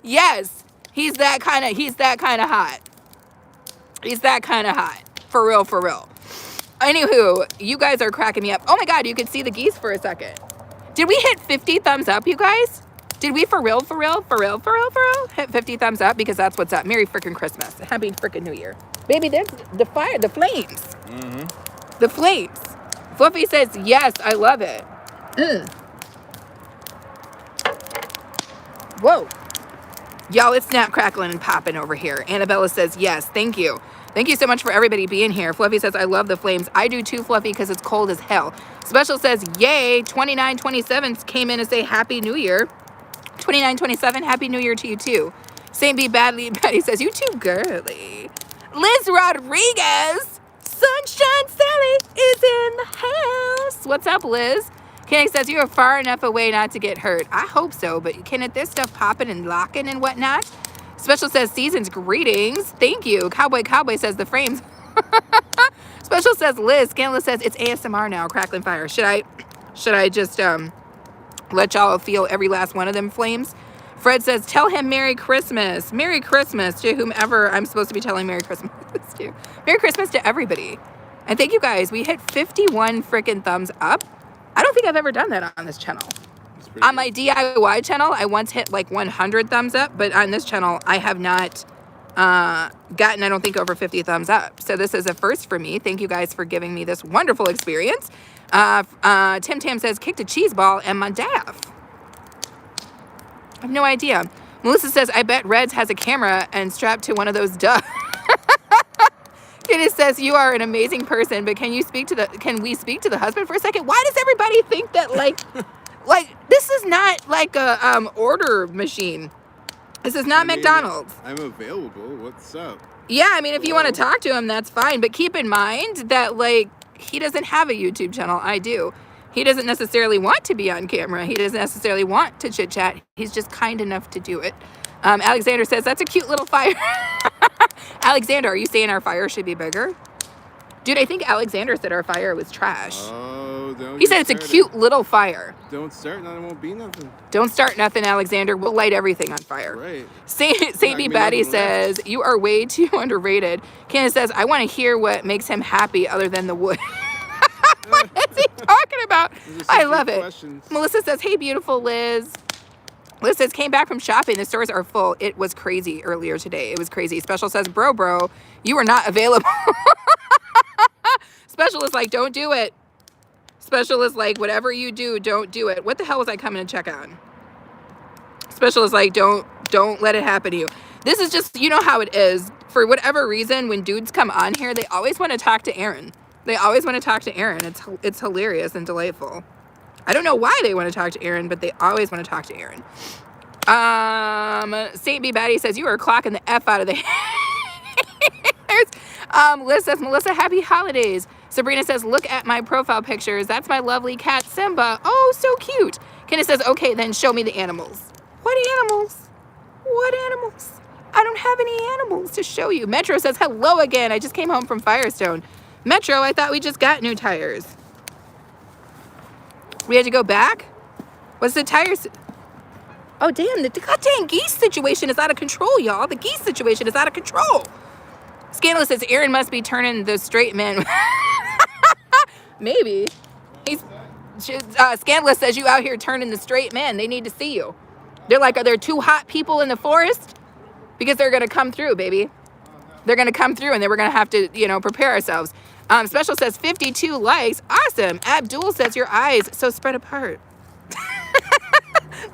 Yes, he's that kind of hot. He's that kind of hot. For real, for real. Anywho, you guys are cracking me up. Oh my God, you could see the geese for a second. Did we hit 50 thumbs up, you guys? Did we for real hit 50 thumbs up? Because that's what's up. Merry freaking Christmas. Happy freaking New Year. Baby, there's the fire, the flames. Mm-hmm. The flames. Fluffy says, yes, I love it. Whoa. Y'all, it's snap, crackling, and popping over here. Annabella says, yes, thank you. Thank you so much for everybody being here. Fluffy says, I love the flames. I do too, Fluffy, because it's cold as hell. Special says, yay. 2927 came in to say Happy New Year. 2927, Happy New Year to you too. Saint B Badly Betty says, you too girly. Liz Rodriguez, Sunshine Sally is in the house. What's up, Liz? Kenneth says, you are far enough away not to get hurt. I hope so, but Kenneth, there's stuff popping and locking and whatnot. Special says, season's greetings. Thank you. Cowboy says, the frames. Special says, Liz. Scandalous says, it's ASMR now, crackling fire. Should I just let y'all feel every last one of them flames? Fred says, tell him Merry Christmas. Merry Christmas to whomever I'm supposed to be telling Merry Christmas to. Merry Christmas to everybody. And thank you guys. We hit 51 freaking thumbs up. I don't think I've ever done that on this channel. On my DIY channel, I once hit like 100 thumbs up, but on this channel, I have not gotten, I don't think, over 50 thumbs up. So this is a first for me. Thank you guys for giving me this wonderful experience. Tim Tam says, kicked a cheese ball and my daff. I have no idea. Melissa says, I bet Reds has a camera and strapped to one of those duh. Kenneth says, you are an amazing person, but can we speak to the husband for a second? Why does everybody think that like this is not like a order machine. This is not McDonald's. I'm available. What's up? Yeah, I mean, if you want to talk to him, that's fine. But keep in mind that like he doesn't have a YouTube channel. I do. He doesn't necessarily want to be on camera. He doesn't necessarily want to chit chat. He's just kind enough to do it. Alexander says, that's a cute little fire. Alexander, are you saying our fire should be bigger? Dude, I think Alexander said our fire was trash. Oh, don't. He said it's a cute little fire. Don't start, then it won't be nothing. Don't start nothing, Alexander. We'll light everything on fire. Right. Saint B. Batty says, you are way too underrated. Candace says, I want to hear what makes him happy other than the wood. What is he talking about? I love it. Questions. Melissa says, hey, beautiful Liz. Liz says, came back from shopping. The stores are full. It was crazy earlier today. It was crazy. Special says, bro, you are not available. Special is like, don't do it. Special is like, whatever you do, don't do it. What the hell was I coming to check on? Special is like, don't let it happen to you. This is just, you know how it is. For whatever reason, when dudes come on here, they always want to talk to Aaron. They always want to talk to Aaron. It's hilarious and delightful. I don't know why they want to talk to Aaron, but they always want to talk to Aaron. Saint B. Batty says, you are clocking the F out of the Liz says, Melissa, happy holidays. Sabrina says, look at my profile pictures. That's my lovely cat, Simba. Oh, so cute. Kenneth says, okay, then show me the animals. What animals? What animals? I don't have any animals to show you. Metro says, hello again. I just came home from Firestone. Metro, I thought we just got new tires. We had to go back? What's the tires? Oh, damn, the goddamn geese situation is out of control, y'all. The geese situation is out of control. Scandalous says, Aaron must be turning the straight man. Maybe. Scandalous says, you out here turning the straight men. They need to see you. They're like, are there two hot people in the forest? Because they're going to come through, baby. They're going to come through, and then we're going to have to, prepare ourselves. Special says 52 likes. Awesome. Abdul says your eyes so spread apart.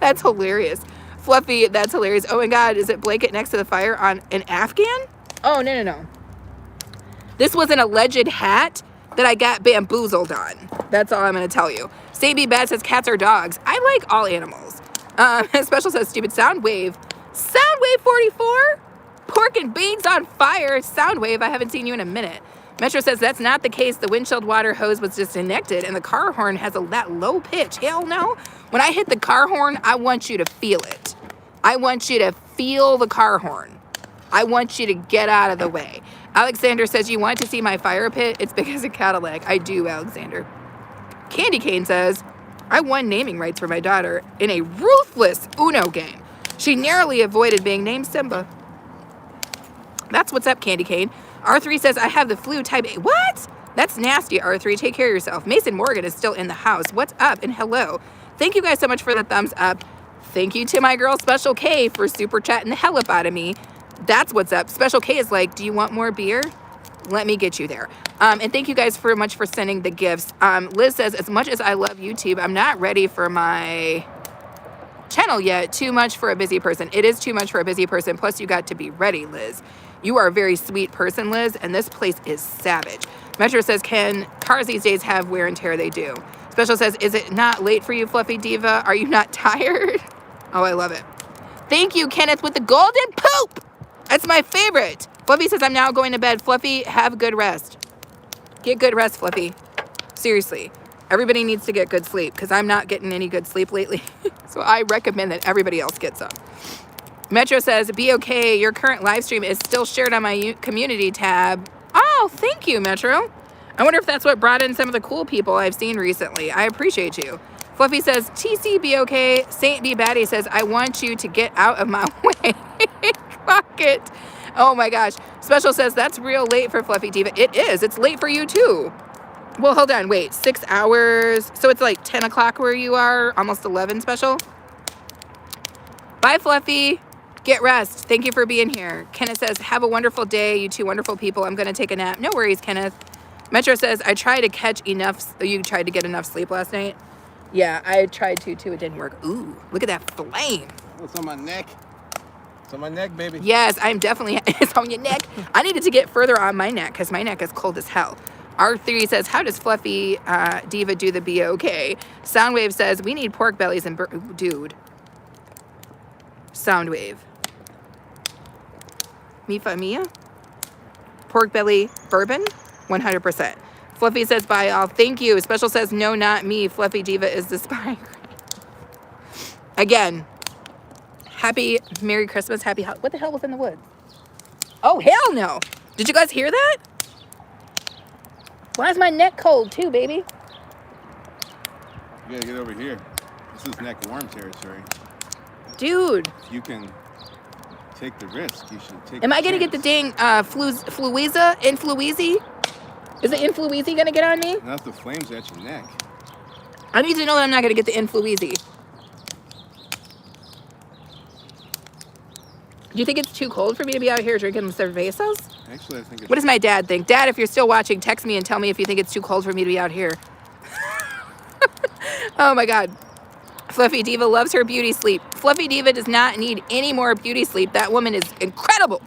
That's hilarious. Fluffy, that's hilarious. Oh my God, is it blanket next to the fire on an Afghan? Oh, no. This was an alleged hat that I got bamboozled on. That's all I'm going to tell you. Sabi Bad says cats are dogs. I like all animals. Special says stupid Soundwave. Soundwave 44? Pork and beans on fire. Soundwave, I haven't seen you in a minute. Metro says that's not the case. The windshield water hose was disconnected and the car horn has that low pitch. Hell no. When I hit the car horn, I want you to feel it. I want you to feel the car horn. I want you to get out of the way. Alexander says, you want to see my fire pit? It's because of Cadillac. I do, Alexander. Candy Cane says, I won naming rights for my daughter in a ruthless Uno game. She narrowly avoided being named Simba. That's what's up, Candy Cane. R3 says, I have the flu type A. What? That's nasty, R3. Take care of yourself. Mason Morgan is still in the house. What's up and hello. Thank you guys so much for the thumbs up. Thank you to my girl Special K for super chatting the hell up out of me. That's what's up. Special K is like, do you want more beer? Let me get you there. And thank you guys very much for sending the gifts. Liz says, as much as I love YouTube, I'm not ready for my channel yet. Too much for a busy person. It is too much for a busy person. Plus, you got to be ready, Liz. You are a very sweet person, Liz, and this place is savage. Metro says, can cars these days have wear and tear? They do. Special says, is it not late for you, Fluffy Diva? Are you not tired? Oh, I love it. Thank you, Kenneth, with the golden poop. That's my favorite. Fluffy says, I'm now going to bed. Fluffy, have good rest. Get good rest, Fluffy. Seriously. Everybody needs to get good sleep because I'm not getting any good sleep lately. So I recommend that everybody else gets some. Metro says, be okay. Your current live stream is still shared on my community tab. Oh, thank you, Metro. I wonder if that's what brought in some of the cool people I've seen recently. I appreciate you. Fluffy says, TC, be okay. Saint B. Batty says, I want you to get out of my way. Fuck it. Oh my gosh. Special says, that's real late for Fluffy Diva. It is. It's late for you too. Well, hold on. Wait, 6 hours. So it's like 10 o'clock where you are. Almost 11, Special. Bye, Fluffy. Get rest. Thank you for being here. Kenneth says, have a wonderful day, you two wonderful people. I'm going to take a nap. No worries, Kenneth. Metro says, I tried to catch enough. You tried to get enough sleep last night? Yeah, I tried to too. It didn't work. Ooh, look at that flame. Oh, it's on my neck. It's on my neck, baby. Yes, I'm definitely, it's on your neck. I needed to get further on my neck because my neck is cold as hell. R3 says, how does Fluffy Diva do the B-OK? Soundwave says, we need pork bellies and, dude. Soundwave. Mifa Mia? Pork belly bourbon? 100%. Fluffy says, bye all. Thank you. Special says, no, not me. Fluffy Diva is the spy. Again, happy Merry Christmas. Happy what the hell was in the woods? Oh, hell no. Did you guys hear that? Why is my neck cold too, baby? You gotta get over here. This is neck warm territory. Dude. If you can take the risk, you should take Am I gonna get the dang influenza? Is the influenza gonna get on me? Not the flames at your neck. I need to know that I'm not gonna get the influenza. Do you think it's too cold for me to be out here drinking cervezas? Actually, I think it's... What does my dad think? Dad, if you're still watching, text me and tell me if you think it's too cold for me to be out here. Oh my God. Fluffy Diva loves her beauty sleep. Fluffy Diva does not need any more beauty sleep. That woman is incredible.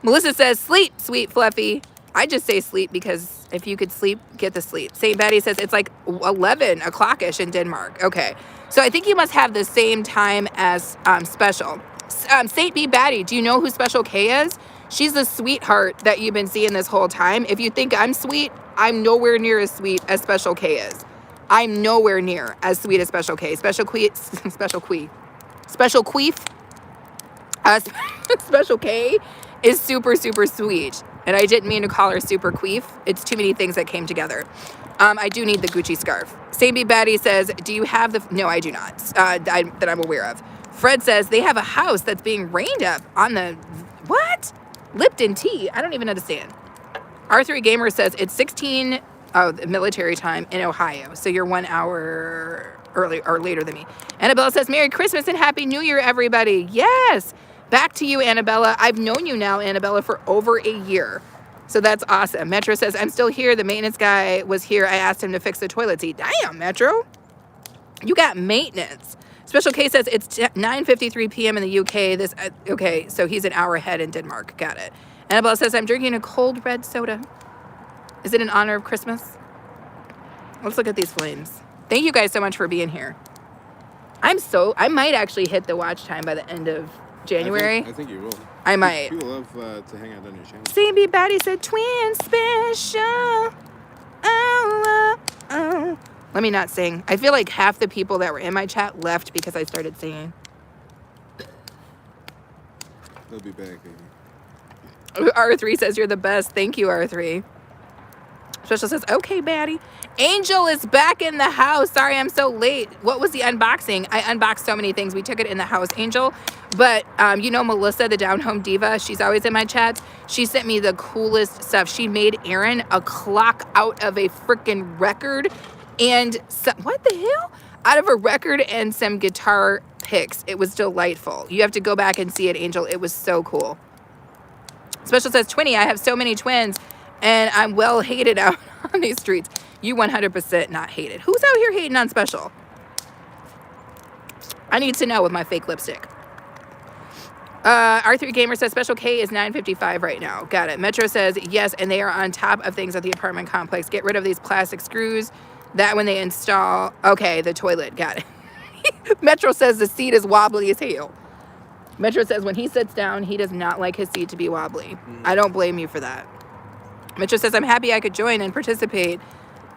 Melissa says, sleep, sweet Fluffy. I just say sleep because if you could sleep, get the sleep. St. Betty says it's like 11 o'clock-ish in Denmark. Okay. So I think you must have the same time as Special. St. B. Batty, do you know who Special K is? She's the sweetheart that you've been seeing this whole time. If you think I'm sweet, I'm nowhere near as sweet as Special K is. I'm nowhere near as sweet as Special K. Special Queef. Special K is super, super sweet. And I didn't mean to call her super queef. It's too many things that came together. I do need the Gucci scarf. Sammy Batty says, do you have the... No, I do not. That I'm aware of. Fred says, they have a house that's being rained up on the... What? Lipton tea. I don't even understand. R3 Gamer says, it's 16... Oh, military time in Ohio. So you're 1 hour early or later than me. Annabella says, Merry Christmas and Happy New Year, everybody. Yes. Back to you, Annabella. I've known you now, Annabella, for over a year. So that's awesome. Metro says, I'm still here. The maintenance guy was here. I asked him to fix the toilet seat. Damn, Metro. You got maintenance. Special K says it's 9:53 p.m. in the UK. Okay, so he's an hour ahead in Denmark. Got it. Annabella says, I'm drinking a cold red soda. Is it in honor of Christmas? Let's look at these flames. Thank you guys so much for being here. I might actually hit the watch time by the end of January? I think you will. I might. People love to hang out on your channel. CB Batty said twin special. Oh, oh, oh. Let me not sing. I feel like half the people that were in my chat left because I started singing. They'll be back, baby. R3 says you're the best. Thank you, R3. Special says, okay, Batty. Angel is back in the house. Sorry, I'm so late. What was the unboxing? I unboxed so many things. We took it in the house, Angel. But you know Melissa, the Down Home Diva? She's always in my chats. She sent me the coolest stuff. She made Aaron a clock out of a freaking record. And what the hell? Out of a record and some guitar picks. It was delightful. You have to go back and see it, Angel. It was so cool. Special says, Twinny, I have so many twins, and I'm well hated out on these streets. You 100% not hated. Who's out here hating on Special? I need to know with my fake lipstick. R3 Gamer says Special K is $9.55 right now. Got it. Metro says, yes, and they are on top of things at the apartment complex. Get rid of these plastic screws. That when they install... Okay, the toilet. Got it. Metro says the seat is wobbly as hell. Metro says when he sits down, he does not like his seat to be wobbly. I don't blame you for that. Metro says, I'm happy I could join and participate.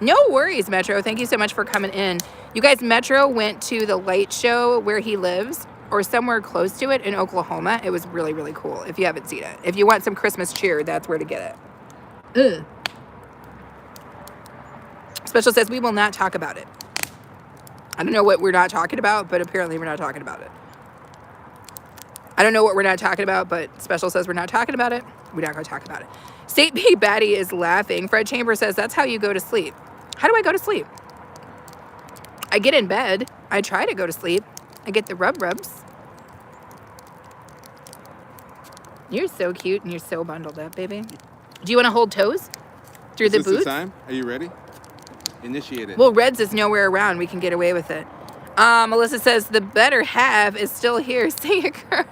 No worries, Metro. Thank you so much for coming in. You guys, Metro went to the light show where he lives or somewhere close to it in Oklahoma. It was really, really cool if you haven't seen it. If you want some Christmas cheer, that's where to get it. Special says, we will not talk about it. I don't know what we're not talking about, but apparently we're not talking about it. I don't know what we're not talking about, but Special says we're not talking about it. We're not going to talk about it. State B Batty is laughing. Fred Chamber says that's how you go to sleep. How do I go to sleep? I get in bed. I try to go to sleep. I get the rubs. You're so cute and you're so bundled up, baby. Do you want to hold toes through the booth? Is this the time? Are you ready? Initiate it. Well, Reds is nowhere around. We can get away with it. Melissa says the better half is still here. Sing it, girl.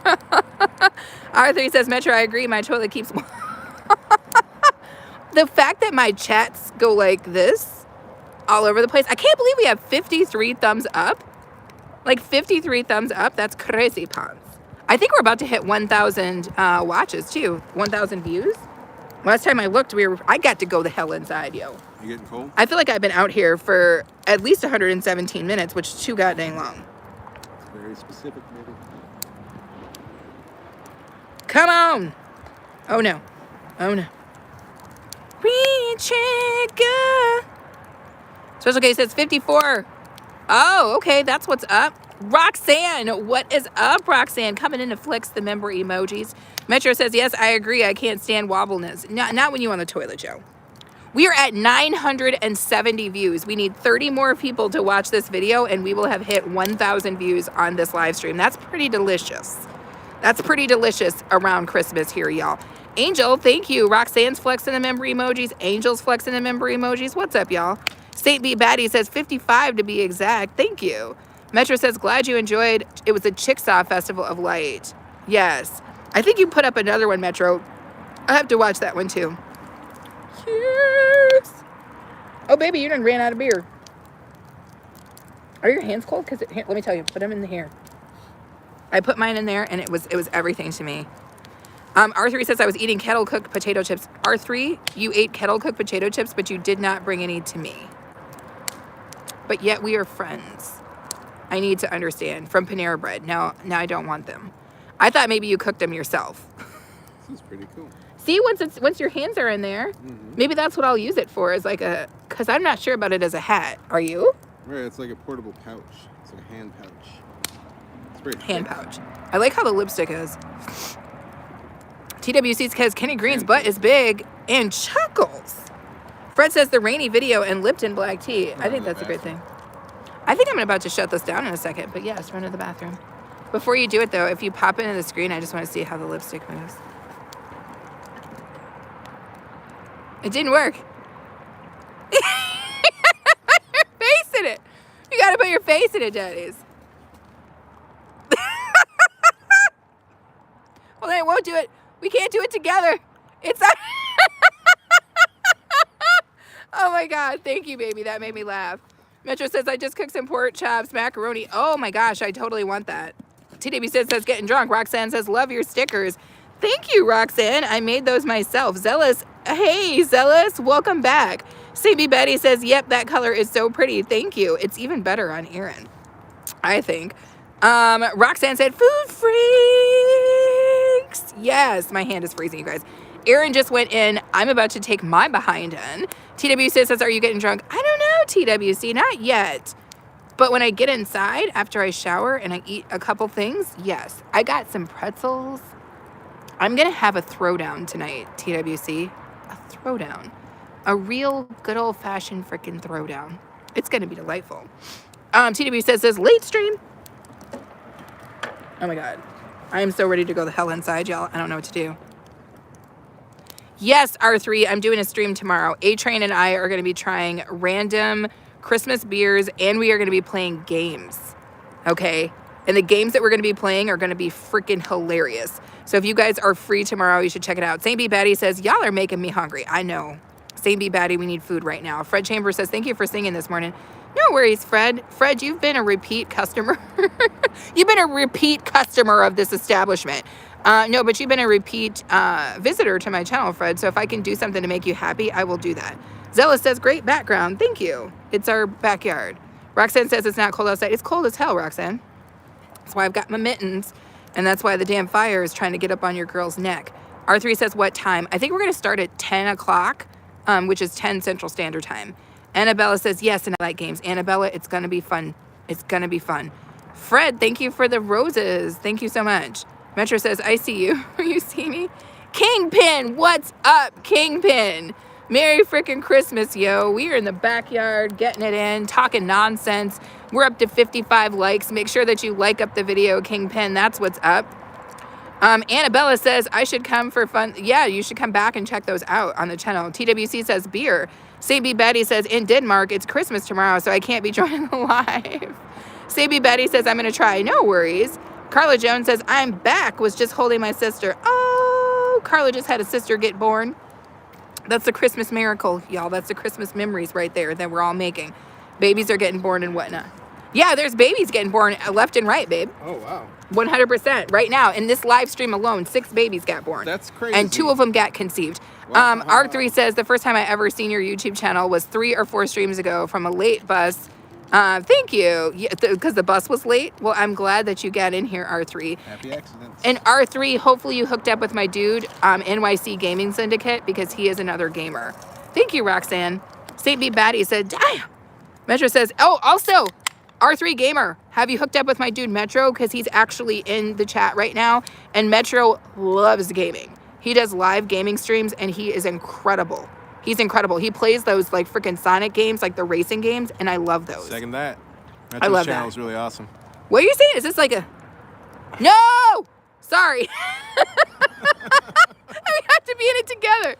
R3 says, Metro, I agree. My toilet keeps... The fact that my chats go like this all over the place. I can't believe we have 53 thumbs up. Like 53 thumbs up. That's crazy pants. I think we're about to hit 1,000 watches too. 1,000 views. Last time I looked, I got to go the hell inside, yo. You getting cold? I feel like I've been out here for at least 117 minutes, which is too goddamn long. Very specific, maybe. Come on. Oh, no. Oh, no. Retrigger. Special K says 54. Oh, okay. That's what's up. Roxanne. What is up, Roxanne? Coming in to flex the member emojis. Metro says, yes, I agree. I can't stand wobbleness. Not when you on the toilet, Joe. We are at 970 views. We need 30 more people to watch this video, and we will have hit 1,000 views on this live stream. That's pretty delicious. That's pretty delicious around Christmas here, y'all. Angel, thank you. Roxanne's flexing the member emojis. Angel's flexing the member emojis. What's up, y'all? St. B Batty says 55 to be exact. Thank you. Metro says, glad you enjoyed. It was a Chickasaw Festival of Light. Yes. I think you put up another one, Metro. I have to watch that one, too. Cheers. Oh, baby, you done ran out of beer. Are your hands cold? Because let me tell you, put them in the hair. I put mine in there, and it was everything to me. R3 says I was eating kettle-cooked potato chips. R3, you ate kettle-cooked potato chips, but you did not bring any to me. But yet we are friends. I need to understand. From Panera Bread. Now I don't want them. I thought maybe you cooked them yourself. This is pretty cool. See, once your hands are in there, maybe that's what I'll use it for, is like because I'm not sure about it as a hat. Are you? Right, it's like a portable pouch. It's like a hand pouch. It's great. Hand pouch. I like how the lipstick is. TWC says Kenny Green's butt is big and chuckles. Fred says the rainy video and Lipton black tea. I think that's a great thing. I think I'm about to shut this down in a second, but yes, run to the bathroom. Before you do it though, if you pop into the screen, I just want to see how the lipstick moves. It didn't work. Your face in it. You gotta put your face in it, daddies. Well, then it won't do it. We can't do it together. It's not. Oh my God. Thank you, baby. That made me laugh. Metro says, I just cooked some pork chops, macaroni. Oh my gosh. I totally want that. TW says getting drunk. Roxanne says, love your stickers. Thank you, Roxanne. I made those myself. Zealous. Hey, Zealous. Welcome back. CB Betty says, yep, that color is so pretty. Thank you. It's even better on Aaron, I think. Roxanne said, food freaks. Yes, my hand is freezing, you guys. Aaron just went in. I'm about to take my behind in. TWC says, are you getting drunk? I don't know, TWC, not yet. But when I get inside, after I shower and I eat a couple things, yes. I got some pretzels. I'm going to have a throwdown tonight, TWC. A throwdown. A real good old-fashioned freaking throwdown. It's going to be delightful. TW says, late stream. Oh my God. I am so ready to go the hell inside, y'all. I don't know what to do. Yes, R3, I'm doing a stream tomorrow. A-Train and I are going to be trying random Christmas beers, and we are going to be playing games. Okay? And the games that we're going to be playing are going to be freaking hilarious. So if you guys are free tomorrow, you should check it out. St. B. Batty says, y'all are making me hungry. I know. St. B. Batty, we need food right now. Fred Chambers says, thank you for singing this morning. No worries, Fred. Fred, you've been a repeat customer. You've been a repeat customer of this establishment. No, but you've been a repeat visitor to my channel, Fred. So if I can do something to make you happy, I will do that. Zealous says, great background. Thank you. It's our backyard. Roxanne says it's not cold outside. It's cold as hell, Roxanne. That's why I've got my mittens. And that's why the damn fire is trying to get up on your girl's neck. R3 says, what time? I think we're going to start at 10 o'clock, which is 10 Central Standard Time. Annabella says, yes, and I like games. Annabella, it's going to be fun. It's going to be fun. Fred, thank you for the roses. Thank you so much. Metro says, I see you. You see me? Kingpin, what's up, Kingpin? Merry freaking Christmas, yo. We are in the backyard, getting it in, talking nonsense. We're up to 55 likes. Make sure that you like up the video, Kingpin. That's what's up. Annabella says, I should come for fun. Yeah, you should come back and check those out on the channel. TWC says, beer. Sabi Betty says, in Denmark, it's Christmas tomorrow, so I can't be joining the live. Sabi Betty says, I'm going to try. No worries. Carla Jones says, I'm back. Was just holding my sister. Oh, Carla just had a sister get born. That's the Christmas miracle, y'all. That's the Christmas memories right there that we're all making. Babies are getting born and whatnot. Yeah, there's babies getting born left and right, babe. Oh, wow. 100%. Right now, in this live stream alone, 6 babies got born. That's crazy. And 2 of them got conceived. Wow. R3 says, the first time I ever seen your YouTube channel was 3 or 4 streams ago from a late bus. Thank you. Because the bus was late. Well, I'm glad that you got in here, R3. Happy accidents. And R3, hopefully you hooked up with my dude, NYC Gaming Syndicate, because he is another gamer. Thank you, Roxanne. St. B. Batty said, damn. Metro says, oh, also, R3 Gamer, have you hooked up with my dude, Metro? Because he's actually in the chat right now. And Metro loves gaming. He does live gaming streams, and he is incredible. He's incredible. He plays those like freaking Sonic games, like the racing games, and I love those. Second that. I love that. Channel is really awesome. What are you saying? Is this like a... No! Sorry. We have to be in it together.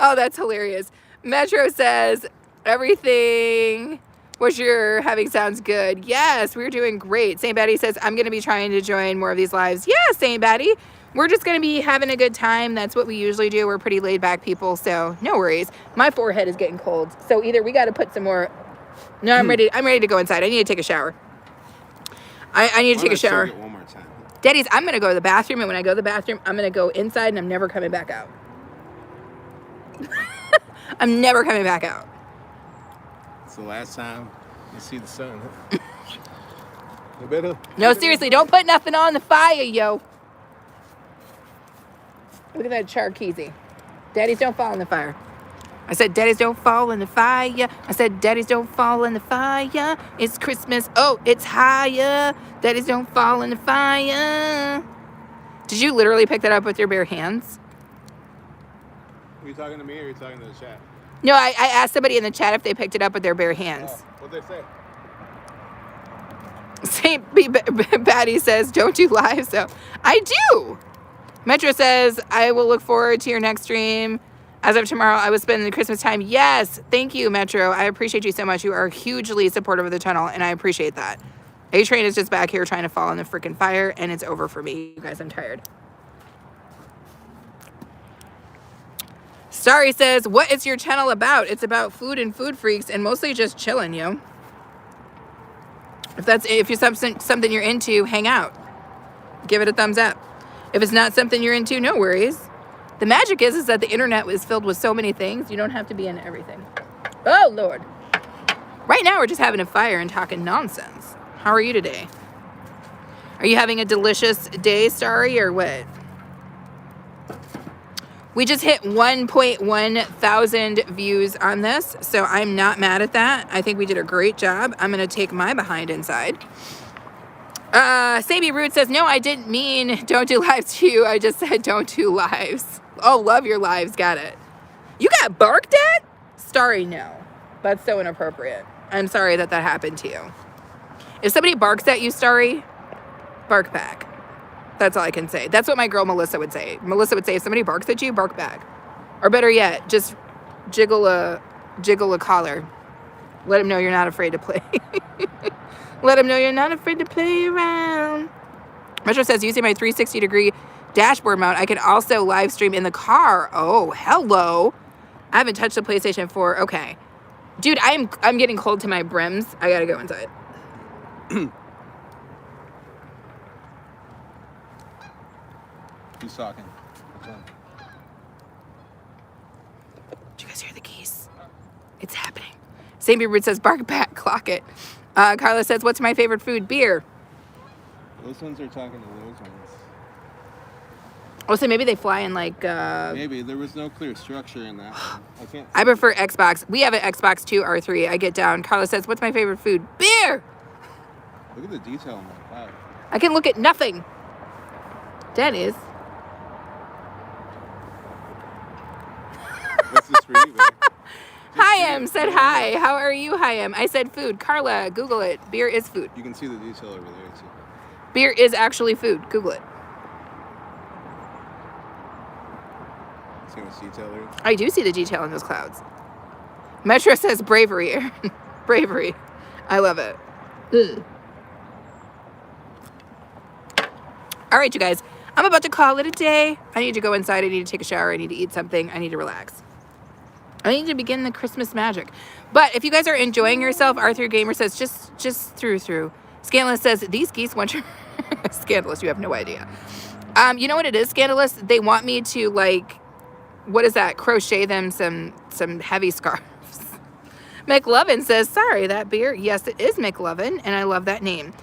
Oh, that's hilarious. Metro says, everything what you're having sounds good. Yes, we're doing great. St. Betty says, I'm going to be trying to join more of these lives. Yeah, St. Betty. We're just going to be having a good time. That's what we usually do. We're pretty laid back people, so no worries. My forehead is getting cold. So either we got to put some more... No, I'm ready to go inside. I need to take a shower. I need to take a shower. One more time. Daddy's, I'm going to go to the bathroom, and when I go to the bathroom, I'm going to go inside, and I'm never coming back out. I'm never coming back out. It's the last time you see the sun. You better. No, seriously, don't put nothing on the fire, yo. Look at that charkeezy. Daddies don't fall in the fire. I said, daddies don't fall in the fire. I said, daddies don't fall in the fire. It's Christmas. Oh, it's higher. Daddies don't fall in the fire. Did you literally pick that up with your bare hands? Are you talking to me or are you talking to the chat? No, I asked somebody in the chat if they picked it up with their bare hands. Oh, what'd they say? St. B. Batty says, don't do live, so I do. Metro says, I will look forward to your next stream. As of tomorrow, I will spend the Christmas time. Yes, thank you, Metro. I appreciate you so much. You are hugely supportive of the channel, and I appreciate that. A-Train is just back here trying to fall in the freaking fire, and it's over for me. You guys, I'm tired. Starry says, what is your channel about? It's about food and food freaks and mostly just chilling, yo. If you're something you're into, hang out. Give it a thumbs up. If it's not something you're into, no worries. The magic is that the internet is filled with so many things. You don't have to be into everything. Oh, Lord. Right now, we're just having a fire and talking nonsense. How are you today? Are you having a delicious day, Starry, or what? We just hit 1.1 thousand views on this, so I'm not mad at that. I think we did a great job. I'm going to take my behind inside. Sabi Root says, no, I didn't mean don't do lives to you. I just said don't do lives. Oh, love your lives. Got it. You got barked at? Starry, no. That's so inappropriate. I'm sorry that happened to you. If somebody barks at you, Starry, bark back. That's all I can say. That's what my girl Melissa would say. Melissa would say, if somebody barks at you, bark back. Or better yet, just jiggle a collar. Let them know you're not afraid to play. Let them know you're not afraid to play around. Metro says, using my 360-degree dashboard mount, I can also live stream in the car. Oh, hello. I haven't touched the PlayStation 4. Okay. Dude, I'm getting cold to my brims. I gotta go inside. Who's talking? Did you guys hear the geese? It's happening. St. Root says, bark back, clock it. Carla says, what's my favorite food? Beer. Those ones are talking to those ones. Oh, so maybe they fly in like... Maybe. There was no clear structure in that one. I prefer Xbox. We have an Xbox 2 R3. I get down. Carla says, what's my favorite food? Beer! Look at the detail on that cloud. I can look at nothing. Dennis. What's this for you, babe? Hyam said hi. How are you, Hyam? I said food. Carla, Google it. Beer is food. You can see the detail over there, too. Beer is actually food. Google it. See how much detail there is? I do see the detail in those clouds. Metro says bravery. Bravery. I love it. Ugh. All right, you guys. I'm about to call it a day. I need to go inside. I need to take a shower. I need to eat something. I need to relax. I need to begin the Christmas magic. But if you guys are enjoying yourself, Arthur Gamer says, just through. Scandalous says, these geese want your... Scandalous, you have no idea. You know what it is, Scandalous? They want me to, like, what is that? Crochet them some heavy scarves. McLovin says, sorry, that beer. Yes, it is McLovin, and I love that name.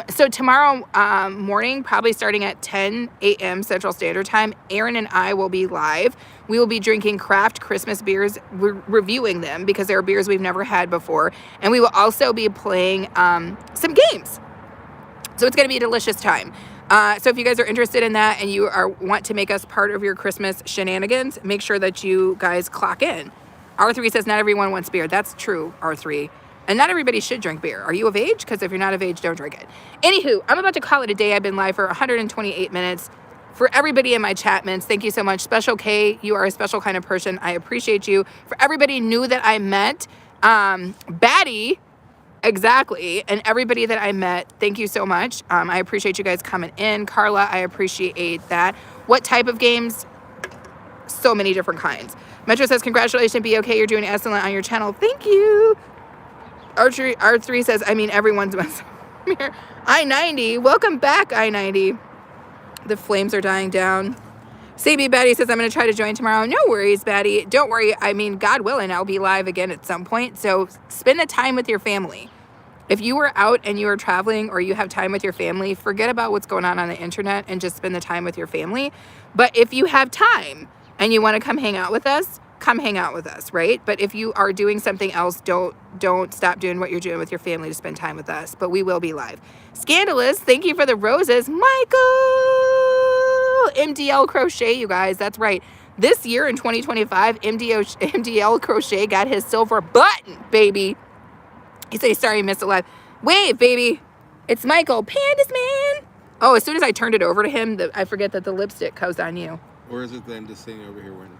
So tomorrow morning, probably starting at 10 a.m. Central Standard Time, Aaron and I will be live. We will be drinking craft Christmas beers, reviewing them because they're beers we've never had before. And we will also be playing some games. So it's going to be a delicious time. So if you guys are interested in that and you want to make us part of your Christmas shenanigans, make sure that you guys clock in. R3 says not everyone wants beer. That's true, R3. And not everybody should drink beer. Are you of age? Because if you're not of age, don't drink it. Anywho, I'm about to call it a day. I've been live for 128 minutes. For everybody in my chatments, thank you so much. Special K, you are a special kind of person. I appreciate you. For everybody new that I met, Batty, exactly, and everybody that I met, thank you so much. I appreciate you guys coming in. Carla, I appreciate that. What type of games? So many different kinds. Metro says, congratulations, be okay. You're doing excellent on your channel. Thank you. R3 says, I mean, everyone's I-90. Welcome back, I-90. The flames are dying down. Sabi Batty says, I'm going to try to join tomorrow. No worries, Batty. Don't worry. I mean, God willing, I'll be live again at some point. So spend the time with your family. If you are out and you are traveling or you have time with your family, forget about what's going on the internet and just spend the time with your family. But if you have time and you want to come hang out with us, come hang out with us, right? But if you are doing something else, don't stop doing what you're doing with your family to spend time with us. But we will be live. Scandalous, thank you for the roses. Michael! MDL Crochet, you guys, that's right. This year in 2025, MDL Crochet got his silver button, baby. He said, sorry, missed it live. Wave, baby. It's Michael, Pandas Man. Oh, as soon as I turned it over to him, I forget that the lipstick goes on you. Or is it them just sitting over here wearing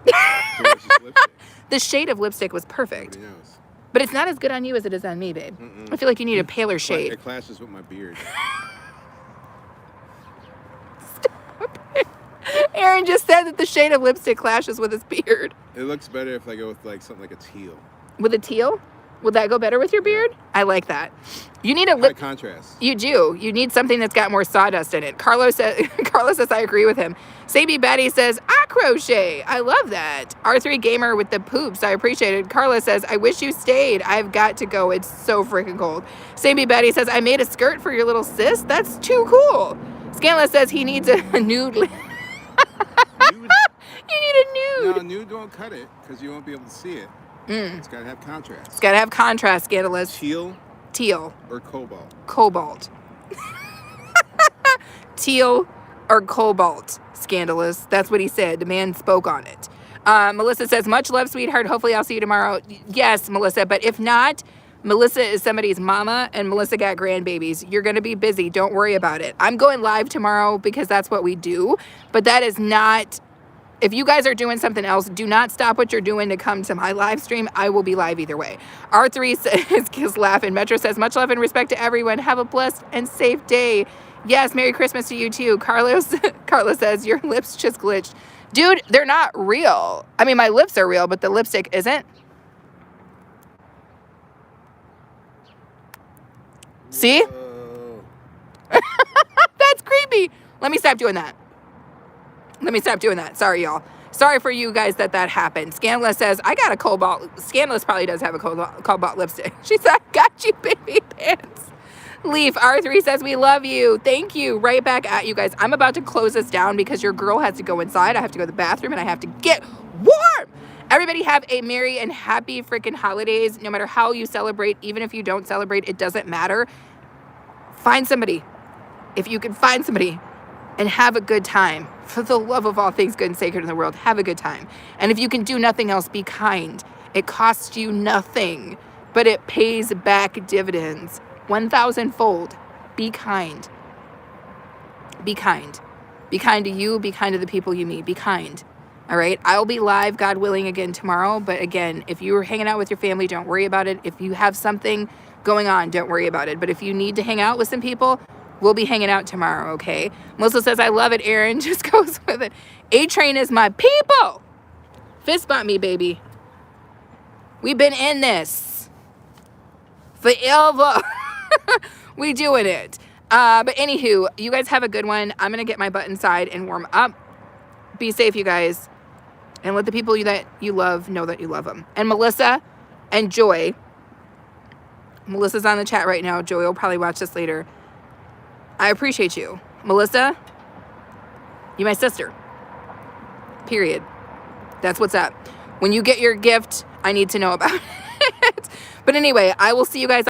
The shade of lipstick was perfect. Nobody knows. But it's not as good on you as it is on me, babe. I feel like you need a paler shade. It clashes with my beard. Aaron just said that the shade of lipstick clashes with his beard. It looks better if I go with like something like a teal. With a teal? Would that go better with your beard? I like that. You need a High contrast. You do. You need something that's got more sawdust in it. Carlos says I agree with him. Sadie Betty says, I crochet. I love that. R3 Gamer with the poops. I appreciate it. Carlos says, I wish you stayed. I've got to go. It's so freaking cold. Sadie Betty says, I made a skirt for your little sis. That's too cool. Scanless says he needs a nude. Nude? You need a nude. No, nude won't cut it because you won't be able to see it. It's got to have contrast. It's got to have contrast, Scandalous. Teal or cobalt? Cobalt. Teal or cobalt, Scandalous. That's what he said. The man spoke on it. Melissa says, much love, sweetheart. Hopefully I'll see you tomorrow. Yes, Melissa. But if not, Melissa is somebody's mama and Melissa got grandbabies. You're going to be busy. Don't worry about it. I'm going live tomorrow because that's what we do. But that is not... If you guys are doing something else, do not stop what you're doing to come to my live stream. I will be live either way. R3 says, kiss, laugh, and Metro says, much love and respect to everyone. Have a blessed and safe day. Yes, Merry Christmas to you too. Carlos says, your lips just glitched. Dude, they're not real. I mean, my lips are real, but the lipstick isn't. See? That's creepy. Let me stop doing that. Sorry, y'all. Sorry for you guys that happened. Scandalous says, I got a cobalt. Scandalous probably does have a cobalt lipstick. She said, I got you, baby pants. Leaf R3 says, we love you. Thank you. Right back at you guys. I'm about to close this down because your girl has to go inside. I have to go to the bathroom and I have to get warm. Everybody have a merry and happy freaking holidays. No matter how you celebrate, even if you don't celebrate, it doesn't matter. Find somebody. If you can find somebody and have a good time. For the love of all things good and sacred in the world, have a good time. And if you can do nothing else, be kind. It costs you nothing, but it pays back dividends 1,000-fold. Be kind. Be kind. Be kind to you. Be kind to the people you meet. Be kind. All right? I'll be live, God willing, again tomorrow. But again, if you're hanging out with your family, don't worry about it. If you have something going on, don't worry about it. But if you need to hang out with some people, we'll be hanging out tomorrow, okay? Melissa says, I love it, Aaron. Just goes with it. A-Train is my people. Fist bump me, baby. We've been in this forever. We doing it. But anywho, you guys have a good one. I'm going to get my butt inside and warm up. Be safe, you guys. And let the people that you love know that you love them. And Melissa and Joy. Melissa's on the chat right now. Joy will probably watch this later. I appreciate you. Melissa, you're my sister. Period. That's what's up. When you get your gift, I need to know about it. But anyway, I will see you guys